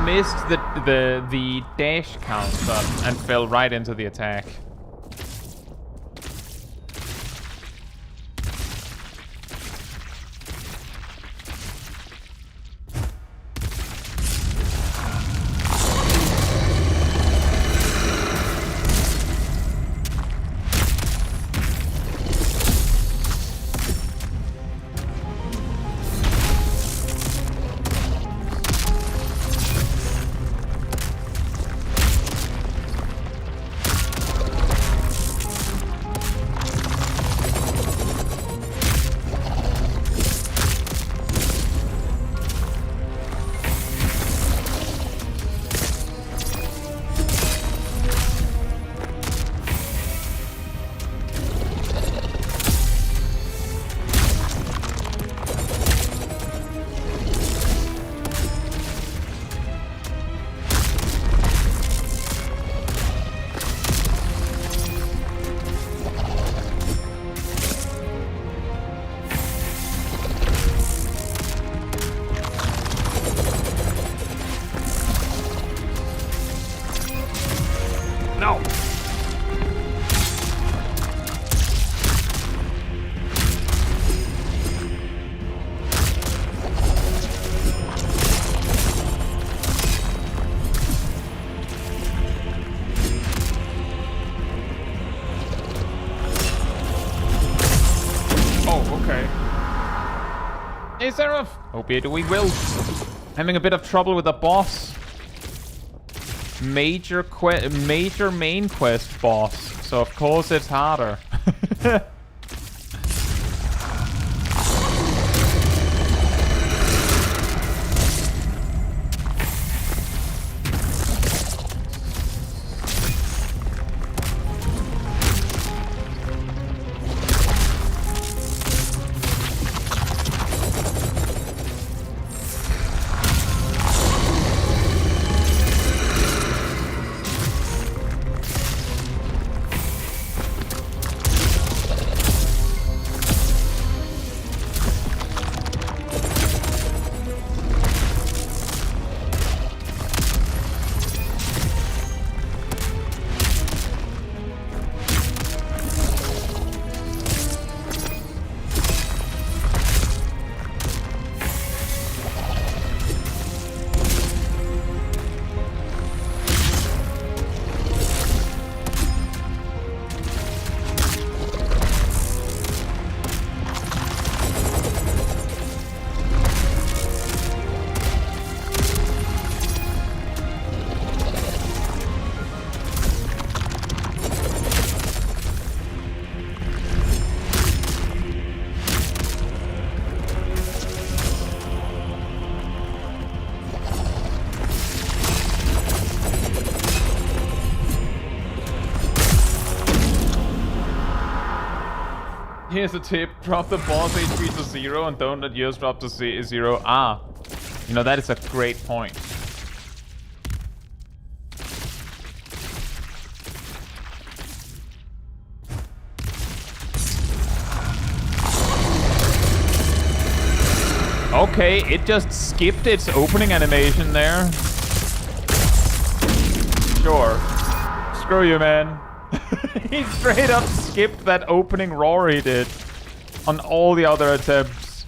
Missed the dash counter and fell right into the attack. No! Oh, okay. Is there a... Albeit we will. Having a bit of trouble with the boss. Major main quest boss, so of course it's harder. Here's a tip. Drop the boss HP to 0 and don't let yours drop to 0. Ah. You know, that is a great point. Okay, it just skipped its opening animation there. Sure. Screw you, man. He straight up skipped that opening roar he did on all the other attempts.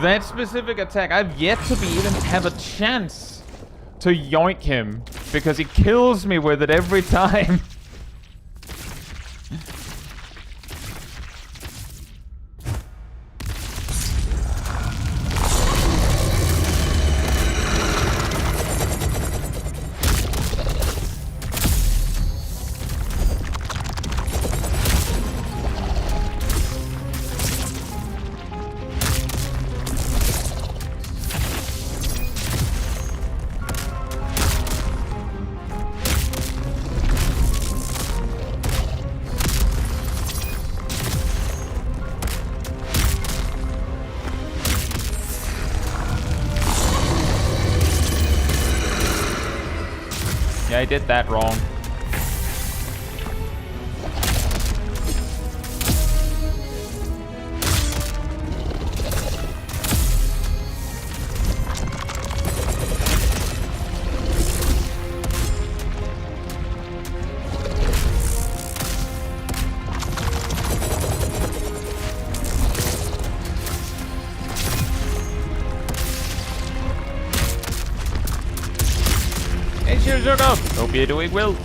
That specific attack, I've yet to be even have a chance to yoink him because he kills me with it every time. Yeah, I did that wrong. Hope you're doing well.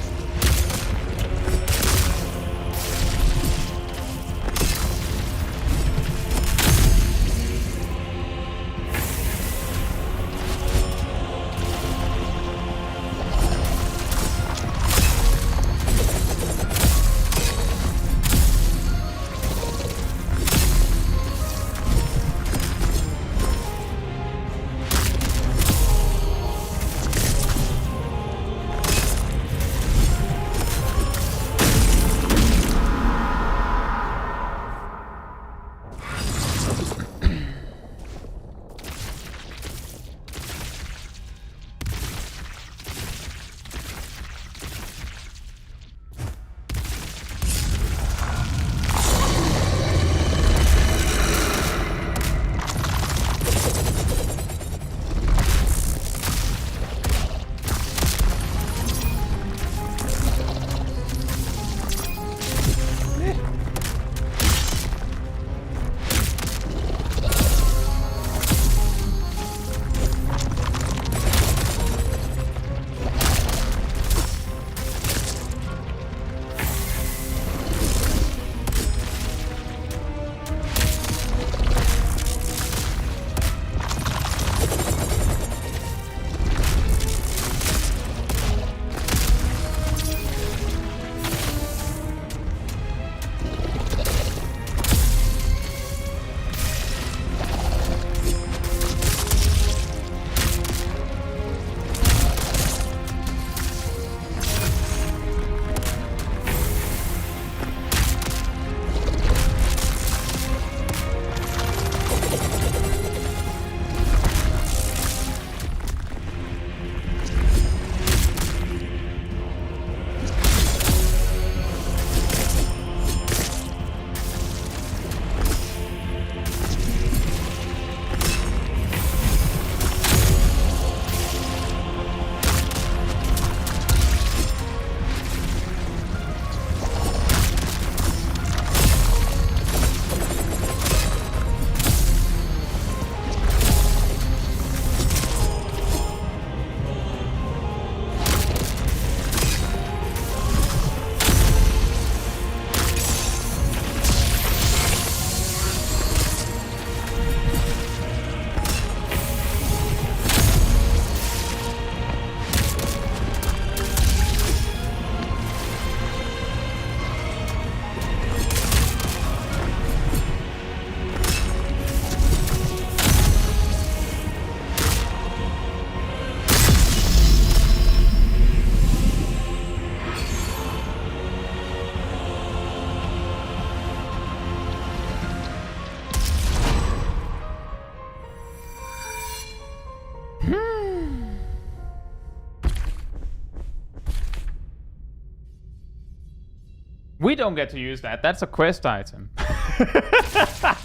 don't get to use that. That's a quest item. I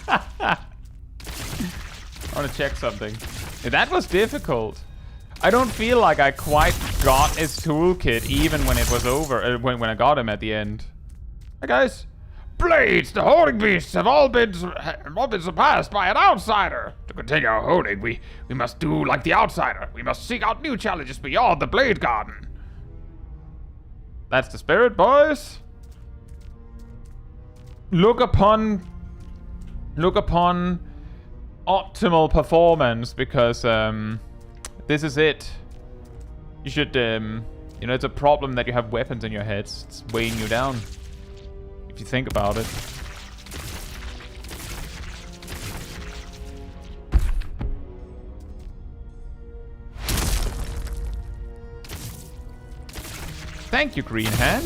want to check something. That was difficult. I don't feel like I quite got his toolkit even when it was over, when I got him at the end. Hey guys. Blades! The holding beasts have all been surpassed by an outsider. To continue our holding, we must do like the outsider. We must seek out new challenges beyond the Blade Garden. That's the spirit, boys. Look upon optimal performance, because this is it. You should you know, it's a problem that you have weapons in your heads. It's weighing you down. If you think about it. Thank you, Green Hand.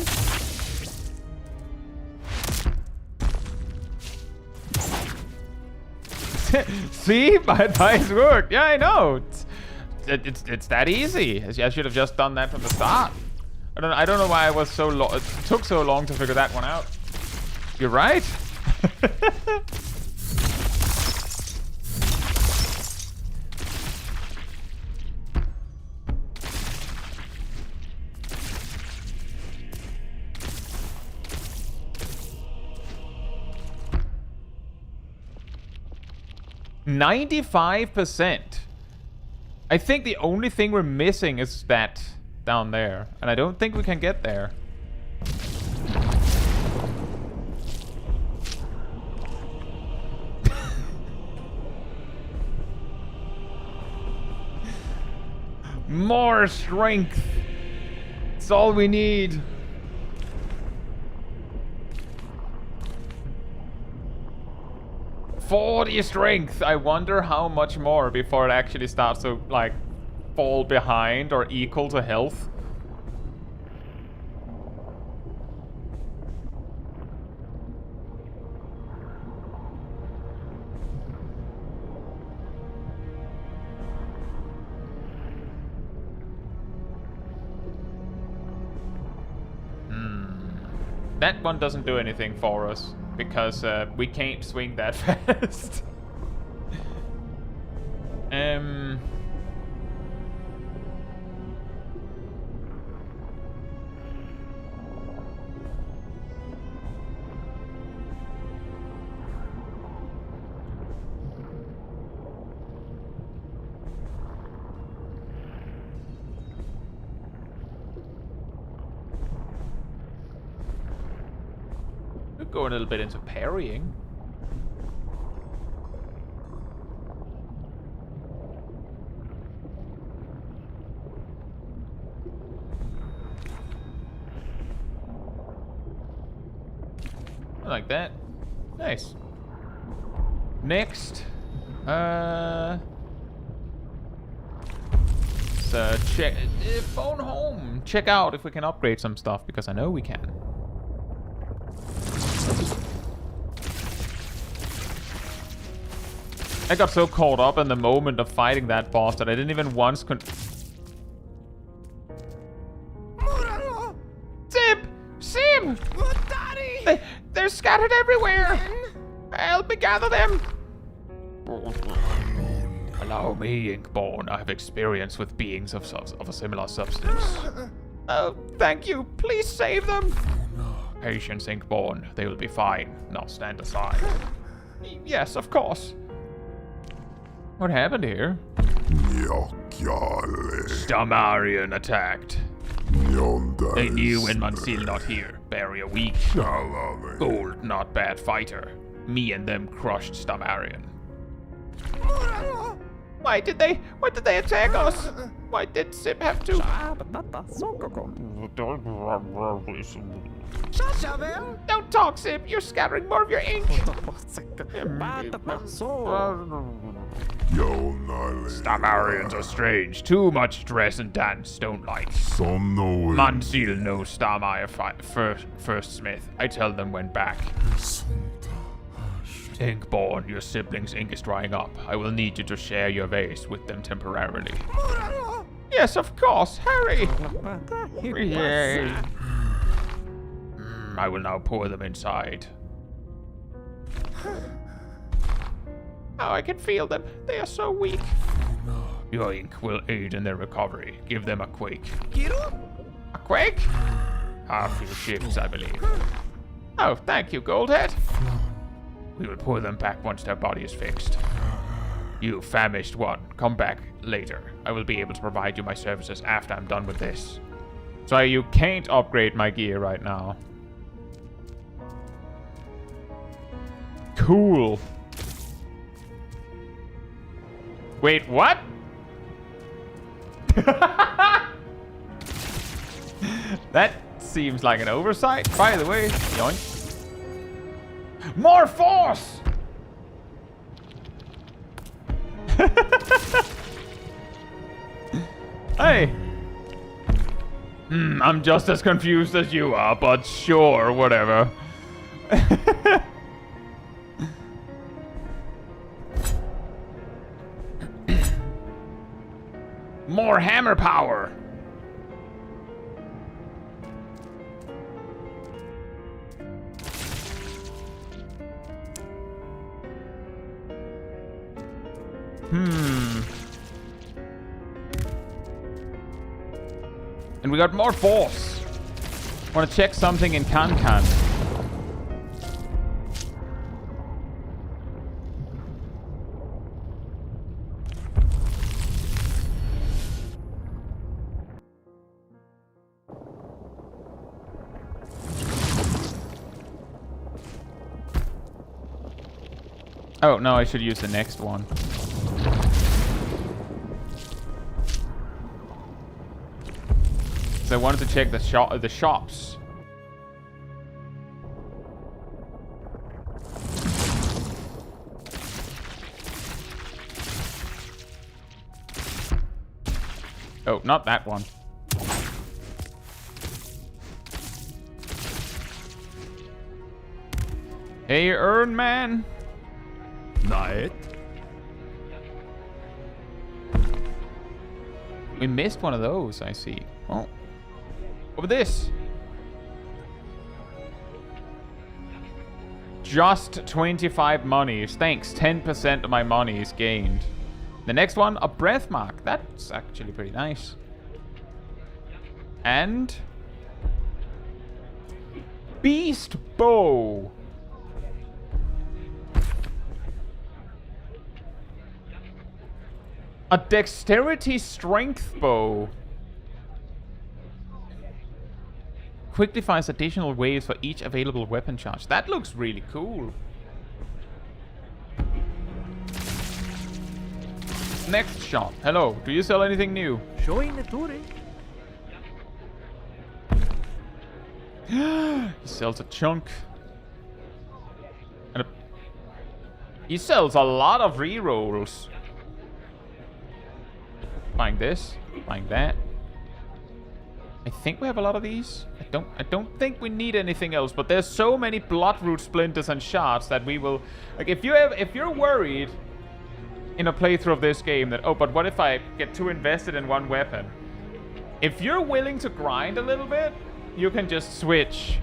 See? My advice worked. Yeah, I know. It's that easy. I should have just done that from the start. I don't know why it took so long to figure that one out. You're right. %95%. I think the only thing we're missing is that down there, and I don't think we can get there. More strength. It's all we need. "40 strength. I wonder how much more before it actually starts to, like, fall behind or equal to health. That one doesn't do anything for us, because we can't swing that fast. Go a little bit into parrying. I like that. Nice. Next, so check phone home. Check out if we can upgrade some stuff, because I know we can. I got so caught up in the moment of fighting that boss that I didn't even once Zip! Sim! They're scattered everywhere! Help me gather them! Allow me, Inkborn. I have experience with beings of a similar substance. Oh, thank you. Please save them. Patience, Inkborn. They will be fine. Now stand aside. Yes, of course. What happened here? Stamarian attacked. They knew when Mansil not here. Barrier weak. Gold not bad fighter. Me and them crushed Stamarian. Why did they attack us? Why did Sip have to? Don't talk, Sip. You're scattering more of your ink. Stamarians are strange. Too much dress and dance. Don't like. Mansil knows Starmire first smith. I tell them when back. Inkborn, your siblings' ink is drying up. I will need you to share your vase with them temporarily. Yes, of course. Hurry! Yay. I will now pour them inside. Oh, I can feel them. They are so weak. Your ink will aid in their recovery. Give them a quake. A quake? A few shifts, I believe. Oh, thank you, Goldhead. We will pour them back once their body is fixed. You famished one, come back later. I will be able to provide you my services after I'm done with this. So you can't upgrade my gear right now. Cool. Wait, what? That seems like an oversight. By the way, yoink. More force! Hey. I'm just as confused as you are, but sure, whatever. More hammer power. And we got more force. Want to check something in Can. Oh, no, I should use the next one. So I wanted to check the shops. Oh, not that one. Hey, Earn Man. Night. We missed one of those, I see. Oh. Over this. Just 25 monies. Thanks. 10% of my money is gained. The next one, a breath mark. That's actually pretty nice. And Beast Bow. A dexterity strength bow. Quickly fires additional waves for each available weapon charge. That looks really cool. Next shop. Hello. Do you sell anything new? Showing the touring. He sells a chunk. And he sells a lot of rerolls. Buying this. Buying that. I think we have a lot of these. I don't think we need anything else, but there's so many bloodroot splinters and shards that we will, like, if you're worried in a playthrough of this game that, oh, but what if I get too invested in one weapon? If you're willing to grind a little bit, you can just switch.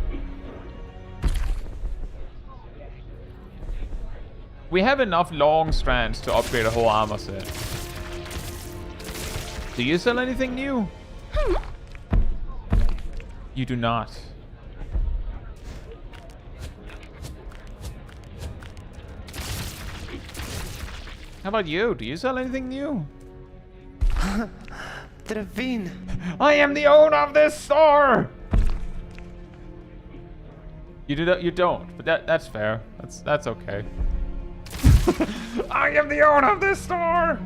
We have enough long strands to upgrade a whole armor set. Do you sell anything new? You do not. How about you? Do you sell anything new? Trevin. I am the owner of this store! You don't, but that's fair. That's okay. I am the owner of this store!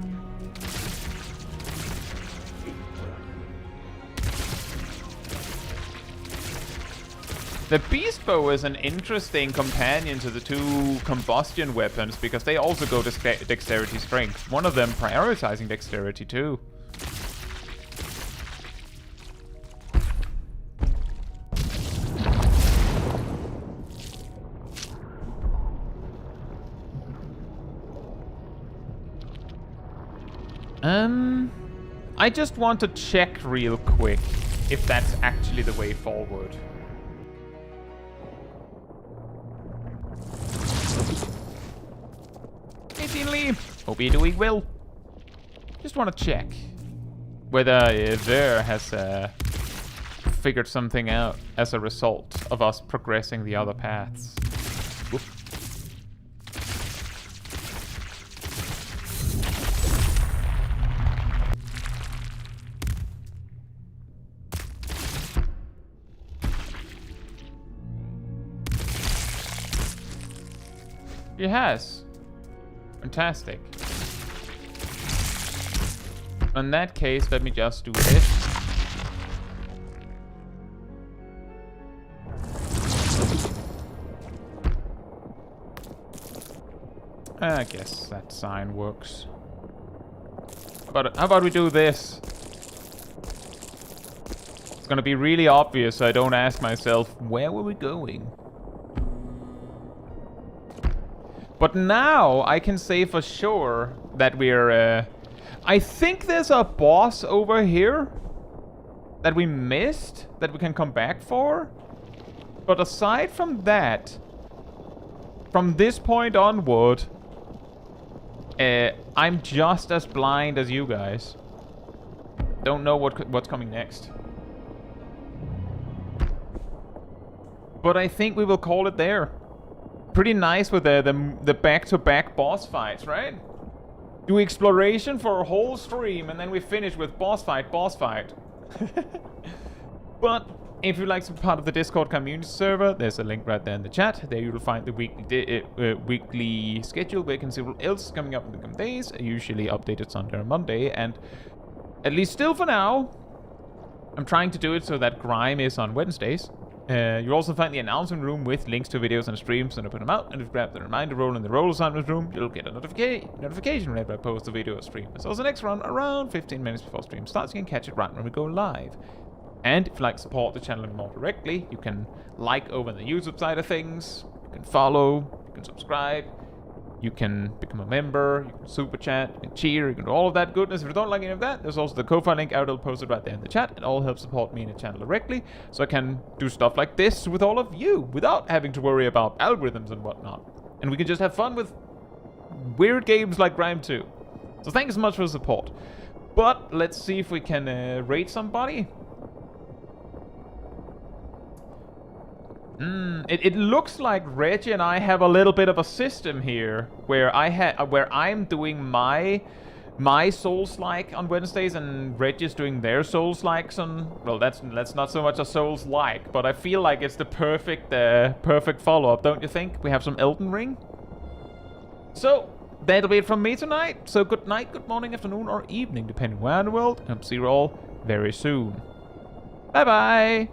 The Beast Bow is an interesting companion to the two combustion weapons because they also go to dexterity strength. One of them prioritizing dexterity too. I just want to check real quick if that's actually the way forward. Team Lee. Hope you're doing well. Just want to check whether there has figured something out as a result of us progressing the other paths. Whoop. It has. Fantastic. In that case, let me just do this. I guess that sign works. But how about we do this? It's gonna be really obvious, so I don't ask myself, where were we going? But now I can say for sure that we're... I think there's a boss over here that we missed, that we can come back for. But aside from that, from this point onward, I'm just as blind as you guys. Don't know what's coming next. But I think we will call it there. Pretty nice with the back-to-back boss fights, right? Do exploration for a whole stream, and then we finish with boss fight. But if you'd like to be part of the Discord community server, there's a link right there in the chat. There you will find the weekly schedule where you can see what else is coming up in the coming days. Usually updated Sunday or Monday, and at least still for now, I'm trying to do it so that Grime is on Wednesdays. You'll also find the announcement room with links to videos and streams, and I put them out. And if you grab the reminder roll in the role assignment room, you'll get a notification whenever I post a video or stream. There's also the next run around 15 minutes before stream starts. You can catch it right when we go live. And if you'd like to support the channel more directly, you can like over the YouTube side of things, you can follow, you can subscribe, you can become a member, you can super chat, you can cheer, you can do all of that goodness. If you don't like any of that, there's also the Ko-Fi link out. I'll post it right there in the chat. It all helps support me and the channel directly, so I can do stuff like this with all of you without having to worry about algorithms and whatnot. And we can just have fun with weird games like GRIME II. So thank you so much for the support. But let's see if we can rate somebody. It looks like Reggie and I have a little bit of a system here where I'm doing my Souls-like on Wednesdays and Reggie's doing their Souls-likes on... Well, that's not so much a Souls-like, but I feel like it's the perfect follow-up, don't you think? We have some Elden Ring. So, that'll be it from me tonight. So good night, good morning, afternoon, or evening, depending where in the world. And I'll see you all very soon. Bye-bye!